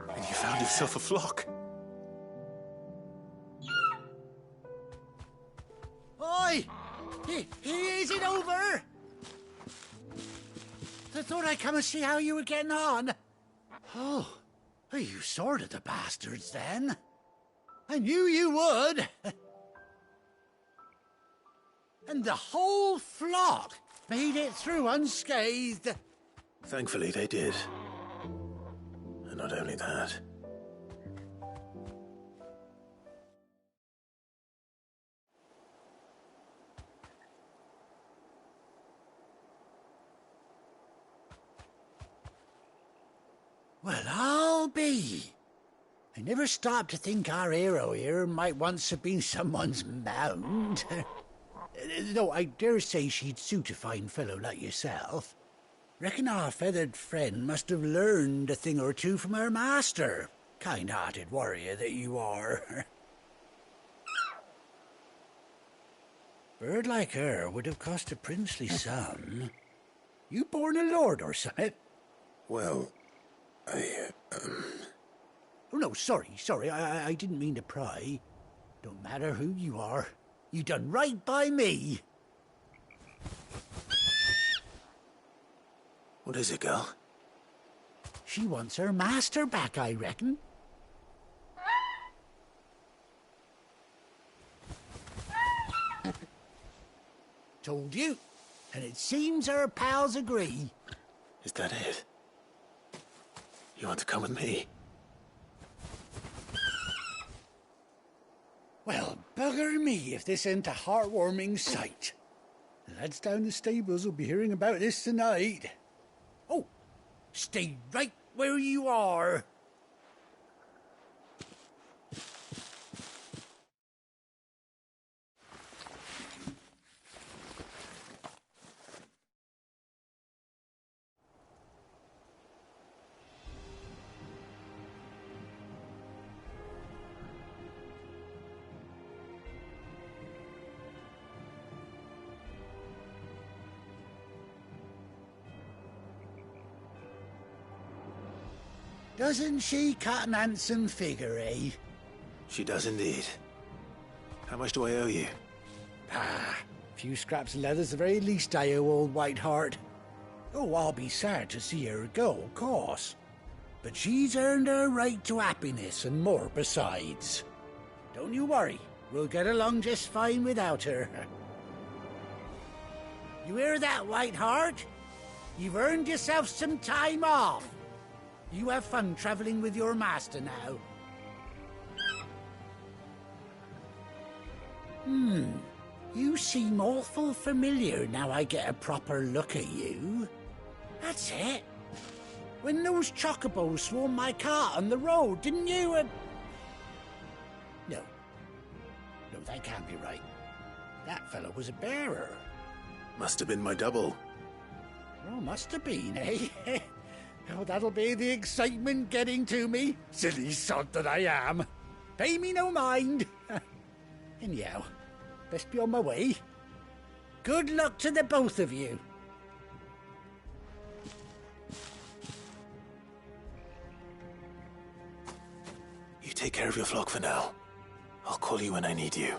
And you found yourself a flock. Oi! Is it over? I thought I'd come and see how you were getting on. Oh, you sorted the bastards then. I knew you would. And the whole flock made it through unscathed. Thankfully, they did. And not only that. Well, I'll be. I never stopped to think our hero here might once have been someone's mount. Though I dare say she'd suit a fine fellow like yourself. Reckon our feathered friend must have learned a thing or two from her master. Kind-hearted warrior that you are. Bird like her would have cost a princely sum. You born a lord or something? Well, Oh, no, sorry, I didn't mean to pry. Don't matter who you are. You done right by me. What is it, girl? She wants her master back, I reckon. Told you. And it seems her pals agree. Is that it? You want to come with me? Well, bugger me if this ain't a heartwarming sight. The lads down the stables will be hearing about this tonight. Oh, stay right where you are. Doesn't she cut an handsome figure, eh? She does indeed. How much do I owe you? A few scraps of leather's the very least I owe old White Hart. Oh, I'll be sad to see her go, of course. But she's earned her right to happiness and more besides. Don't you worry, we'll get along just fine without her. You hear that, White Hart? You've earned yourself some time off. You have fun traveling with your master now. You seem awful familiar now I get a proper look at you. That's it. When those chocobos swarmed my cart on the road, didn't you? No, that can't be right. That fellow was a bearer. Must have been my double. Well, must have been, eh? Oh, that'll be the excitement getting to me. Silly sod that I am. Pay me no mind. Anyhow, best be on my way. Good luck to the both of you. You take care of your flock for now. I'll call you when I need you.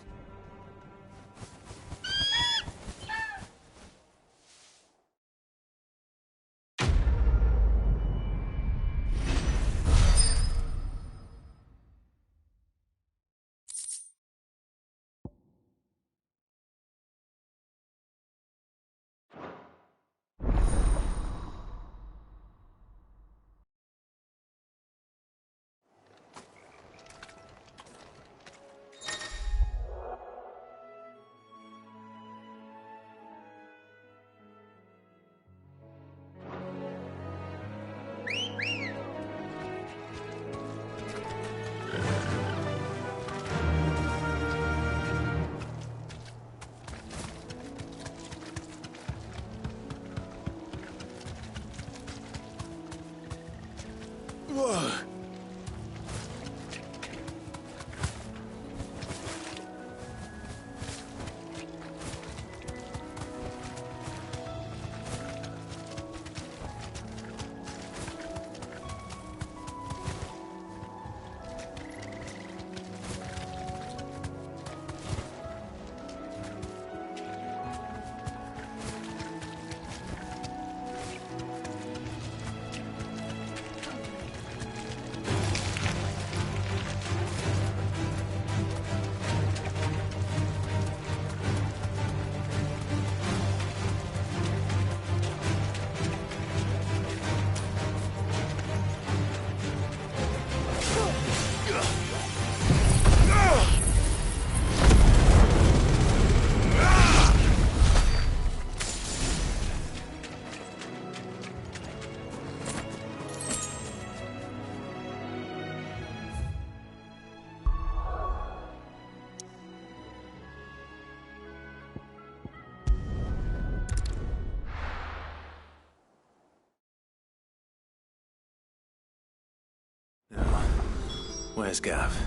Where's Gav?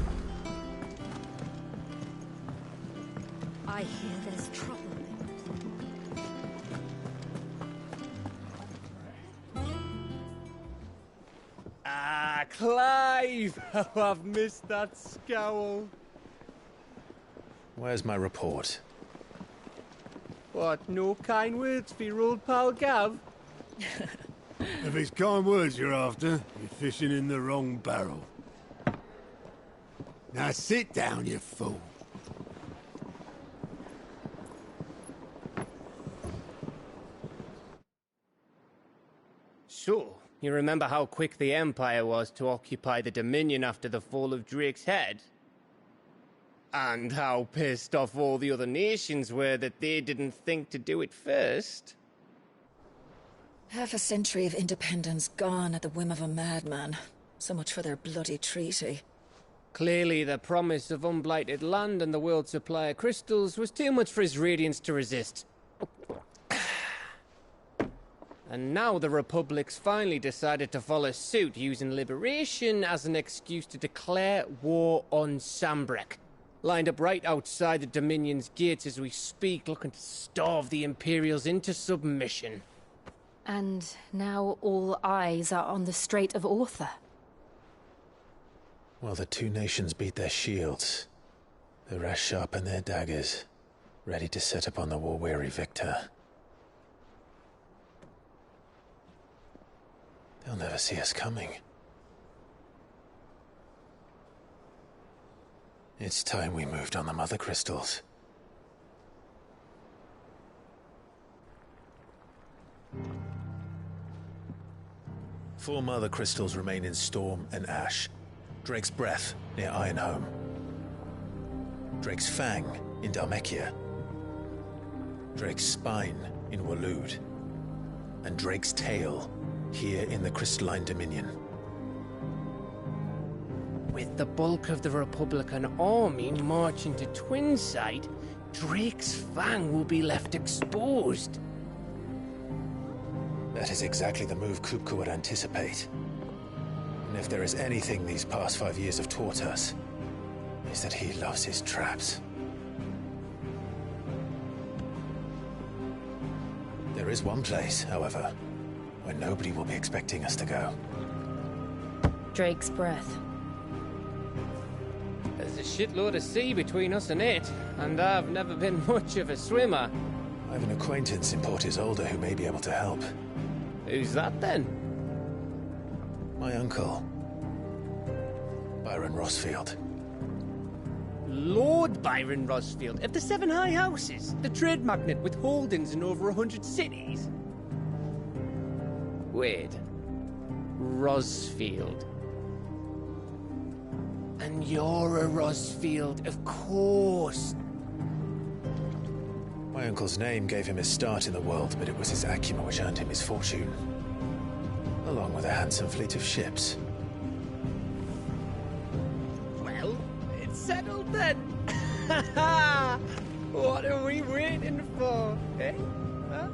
I hear there's trouble. Ah, Clive! Oh, I've missed that scowl. Where's my report? What, no kind words for your old pal Gav? If it's kind words you're after, you're fishing in the wrong barrel. Now sit down, you fool. So, you remember how quick the Empire was to occupy the Dominion after the fall of Drake's head? And how pissed off all the other nations were that they didn't think to do it first? Half a century of independence gone at the whim of a madman. So much for their bloody treaty. Clearly, the promise of unblighted land and the world's supply of crystals was too much for his radiance to resist. And now the Republic's finally decided to follow suit, using liberation as an excuse to declare war on Sambrek. Lined up right outside the Dominion's gates as we speak, looking to starve the Imperials into submission. And now all eyes are on the Strait of Author. Well, the two nations beat their shields. The rest sharpen their daggers, ready to set upon the war-weary victor. They'll never see us coming. It's time we moved on the Mother Crystals. Four Mother Crystals remain in Storm and Ash. Drake's Breath near Ironhome. Drake's Fang in Dhalmekia. Drake's Spine in Waloed. And Drake's Tail here in the Crystalline Dominion. With the bulk of the Republican army marching to Twinside, Drake's Fang will be left exposed. That is exactly the move Kupka would anticipate. And if there is anything these past 5 years have taught us, is that he loves his traps. There is one place, however, where nobody will be expecting us to go. Drake's Breath. There's a shitload of sea between us and it, and I've never been much of a swimmer. I have an acquaintance in Port Isolde who may be able to help. Who's that then? My uncle, Byron Rosfield. Lord Byron Rosfield of the Seven High Houses, the trade magnate with holdings in over 100 cities. Wait, Rosfield. And you're a Rosfield, of course. My uncle's name gave him his start in the world, but it was his acumen which earned him his fortune. Along with a handsome fleet of ships. Well, it's settled then. What are we waiting for, eh? Huh?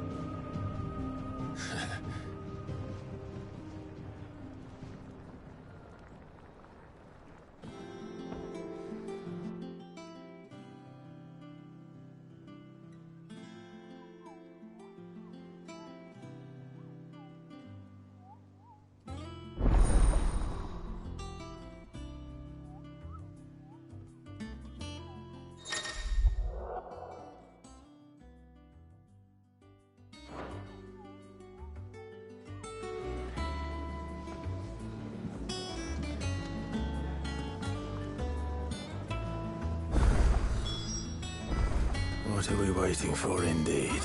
What are we waiting for, indeed?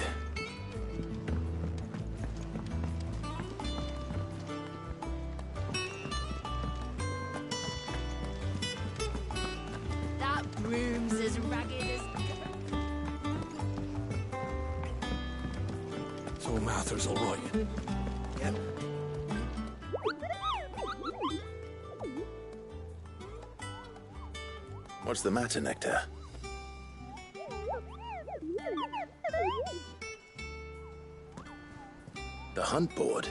That room's as ragged as... So Mather's all right. Yep. What's the matter, Nectar? The hunt board?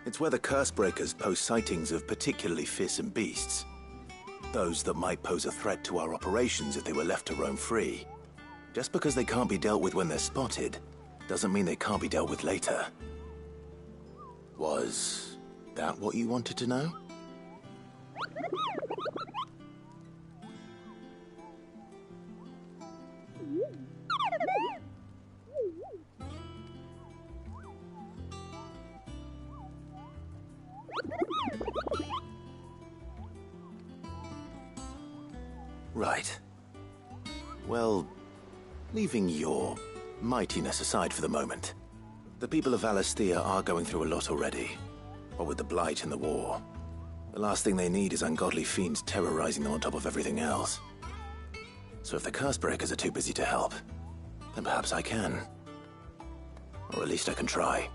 It's where the Cursebreakers post sightings of particularly fearsome beasts. those that might pose a threat to our operations if they were left to roam free. Just because they can't be dealt with when they're spotted, doesn't mean they can't be dealt with later. Was that what you wanted to know? Right. Well, leaving your mightiness aside for the moment, the people of Valisthea are going through a lot already. What with the Blight and the war. The last thing they need is ungodly fiends terrorizing them on top of everything else. So if the Cursebreakers are too busy to help, then perhaps I can. Or at least I can try.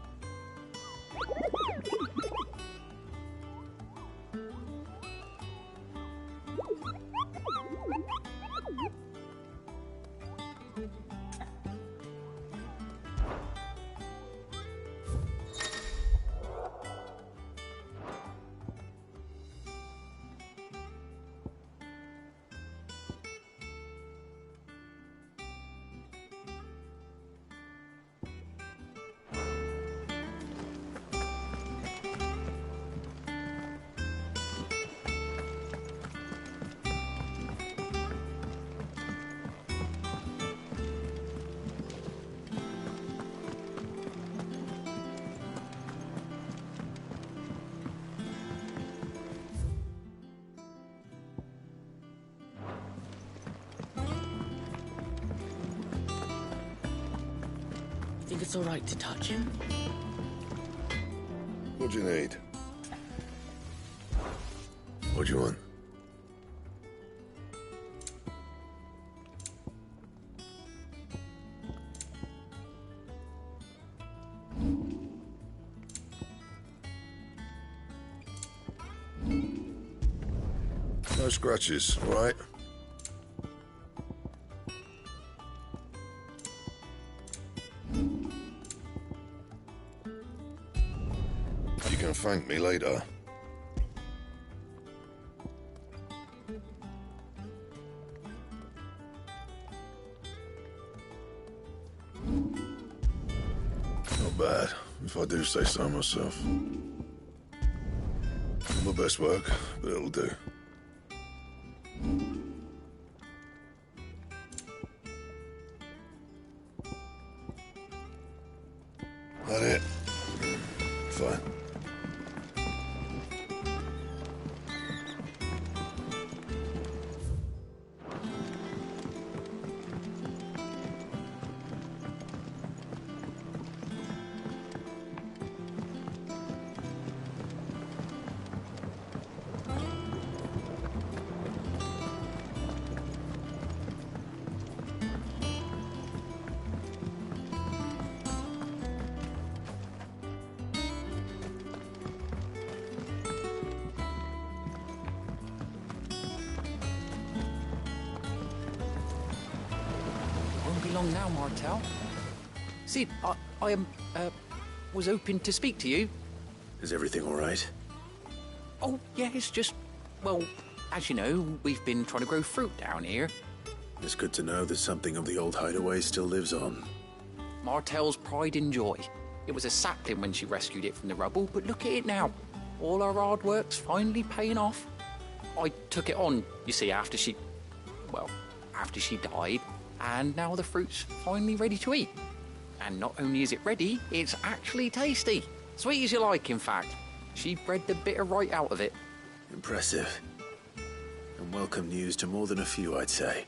Think it's all right to touch him? What do you need? What do you want? No scratches, all right? You can thank me later. Not bad, if I do say so myself. Not my best work, but it'll do. That it? Fine. Won't be long now, Martel. Sid, I was hoping to speak to you. Is everything all right? Oh, yeah, it's just, well, as you know, we've been trying to grow fruit down here. It's good to know that something of the old hideaway still lives on. Martel's pride and joy. It was a sapling when she rescued it from the rubble, but look at it now. All our hard work's finally paying off. I took it on, you see, after she died, and now the fruit's finally ready to eat. And not only is it ready, it's actually tasty. Sweet as you like, in fact. She bred the bitter right out of it. Impressive. And welcome news to more than a few, I'd say.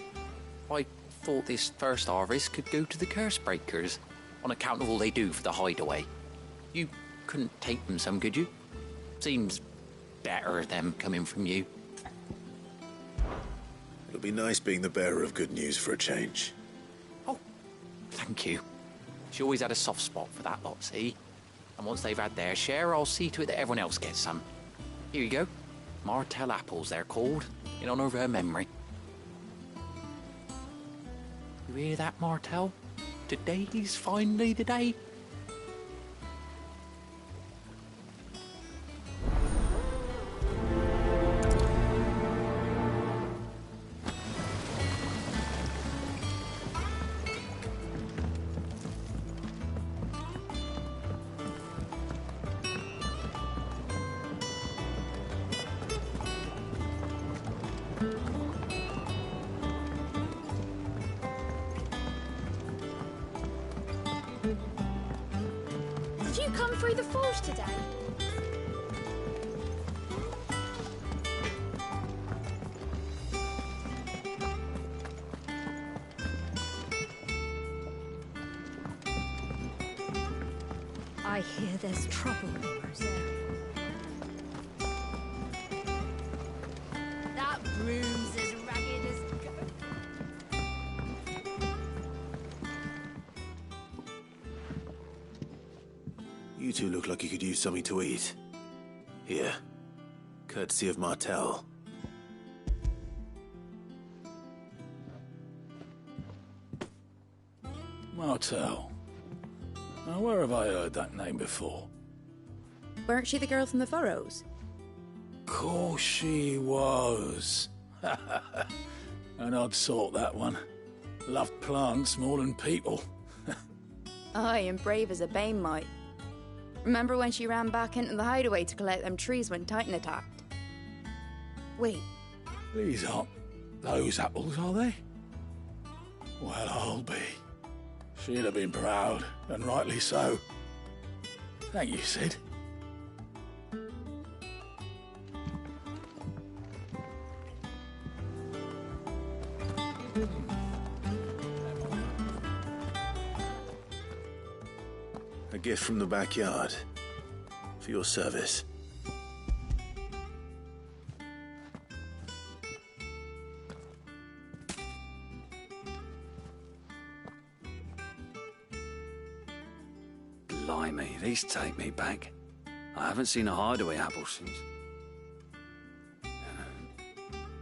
I thought this first harvest could go to the Cursebreakers, on account of all they do for the hideaway. You couldn't take them some, could you? Seems better them coming from you. It'll be nice being the bearer of good news for a change. Oh, thank you. She always had a soft spot for that lot, see? And once they've had their share, I'll see to it that everyone else gets some. Here you go. Martel apples, they're called, in honour of her memory. You hear that, Martel? Today's finally the day. Did you come through the forge today? I hear there's trouble in Rosaria. That room's as ragged as... You two look like you could use something to eat. Here. Courtesy of Martel. Martel. Now, where have I heard that name before? Weren't she the girl from the Furrows? Course she was. An odd sort, that one. Loved plants more than people. Aye, and brave as a bane might. Remember when she ran back into the hideaway to collect them trees when Titan attacked? Wait. These aren't those apples, are they? Well, I'll be. She'd have been proud, and rightly so. Thank you, Sid. A gift from the backyard. For your service. Blimey, these take me back. I haven't seen a hideaway apple since.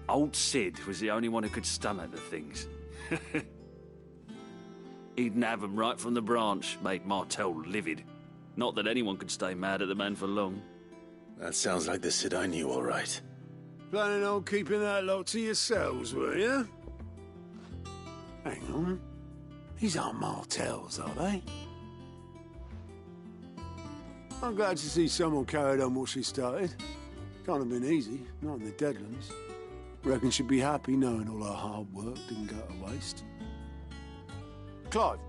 Old Sid was the only one who could stomach the things. He'd nab 'em right from the branch, made Martel livid. Not that anyone could stay mad at the man for long. That sounds like the Sid I knew, all right. Planning on keeping that lot to yourselves, were you? Hang on. These aren't Martels, are they? I'm glad to see someone carried on what she started. Can't have been easy, not in the Deadlands. Reckon she'd be happy knowing all her hard work didn't go to waste. Clive,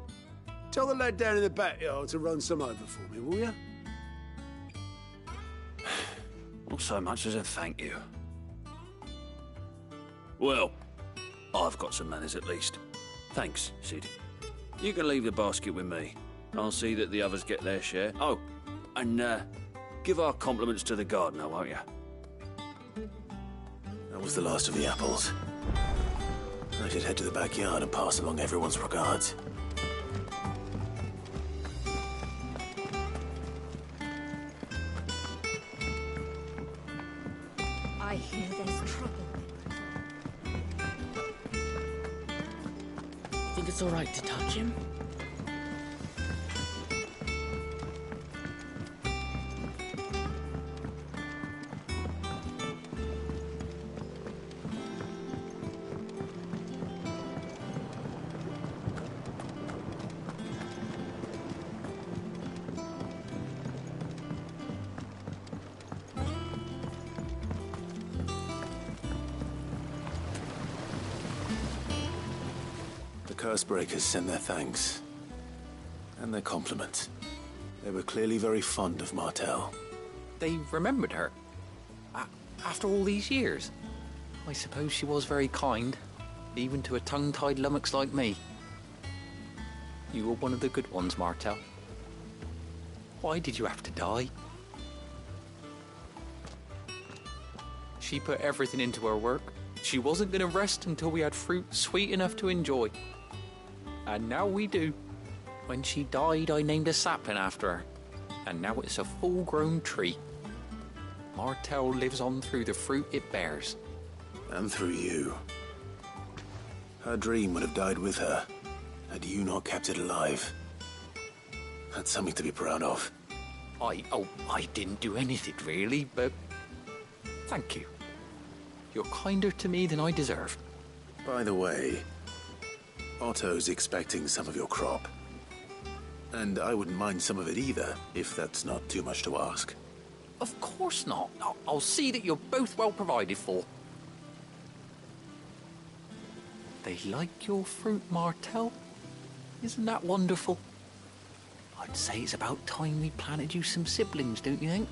tell the lad down in the backyard to run some over for me, will you? Not so much as a thank you. Well, I've got some manners at least. Thanks, Sid. You can leave the basket with me. I'll see that the others get their share. Oh, and give our compliments to the gardener, won't you? That was the last of the apples. I should head to the backyard and pass along everyone's regards. I hear there's trouble. Think it's all right to touch him? Cursebreakers send their thanks. And their compliments. They were clearly very fond of Martel. They remembered her. After all these years. I suppose she was very kind, even to a tongue-tied lummox like me. You were one of the good ones, Martel. Why did you have to die? She put everything into her work. She wasn't going to rest until we had fruit sweet enough to enjoy. And now we do. When she died, I named a sapling after her. And now it's a full-grown tree. Martel lives on through the fruit it bears. And through you. Her dream would have died with her, had you not kept it alive. That's something to be proud of. I didn't do anything really, but thank you. You're kinder to me than I deserve. By the way, Otto's expecting some of your crop. And I wouldn't mind some of it either, if that's not too much to ask. Of course not. I'll see that you're both well provided for. They like your fruit, Martel. Isn't that wonderful? I I'd say it's about time we planted you some siblings, don't you think?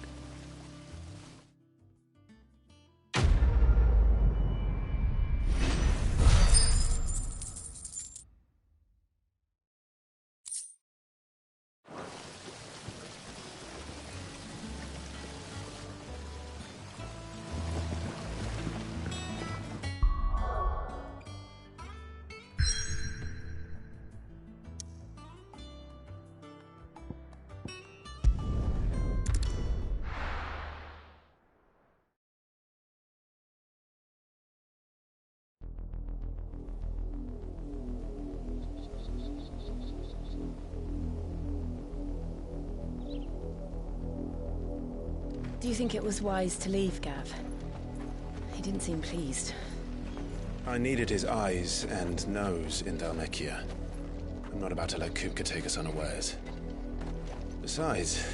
Do you think it was wise to leave, Gav? He didn't seem pleased. I needed his eyes and nose in Dhalmekia. I'm not about to let Kupka take us unawares. Besides,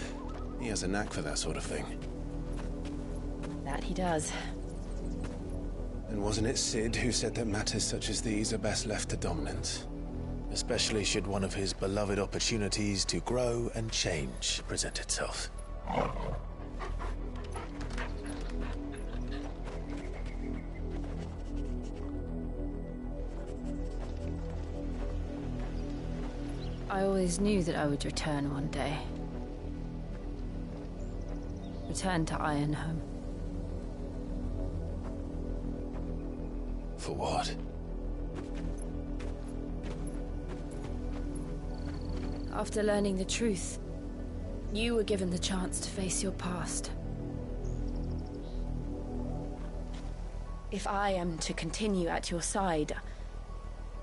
he has a knack for that sort of thing. That he does. And wasn't it Sid who said that matters such as these are best left to dominance? Especially should one of his beloved opportunities to grow and change present itself. I always knew that I would return one day. Return to Ironhome. For what? After learning the truth, you were given the chance to face your past. If I am to continue at your side,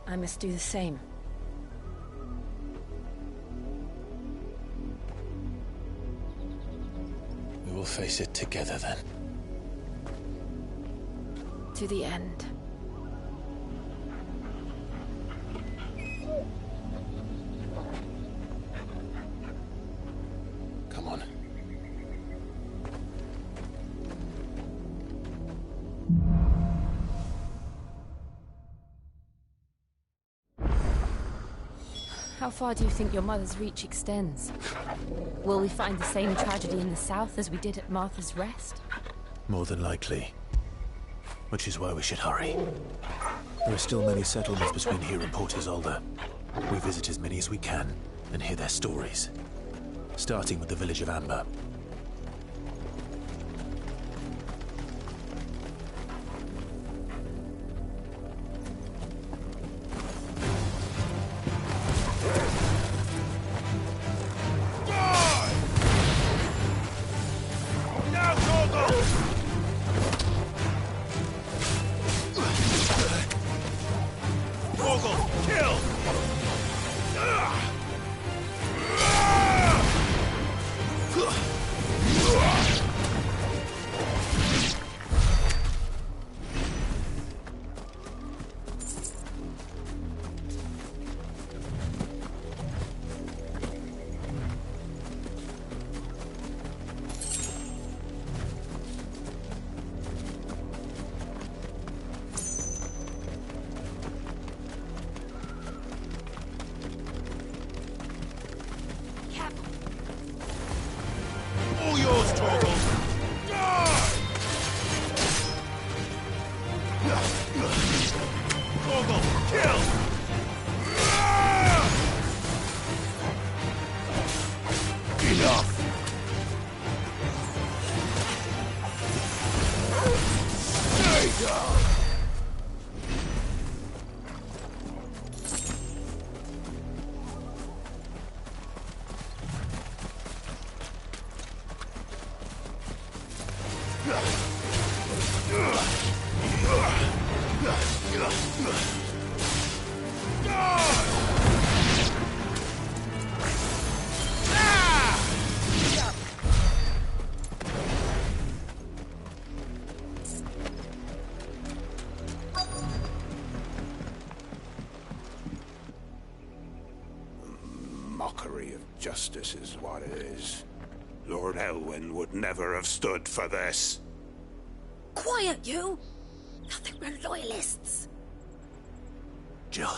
I must do the same. We will face it together then. To the end. Come on. How far do you think your mother's reach extends? Will we find the same tragedy in the south as we did at Martha's Rest? More than likely. Which is why we should hurry. There are still many settlements between here and Port Isolde. We visit as many as we can and hear their stories. Starting with the village of Amber. All yours, Torgal! Torgal, kill! Enough! Stay down! Mockery of justice is what it is. Lord Elwyn would never have stood for this. Quiet, you! Nothing but loyalists. Jill,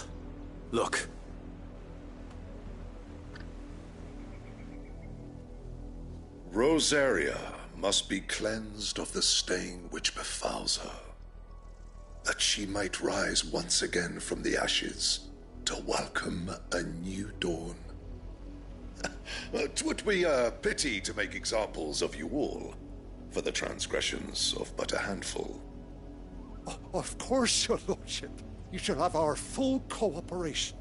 look. Rosaria must be cleansed of the stain which befouls her, that she might rise once again from the ashes to welcome a new dawn. 'Twould be a pity to make examples of you all, for the transgressions of but a handful. Of course, your lordship. You shall have our full cooperation.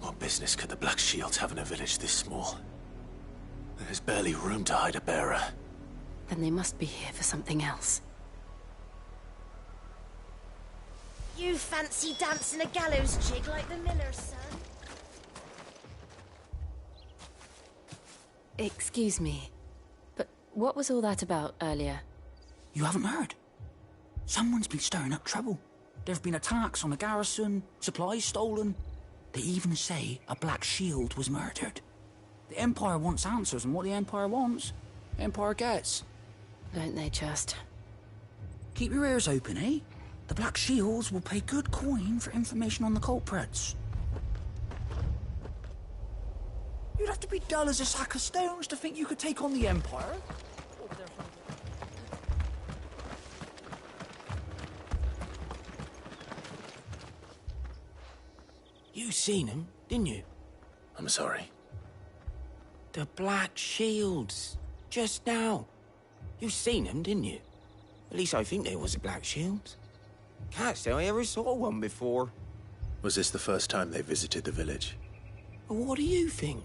What business could the Black Shields have in a village this small? There's barely room to hide a bearer. Then they must be here for something else. You fancy dancing a gallows jig like the miller's son? Excuse me, but what was all that about earlier? You haven't heard? Someone's been stirring up trouble. There have been attacks on the garrison, supplies stolen. They even say a Black Shield was murdered. The Empire wants answers, and what the Empire wants, the Empire gets. Don't they just? Keep your ears open, eh? The Black Shields will pay good coin for information on the culprits. You'd have to be dull as a sack of stones to think you could take on the Empire. You seen him, didn't you? I'm sorry. The Black Shields. Just now. You seen them, didn't you? At least I think there was a Black Shield. Can't say I ever saw one before. Was this the first time they visited the village? But what do you think?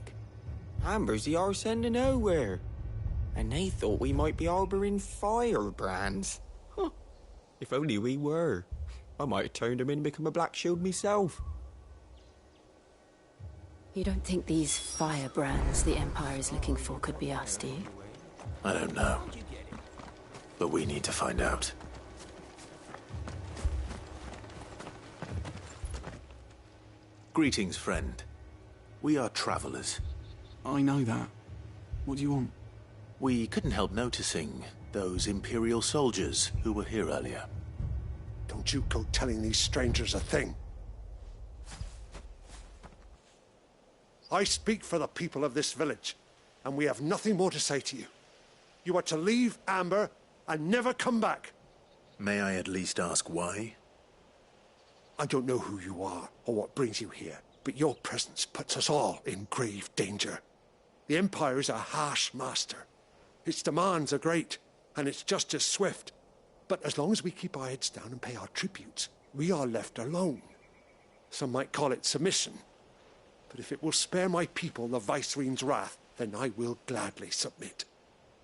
Amber's the arse end of nowhere. And they thought we might be harbouring firebrands. Huh. If only we were. I might have turned them in and become a Black Shield myself. You don't think these firebrands the Empire is looking for could be us, do you? I don't know. But we need to find out. Greetings, friend. We are travelers. I know that. What do you want? We couldn't help noticing those Imperial soldiers who were here earlier. Don't you go telling these strangers a thing. I speak for the people of this village, and we have nothing more to say to you. You are to leave Amber and never come back. May I at least ask why? I don't know who you are or what brings you here, but your presence puts us all in grave danger. The Empire is a harsh master. Its demands are great, and its justice swift. But as long as we keep our heads down and pay our tributes, we are left alone. Some might call it submission. But if it will spare my people the Viceroy's wrath, then I will gladly submit.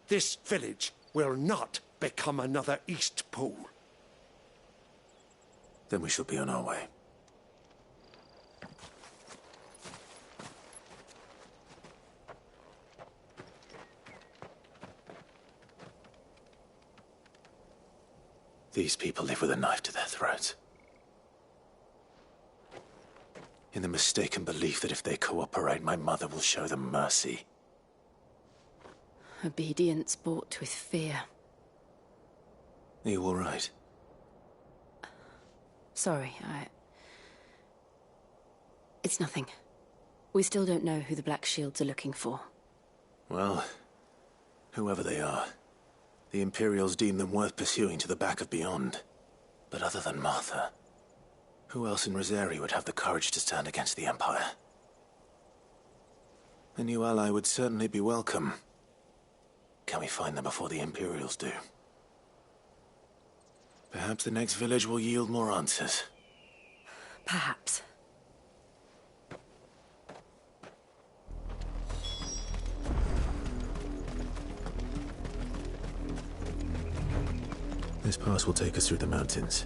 This village will not become another East Pool. Then we shall be on our way. These people live with a knife to their throats. In the mistaken belief that if they cooperate, my mother will show them mercy. Obedience bought with fear. Are you all right? Sorry, It's nothing. We still don't know who the Black Shields are looking for. Well, whoever they are, the Imperials deem them worth pursuing to the back of beyond. But other than Martha, who else in Rosaria would have the courage to stand against the Empire? A new ally would certainly be welcome. Can we find them before the Imperials do? Perhaps the next village will yield more answers. Perhaps. This pass will take us through the mountains.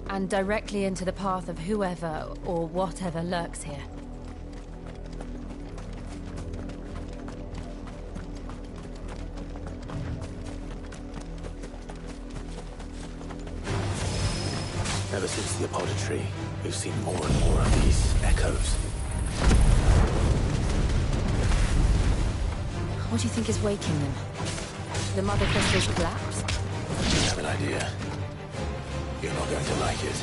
And directly into the path of whoever or whatever lurks here. Ever since the Apodatory, we've seen more and more of these echoes. What do you think is waking them? The Mother Crystal's collapse? I have an idea. You're not going to like it.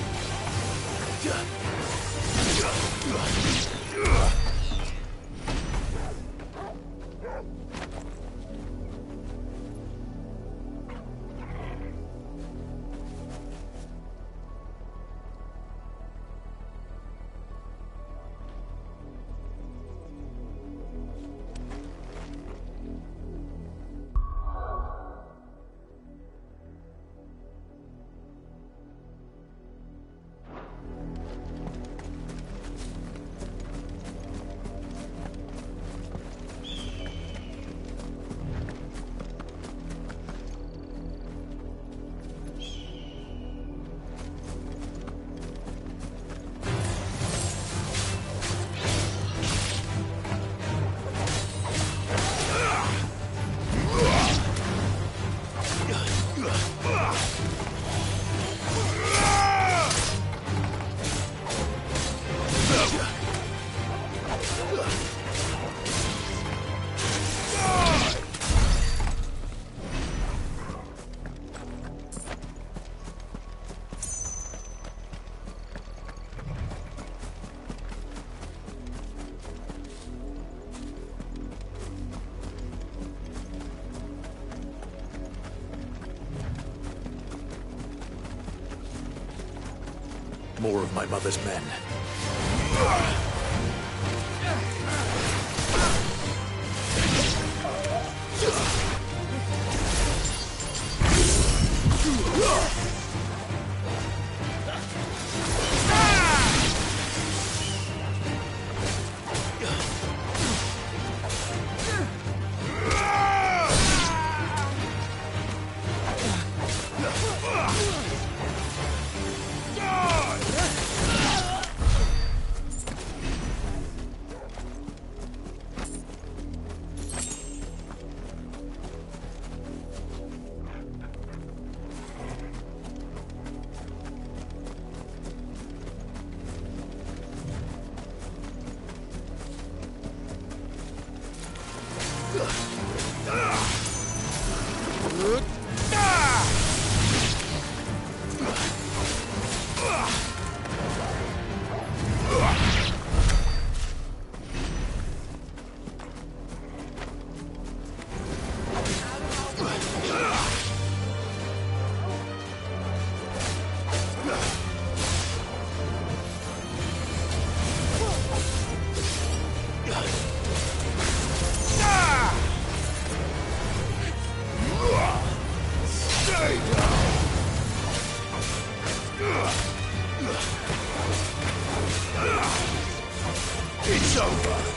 More of my mother's men. It's over.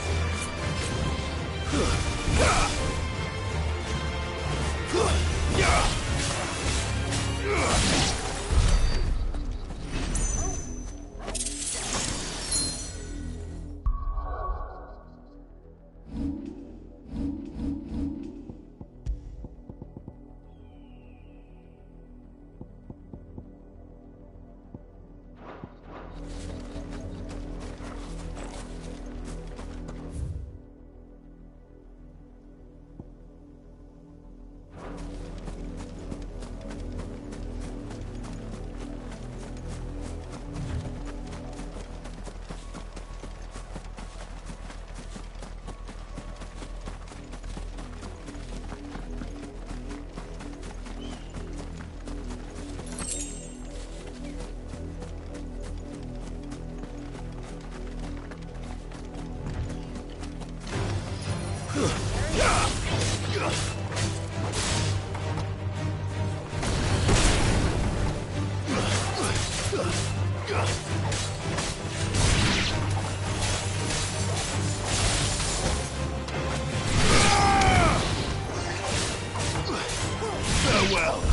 Farewell.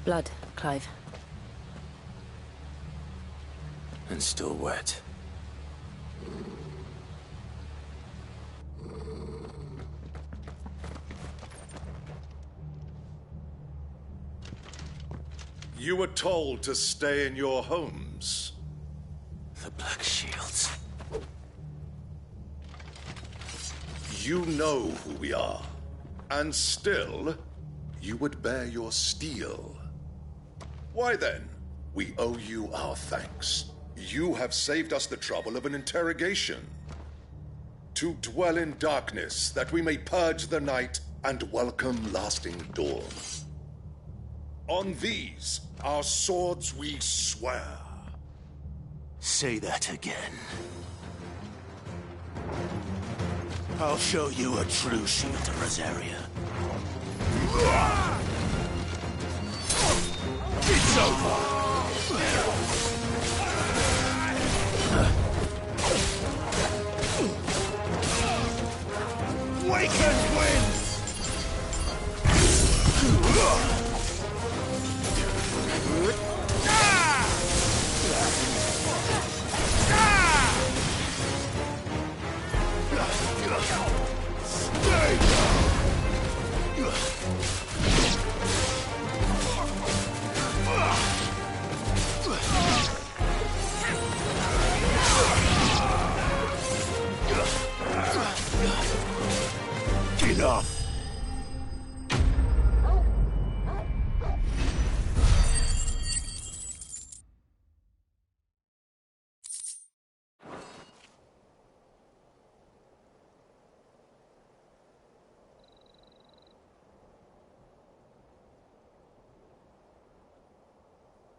Blood, Clive. And still wet. You were told to stay in your homes. The Black Shields. You know who we are. And still, you would bear your steel. Why then, we owe you our thanks. You have saved us the trouble of an interrogation. To dwell in darkness, that we may purge the night and welcome lasting dawn. On these, our swords we swear. Say that again. I'll show you a true shield of Rosaria. It's over! Wake and win! Enough!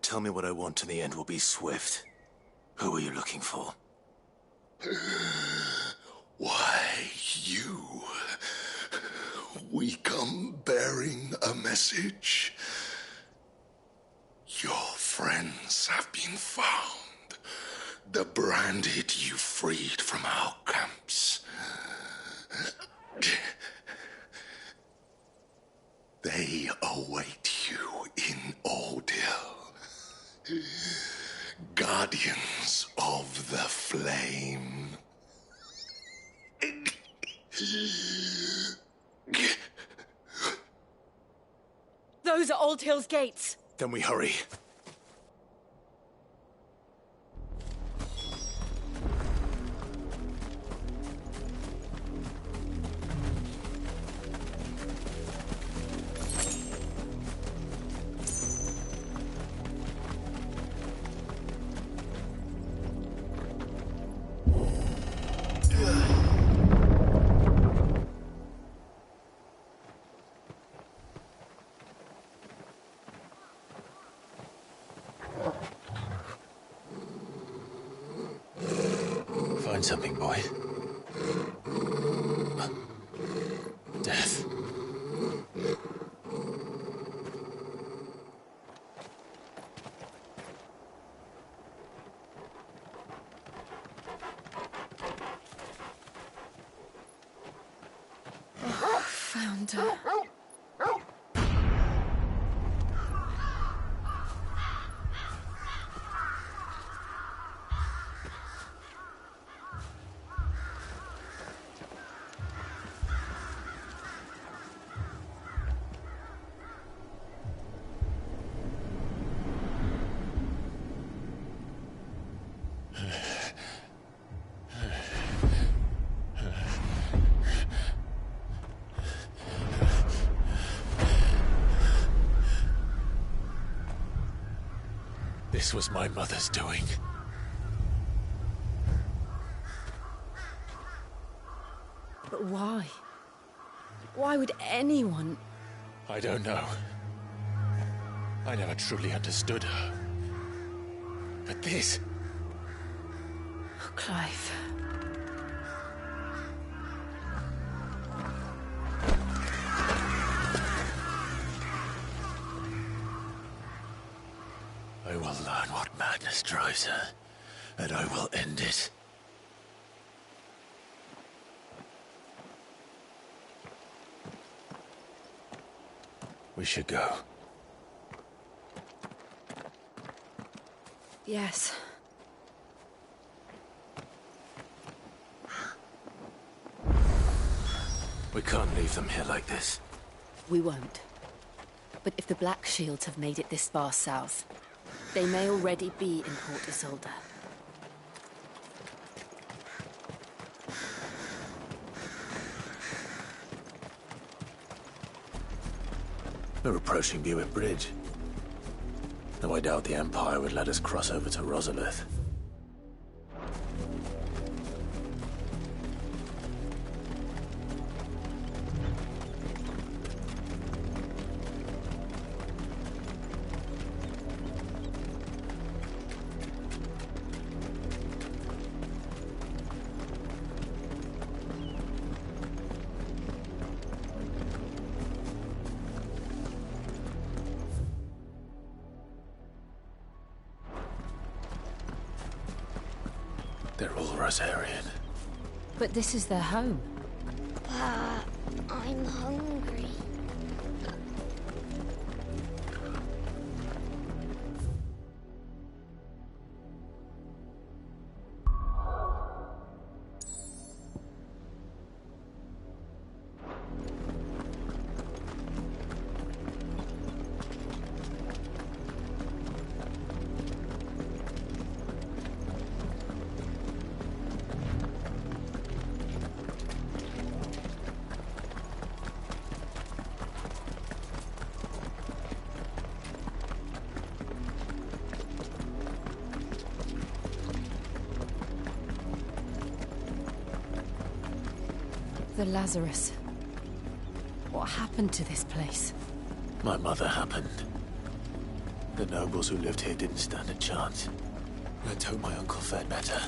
Tell me what I want and the end will be swift. Who are you looking for? Why, you. We come bearing a message. Your friends have been found. The branded you freed from our camps. They await you in Odil. Guardians of the Flame. Those are Old Hill's gates. Then we hurry. Find something, boy. Death. Found her. This was my mother's doing. But why? Why would anyone? I don't know. I never truly understood her. But this... Oh, Clive. I will learn what madness drives her, and I will end it. We should go. Yes. We can't leave them here like this. We won't. But if the Black Shields have made it this far south, they may already be in Port Isolde. We're approaching Buick Bridge. Though I doubt the Empire would let us cross over to Rosalith. They're all Rosarian. But this is their home. I'm hungry. The Lazarus. What happened to this place? My mother happened. The nobles who lived here didn't stand a chance. Let's hope my uncle fared better.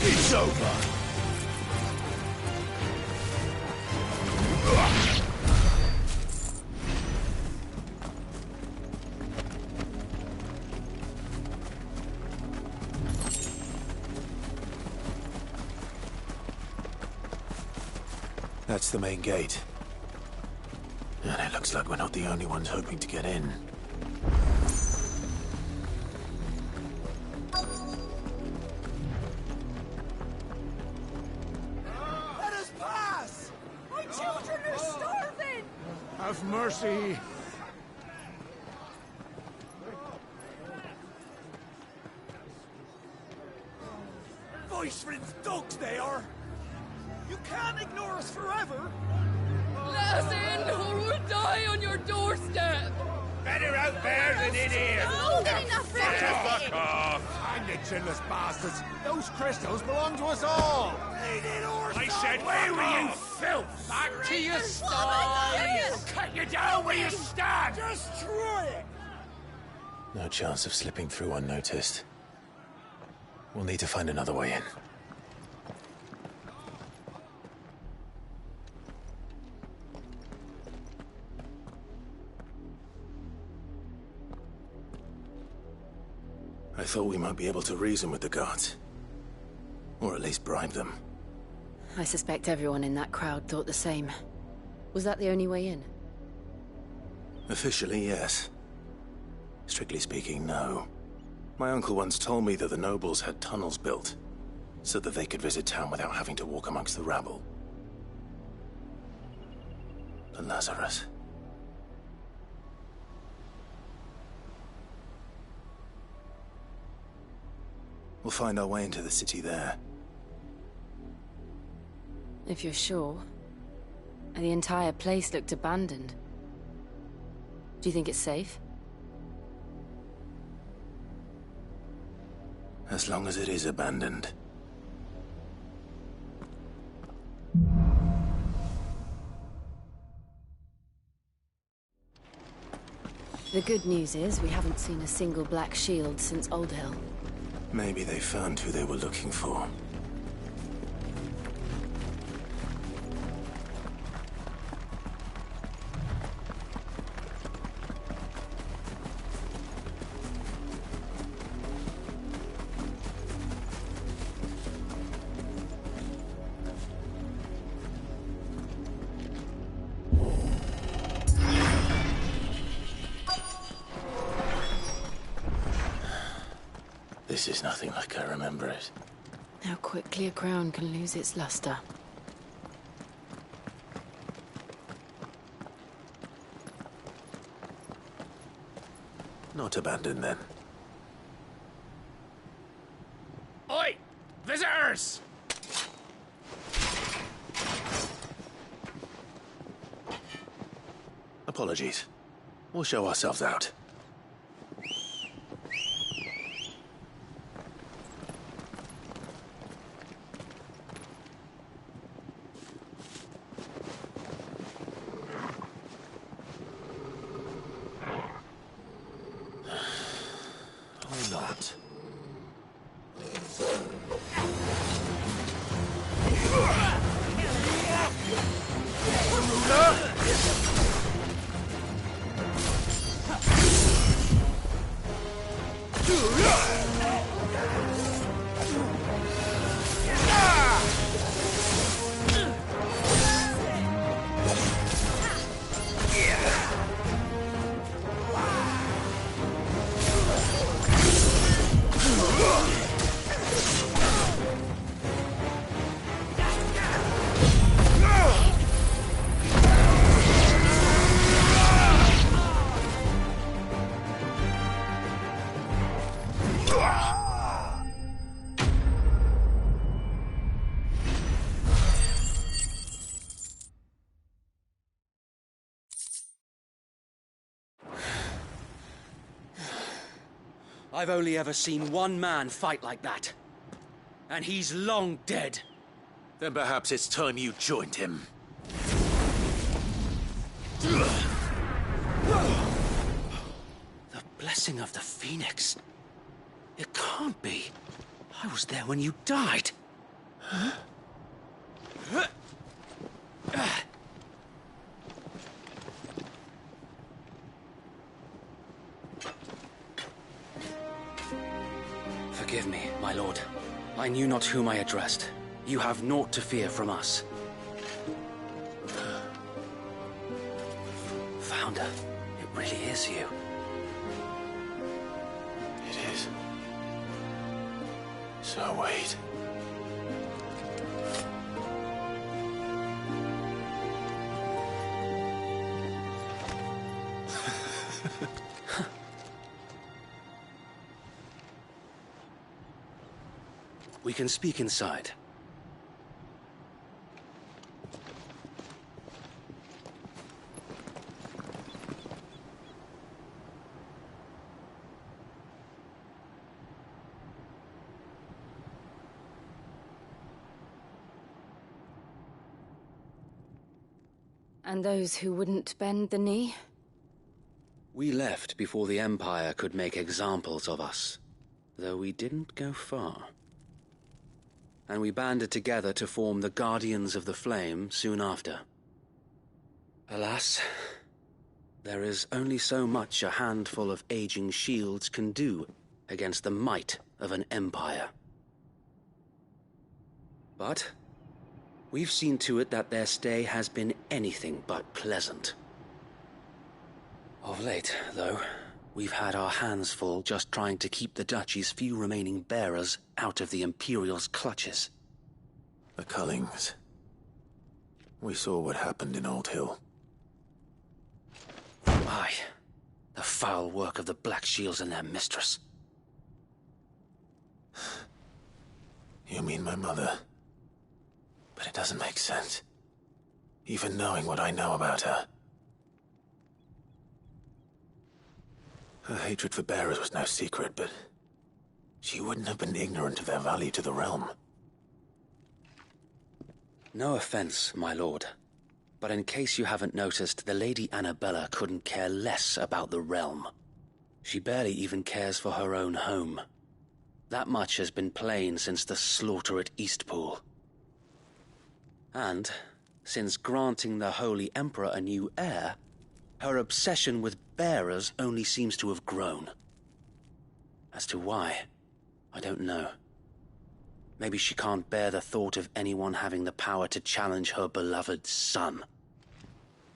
It's over. That's the main gate. And it looks like we're not the only ones hoping to get in. Let us pass! My children are starving! Have mercy! Voice friends dogs they are! You can't ignore us forever! Let us in, or we'll die on your doorstep! Better out there than in here. No, good enough for Fuck off. Hang the chinless bastards! Those crystals belong to us all! I said, where were you, filth? Back to your I'll cut you down where you stand. Destroy it! No chance of slipping through unnoticed. We'll need to find another way in. I thought we might be able to reason with the guards. Or at least bribe them. I suspect everyone in that crowd thought the same. Was that the only way in? Officially, yes. Strictly speaking, no. My uncle once told me that the nobles had tunnels built, so that they could visit town without having to walk amongst the rabble. The Lazarus. We'll find our way into the city there. If you're sure. The entire place looked abandoned. Do you think it's safe? As long as it is abandoned. The good news is we haven't seen a single black shield since Old Hill. Maybe they found who they were looking for. This is nothing like I remember it. How quickly a crown can lose its luster. Not abandoned, then. Oi! Visitors! Apologies. We'll show ourselves out. Or not. I've only ever seen one man fight like that. And he's long dead. Then perhaps it's time you joined him. The blessing of the Phoenix. It can't be. I was there when you died. Huh? Forgive me, my lord. I knew not whom I addressed. You have naught to fear from us. Founder, it really is you. It is. So wait. We can speak inside. And those who wouldn't bend the knee? We left before the Empire could make examples of us, though we didn't go far. And we banded together to form the Guardians of the Flame soon after. Alas, there is only so much a handful of aging shields can do against the might of an empire. But we've seen to it that their stay has been anything but pleasant. Of late, though, we've had our hands full just trying to keep the Duchy's few remaining bearers out of the Imperial's clutches. The Cullings. We saw what happened in Old Hill. Aye. The foul work of the Black Shields and their mistress. You mean my mother? But it doesn't make sense. Even knowing what I know about her. Her hatred for bearers was no secret, but she wouldn't have been ignorant of their value to the realm. No offense, my lord, But in case you haven't noticed, the Lady Annabella couldn't care less about the realm. She barely even cares for her own home. That much has been plain since the slaughter at Eastpool. And, since granting the Holy Emperor a new heir, her obsession with bearers only seems to have grown. As to why, I don't know. Maybe she can't bear the thought of anyone having the power to challenge her beloved son.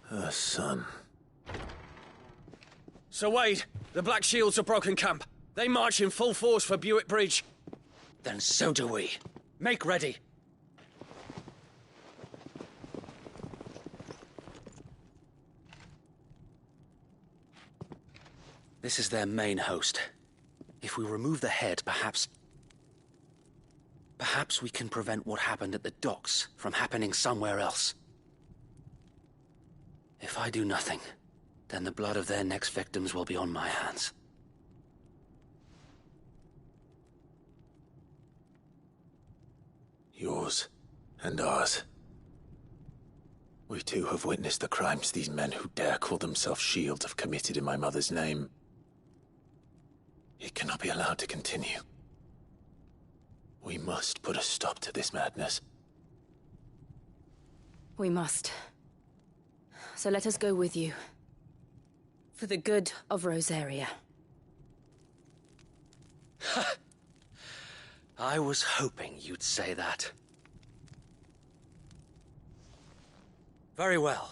Her son. Sir Wade, the Black Shields have broken camp. They march in full force for Buick Bridge. Then so do we. Make ready. This is their main host. If we remove the head, perhaps we can prevent what happened at the docks from happening somewhere else. If I do nothing, then the blood of their next victims will be on my hands. Yours and ours. We too have witnessed the crimes these men who dare call themselves shields have committed in my mother's name. It cannot be allowed to continue. We must put a stop to this madness. We must. So let us go with you. For the good of Rosaria. I was hoping you'd say that. Very well.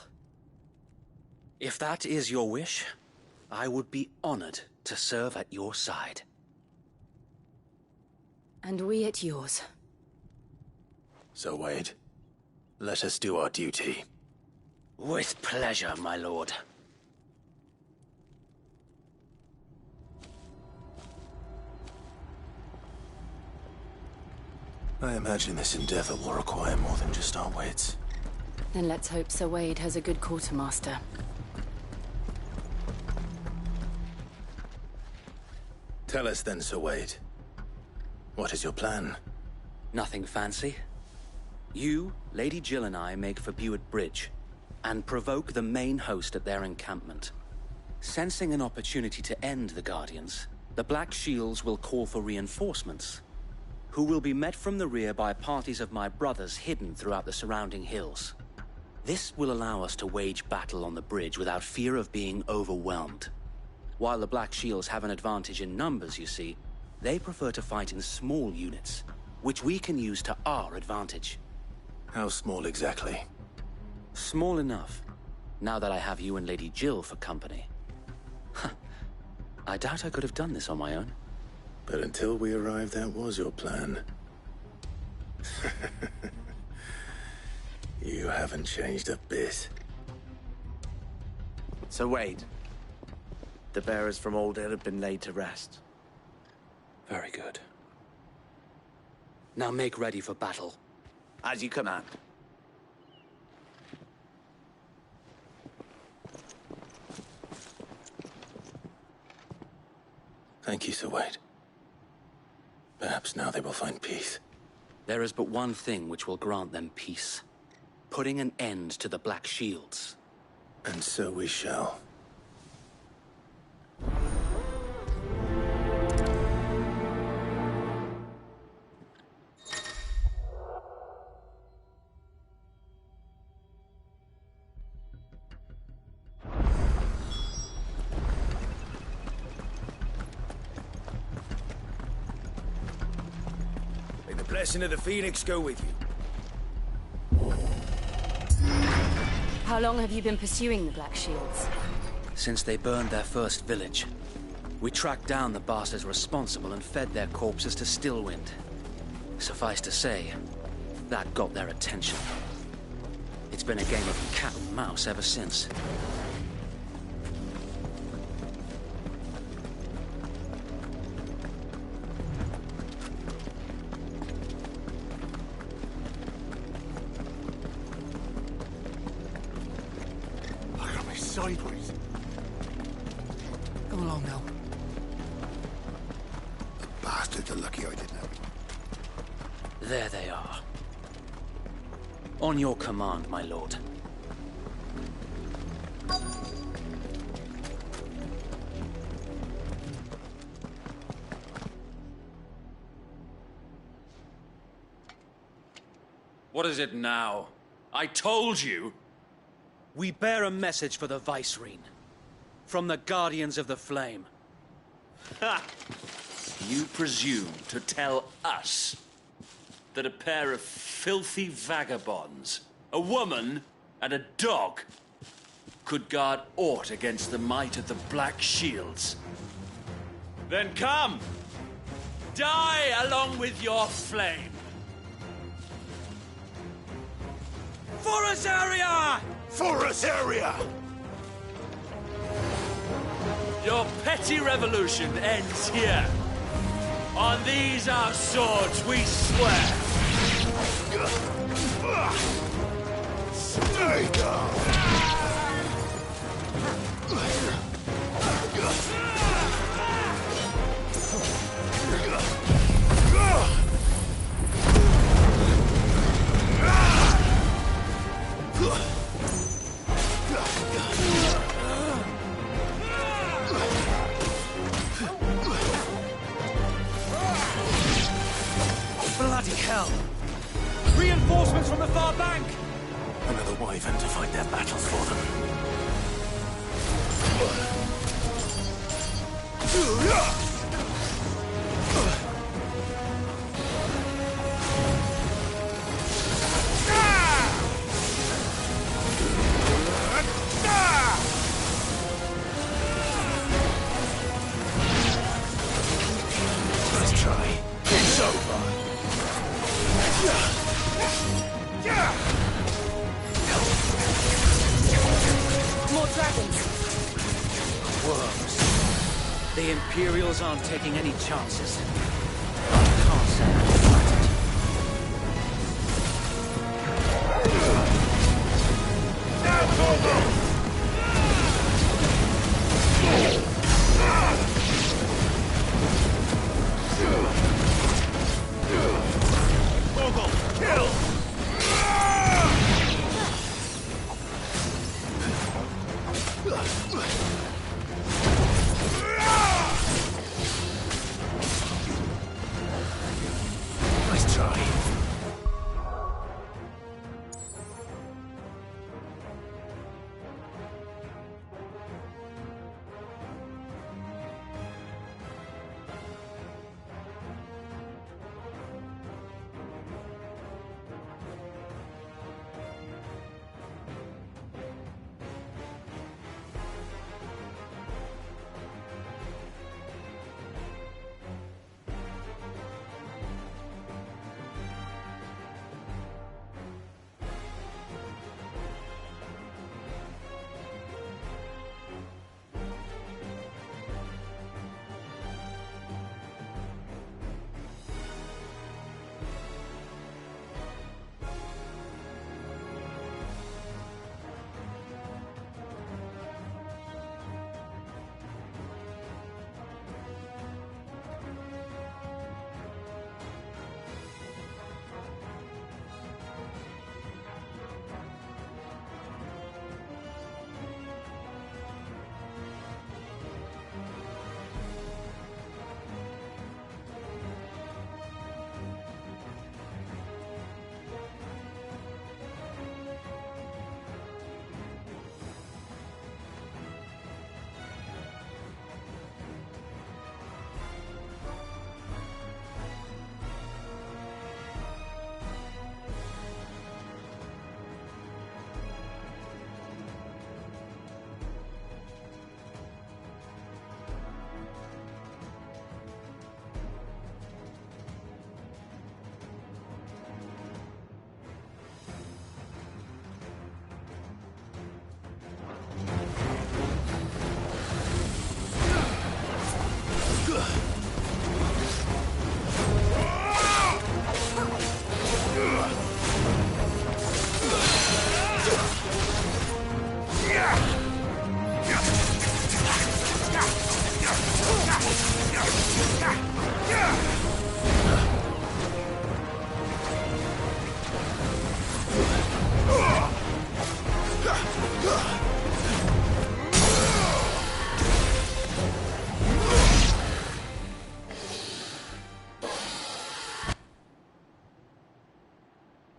If that is your wish, I would be honored to serve at your side. And we at yours. So, Wade, let us do our duty. With pleasure, my lord. I imagine this endeavor will require more than just our wits. Then let's hope Sir Wade has a good quartermaster. Tell us then, Sir Wade. What is your plan? Nothing fancy. You, Lady Jill and I make for Buick Bridge, and provoke the main host at their encampment. Sensing an opportunity to end the Guardians, the Black Shields will call for reinforcements, who will be met from the rear by parties of my brothers hidden throughout the surrounding hills. This will allow us to wage battle on the bridge without fear of being overwhelmed. While the Black Shields have an advantage in numbers, you see, they prefer to fight in small units, which we can use to our advantage. How small exactly? Small enough, now that I have you and Lady Jill for company. I doubt I could have done this on my own. But until we arrived, that was your plan. You haven't changed a bit. So Wade, the bearers from Oldale have been laid to rest. Very good. Now make ready for battle. As you command. Thank you, Sir Wade. Perhaps now they will find peace. There is but one thing which will grant them peace. Putting an end to the Black Shields. And so we shall. May the blessing of the Phoenix go with you. How long have you been pursuing the Black Shields? Since they burned their first village. We tracked down the bastards responsible and fed their corpses to Stillwind. Suffice to say, that got their attention. It's been a game of cat and mouse ever since. Sideways. Come along now. The bastards are lucky I didn't have them. There they are. On your command, my lord. What is it now? I told you! We bear a message for the Vicereine. From the Guardians of the Flame. Ha! You presume to tell us that a pair of filthy vagabonds, a woman and a dog, could guard aught against the might of the Black Shields? Then come! Die along with your flame! For us area! For us area! Your petty revolution ends here. On these our swords we swear. Stay down! Bloody hell! Reinforcements from the far bank! Another wyvern to fight their battles for them. Let's try. It's over. More dragons! Worms. The Imperials aren't taking any chances. I can't say I'm flattered. Kill! Nice try.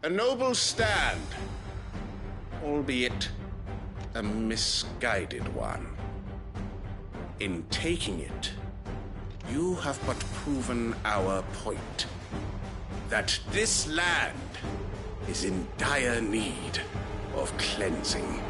A noble stand, albeit a misguided one. In taking it, you have but proven our point. That this land is in dire need of cleansing.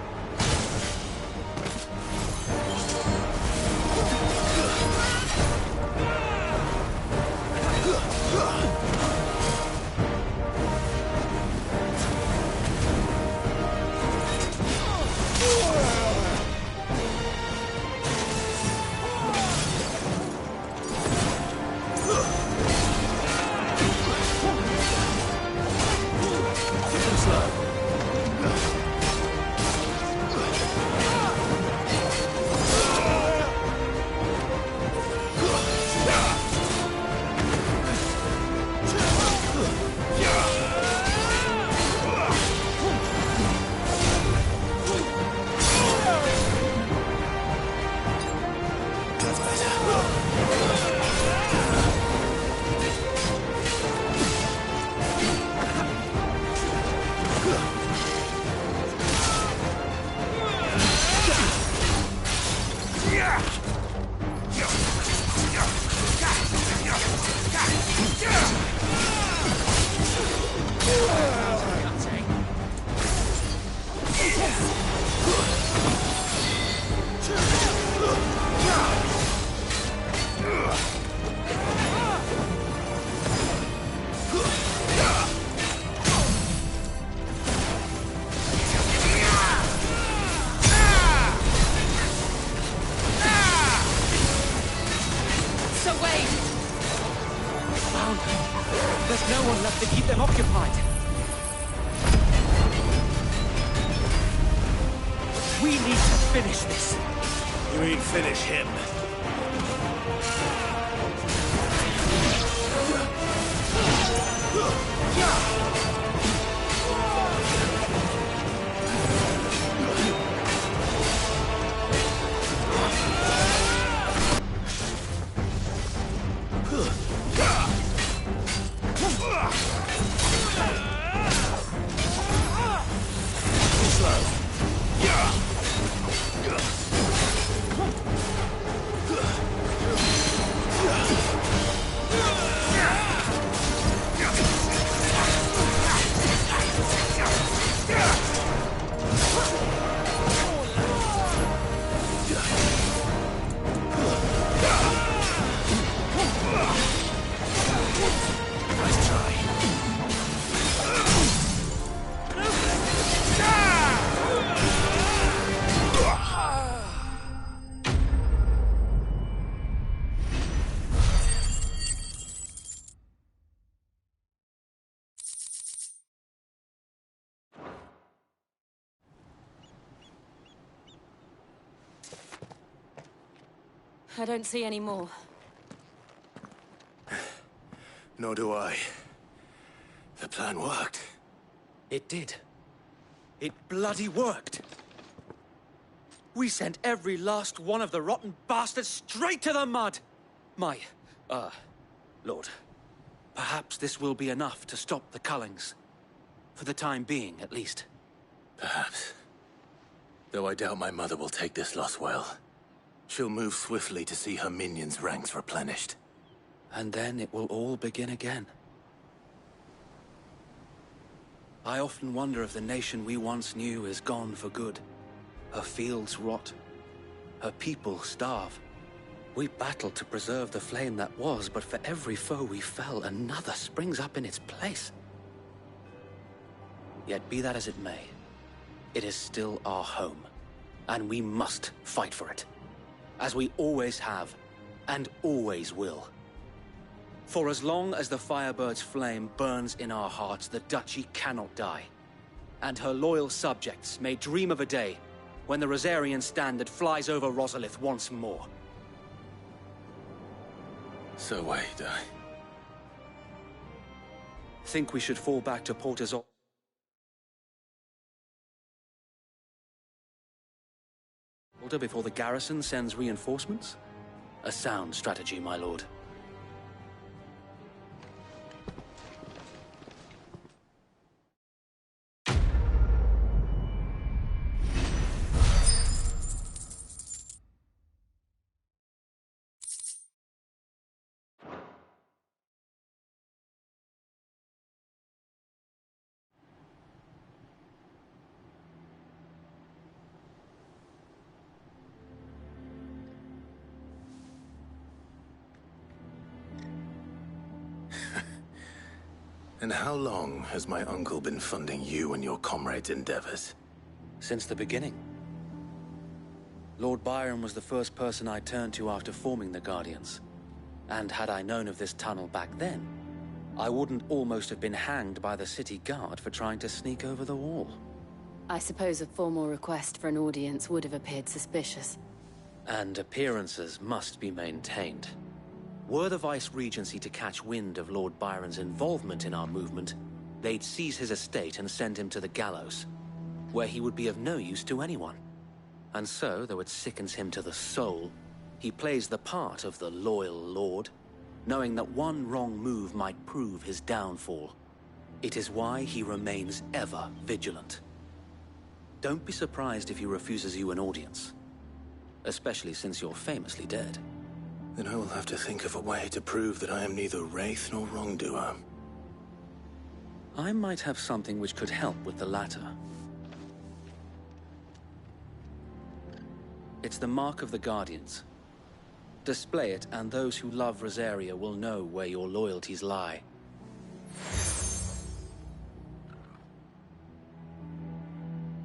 There's no one left to keep them occupied. We need to finish this. You mean finish him? I don't see any more. Nor do I. The plan worked. It did. It bloody worked. We sent every last one of the rotten bastards straight to the mud! Lord, perhaps this will be enough to stop the Cullings. For the time being, at least. Perhaps. Though I doubt my mother will take this loss well. She'll move swiftly to see her minions' ranks replenished. And then it will all begin again. I often wonder if the nation we once knew is gone for good. Her fields rot. Her people starve. We battled to preserve the flame that was, but for every foe we fell, another springs up in its place. Yet be that as it may, it is still our home, and we must fight for it. As we always have, and always will. For as long as the Firebird's flame burns in our hearts, the Duchy cannot die. And her loyal subjects may dream of a day when the Rosarian standard flies over Rosalith once more. So wait, Think we should fall back to Portazol before the garrison sends reinforcements? A sound strategy, my lord. And how long has my uncle been funding you and your comrades' endeavors? Since the beginning. Lord Byron was the first person I turned to after forming the Guardians. And had I known of this tunnel back then, I wouldn't almost have been hanged by the city guard for trying to sneak over the wall. I suppose a formal request for an audience would have appeared suspicious. And appearances must be maintained. Were the Vice-Regency to catch wind of Lord Byron's involvement in our movement, they'd seize his estate and send him to the gallows, where he would be of no use to anyone. And so, though it sickens him to the soul, he plays the part of the loyal lord, knowing that one wrong move might prove his downfall. It is why he remains ever vigilant. Don't be surprised if he refuses you an audience, especially since you're famously dead. Then I will have to think of a way to prove that I am neither wraith nor wrongdoer. I might have something which could help with the latter. It's the mark of the Guardians. Display it, and those who love Rosaria will know where your loyalties lie.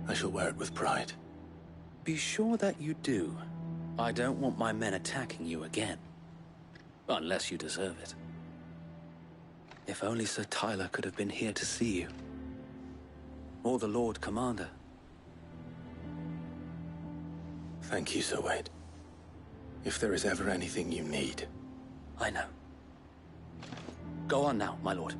I shall wear it with pride. Be sure that you do. I don't want my men attacking you again. Unless you deserve it. If only Sir Tyler could have been here to see you. Or the Lord Commander. Thank you, Sir Wade. If there is ever anything you need. I know. Go on now, my lord.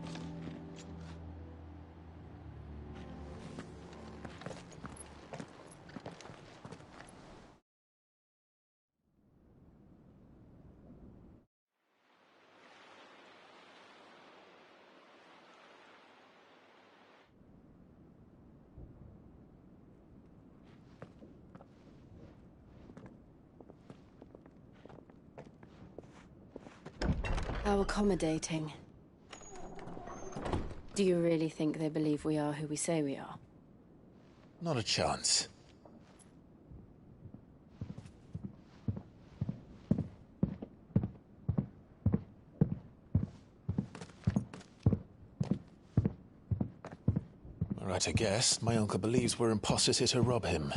How accommodating. Do you really think they believe we are who we say we are? Not a chance. Right, I guess. My uncle believes we're imposters here to rob him.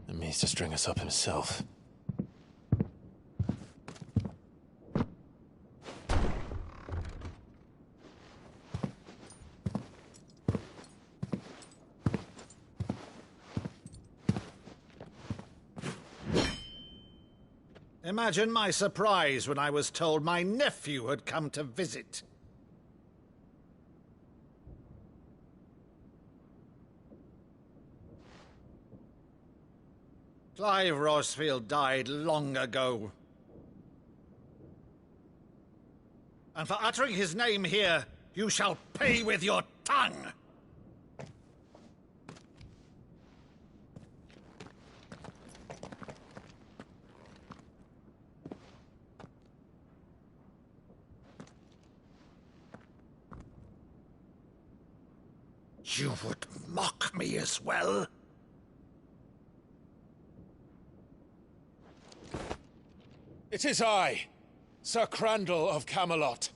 And means to string us up himself. Imagine my surprise when I was told my nephew had come to visit. Clive Rosfield died long ago. And for uttering his name here, you shall pay with your tongue! You would mock me as well? It is I, Sir Crandall of Camelot,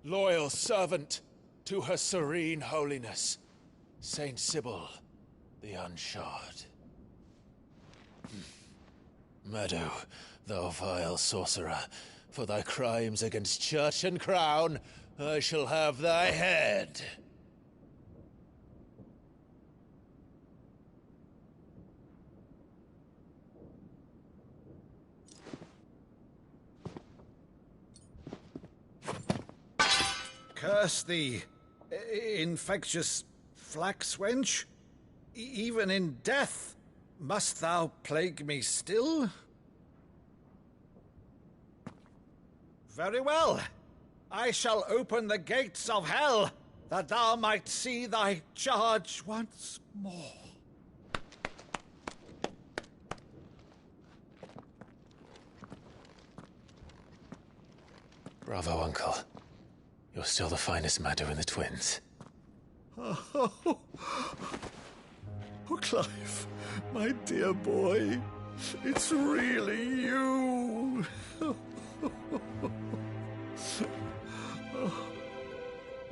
loyal servant to Her Serene Holiness, Saint Sybil the Unshod. Meadow, thou vile sorcerer, for thy crimes against church and crown, I shall have thy head. Curse thee, infectious flax wench. Even in death, must thou plague me still? Very well. I shall open the gates of hell, that thou might see thy charge once more. Bravo, Uncle. You're still the finest Maddo in the twins. Oh, Clive, my dear boy, it's really you.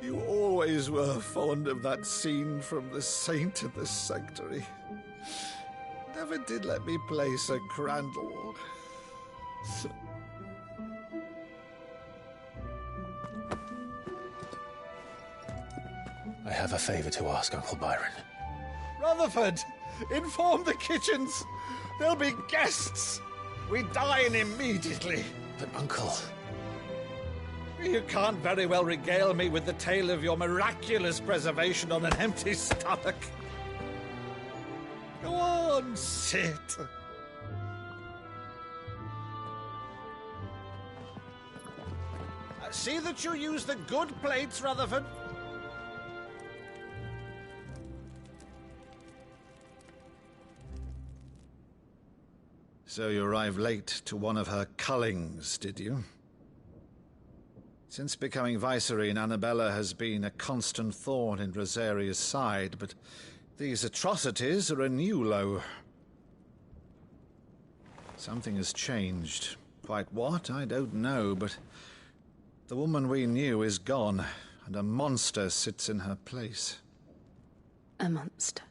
You always always were fond of that scene from The Saint and the Sanctuary. Never did let me play Sir Crandall. I have a favor to ask, Uncle Byron. Rutherford, inform the kitchens. There'll be guests. We dine immediately. But, Uncle... You can't very well regale me with the tale of your miraculous preservation on an empty stomach. Go on, sit. See that you use the good plates, Rutherford. So you arrived late to one of her cullings, did you? Since becoming Vicereine, Annabella has been a constant thorn in Rosaria's side, but these atrocities are a new low. Something has changed. Quite what, I don't know, but the woman we knew is gone, and a monster sits in her place. A monster.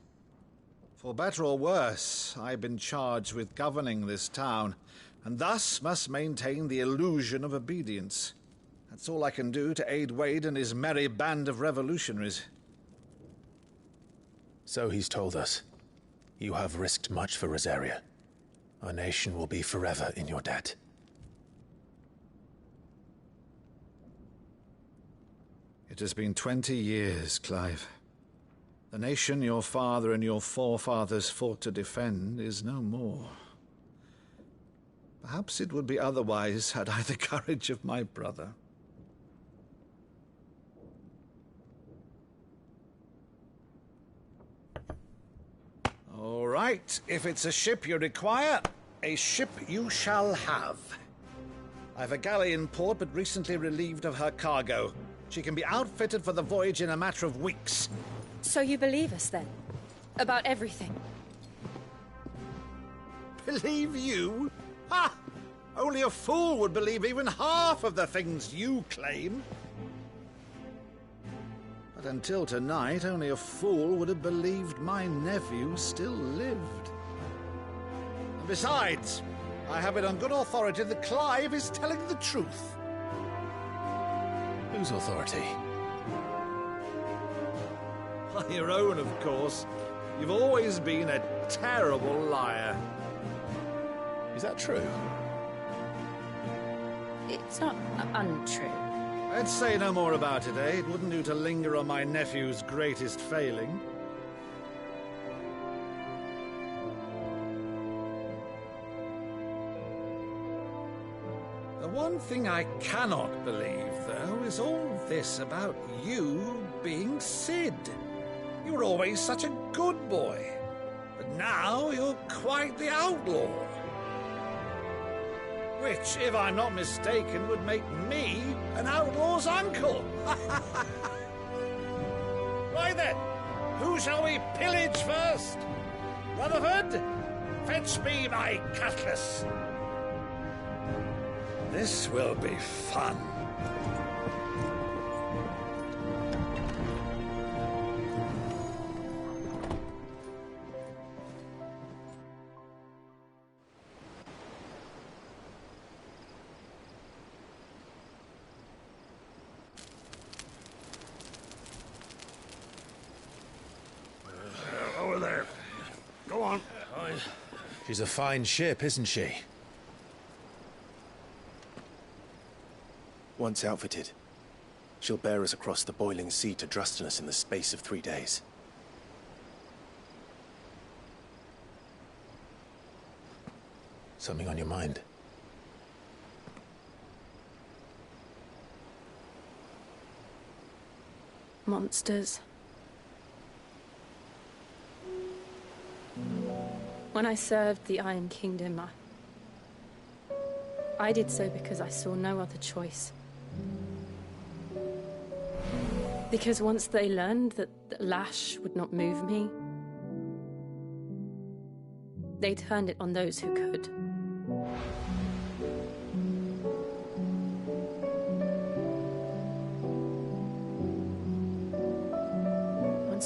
For better or worse, I've been charged with governing this town, and thus must maintain the illusion of obedience. That's all I can do to aid Wade and his merry band of revolutionaries. So he's told us. You have risked much for Rosaria. Our nation will be forever in your debt. It has been 20 years, Clive. The nation your father and your forefathers fought to defend is no more. Perhaps it would be otherwise had I the courage of my brother. All right, if it's a ship you require, a ship you shall have. I've a galley in port, but recently relieved of her cargo. She can be outfitted for the voyage in a matter of weeks. So you believe us, then? About everything? Believe you? Ha! Only a fool would believe even half of the things you claim. But until tonight, only a fool would have believed my nephew still lived. And besides, I have it on good authority that Clive is telling the truth. Whose authority? Your own, of course. You've always been a terrible liar. Is that true? It's not untrue. Let's say no more about it, eh? It wouldn't do to linger on my nephew's greatest failing. The one thing I cannot believe, though, is all this about you being Sid. You were always such a good boy, but now you're quite the outlaw. Which, if I'm not mistaken, would make me an outlaw's uncle. Right then, who shall we pillage first? Rutherford, fetch me my cutlass. This will be fun. Over there. Go on. She's a fine ship, isn't she? Once outfitted, she'll bear us across the boiling sea to Drustinus in the space of 3 days. Something on your mind? Monsters. When I served the Iron Kingdom, I did so because I saw no other choice. Because once they learned that the lash would not move me, they turned it on those who could.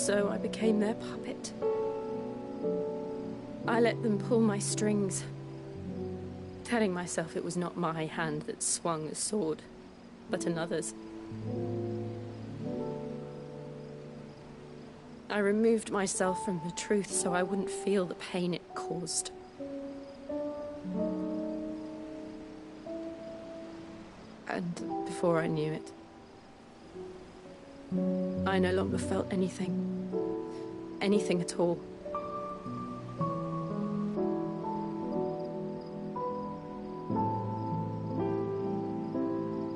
so I became their puppet. I let them pull my strings, telling myself it was not my hand that swung the sword, but another's. I removed myself from the truth so I wouldn't feel the pain it caused. And before I knew it, I no longer felt anything. Anything at all.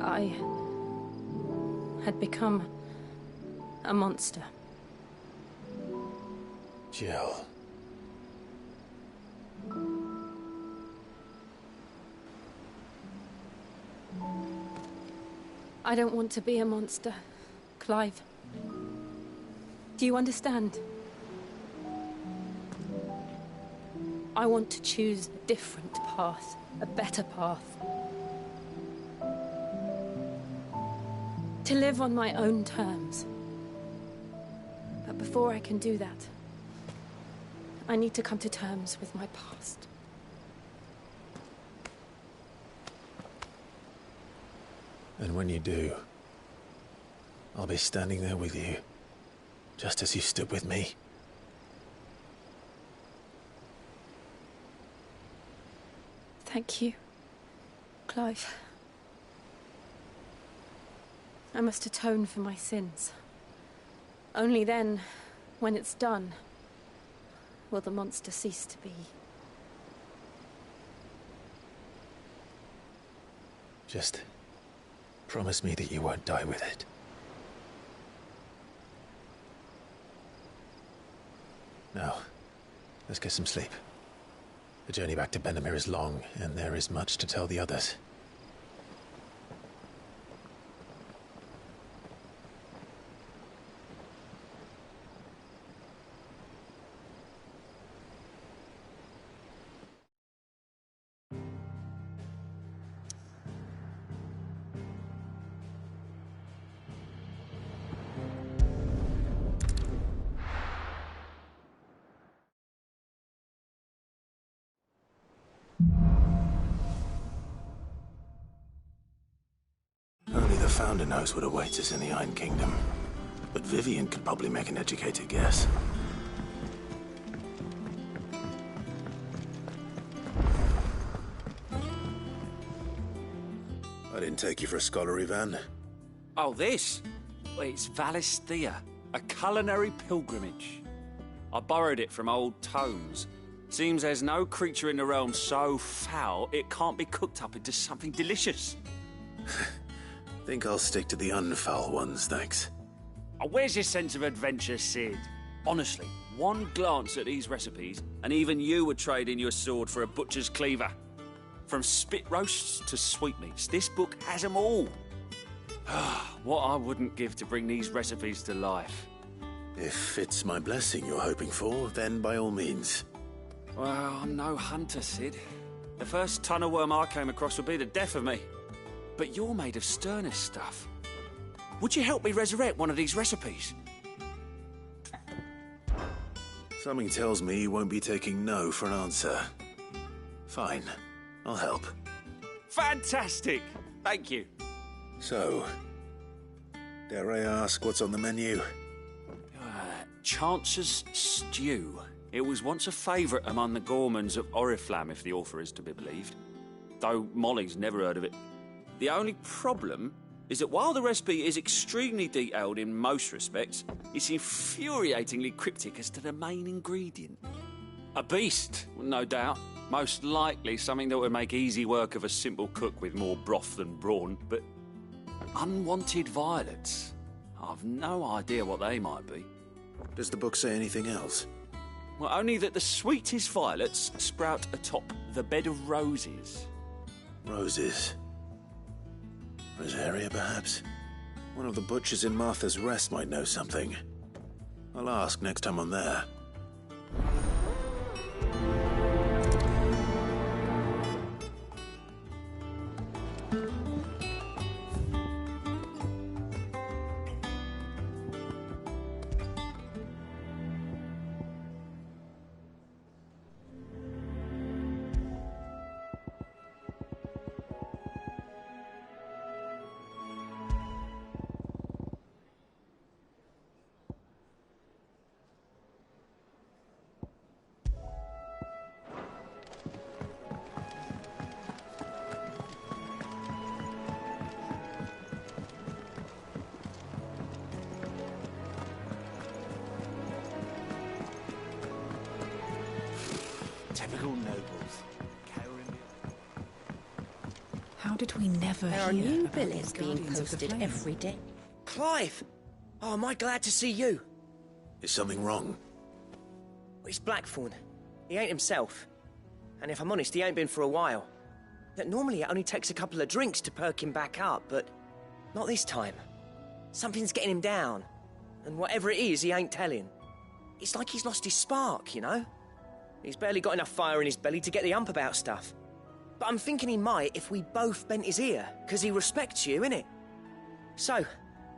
I had become a monster. Jill. I don't want to be a monster, Clive. Do you understand? I want to choose a different path, a better path. To live on my own terms. But before I can do that, I need to come to terms with my past. And when you do, I'll be standing there with you, just as you stood with me. Thank you, Clive. I must atone for my sins. Only then, when it's done, will the monster cease to be. Just promise me that you won't die with it. Now, let's get some sleep. The journey back to Benamir is long, and there is much to tell the others. Only the Founder knows what awaits us in the Iron Kingdom. But Vivian could probably make an educated guess. I didn't take you for a scholarly van. Oh, this? Well, it's Valisthea, a culinary pilgrimage. I borrowed it from old tomes. Seems there's no creature in the realm so foul it can't be cooked up into something delicious. Think I'll stick to the unfoul ones, thanks. Oh, where's your sense of adventure, Sid? Honestly, one glance at these recipes, and even you would trade in your sword for a butcher's cleaver. From spit roasts to sweetmeats, this book has them all. What I wouldn't give to bring these recipes to life. If it's my blessing you're hoping for, then by all means. Well, I'm no hunter, Sid. The first tunnel worm I came across would be the death of me. But you're made of sterner stuff. Would you help me resurrect one of these recipes? Something tells me you won't be taking no for an answer. Fine, I'll help. Fantastic! Thank you. So, dare I ask what's on the menu? Chance's Stew. It was once a favourite among the gourmands of Oriflamme, if the author is to be believed. Though Molly's never heard of it. The only problem is that while the recipe is extremely detailed in most respects, it's infuriatingly cryptic as to the main ingredient. A beast, no doubt. Most likely something that would make easy work of a simple cook with more broth than brawn, but unwanted violets. I've no idea what they might be. Does the book say anything else? Well, only that the sweetest violets sprout atop the bed of roses. Roses. Rosaria, perhaps? One of the butchers in Martha's Rest might know something. I'll ask next time I'm there. Typical nobles. How did we never There are hear new about billets these being Guardians of the posted Flame? every day. Clive! Oh, am I glad to see you? Is something wrong? It's Blackthorn. He ain't himself. And if I'm honest, he ain't been for a while. That normally it only takes a couple of drinks to perk him back up, but not this time. Something's getting him down. And whatever it is, he ain't telling. It's like he's lost his spark, you know? He's barely got enough fire in his belly to get the ump about stuff. But I'm thinking he might if we both bent his ear, because he respects you, innit? So,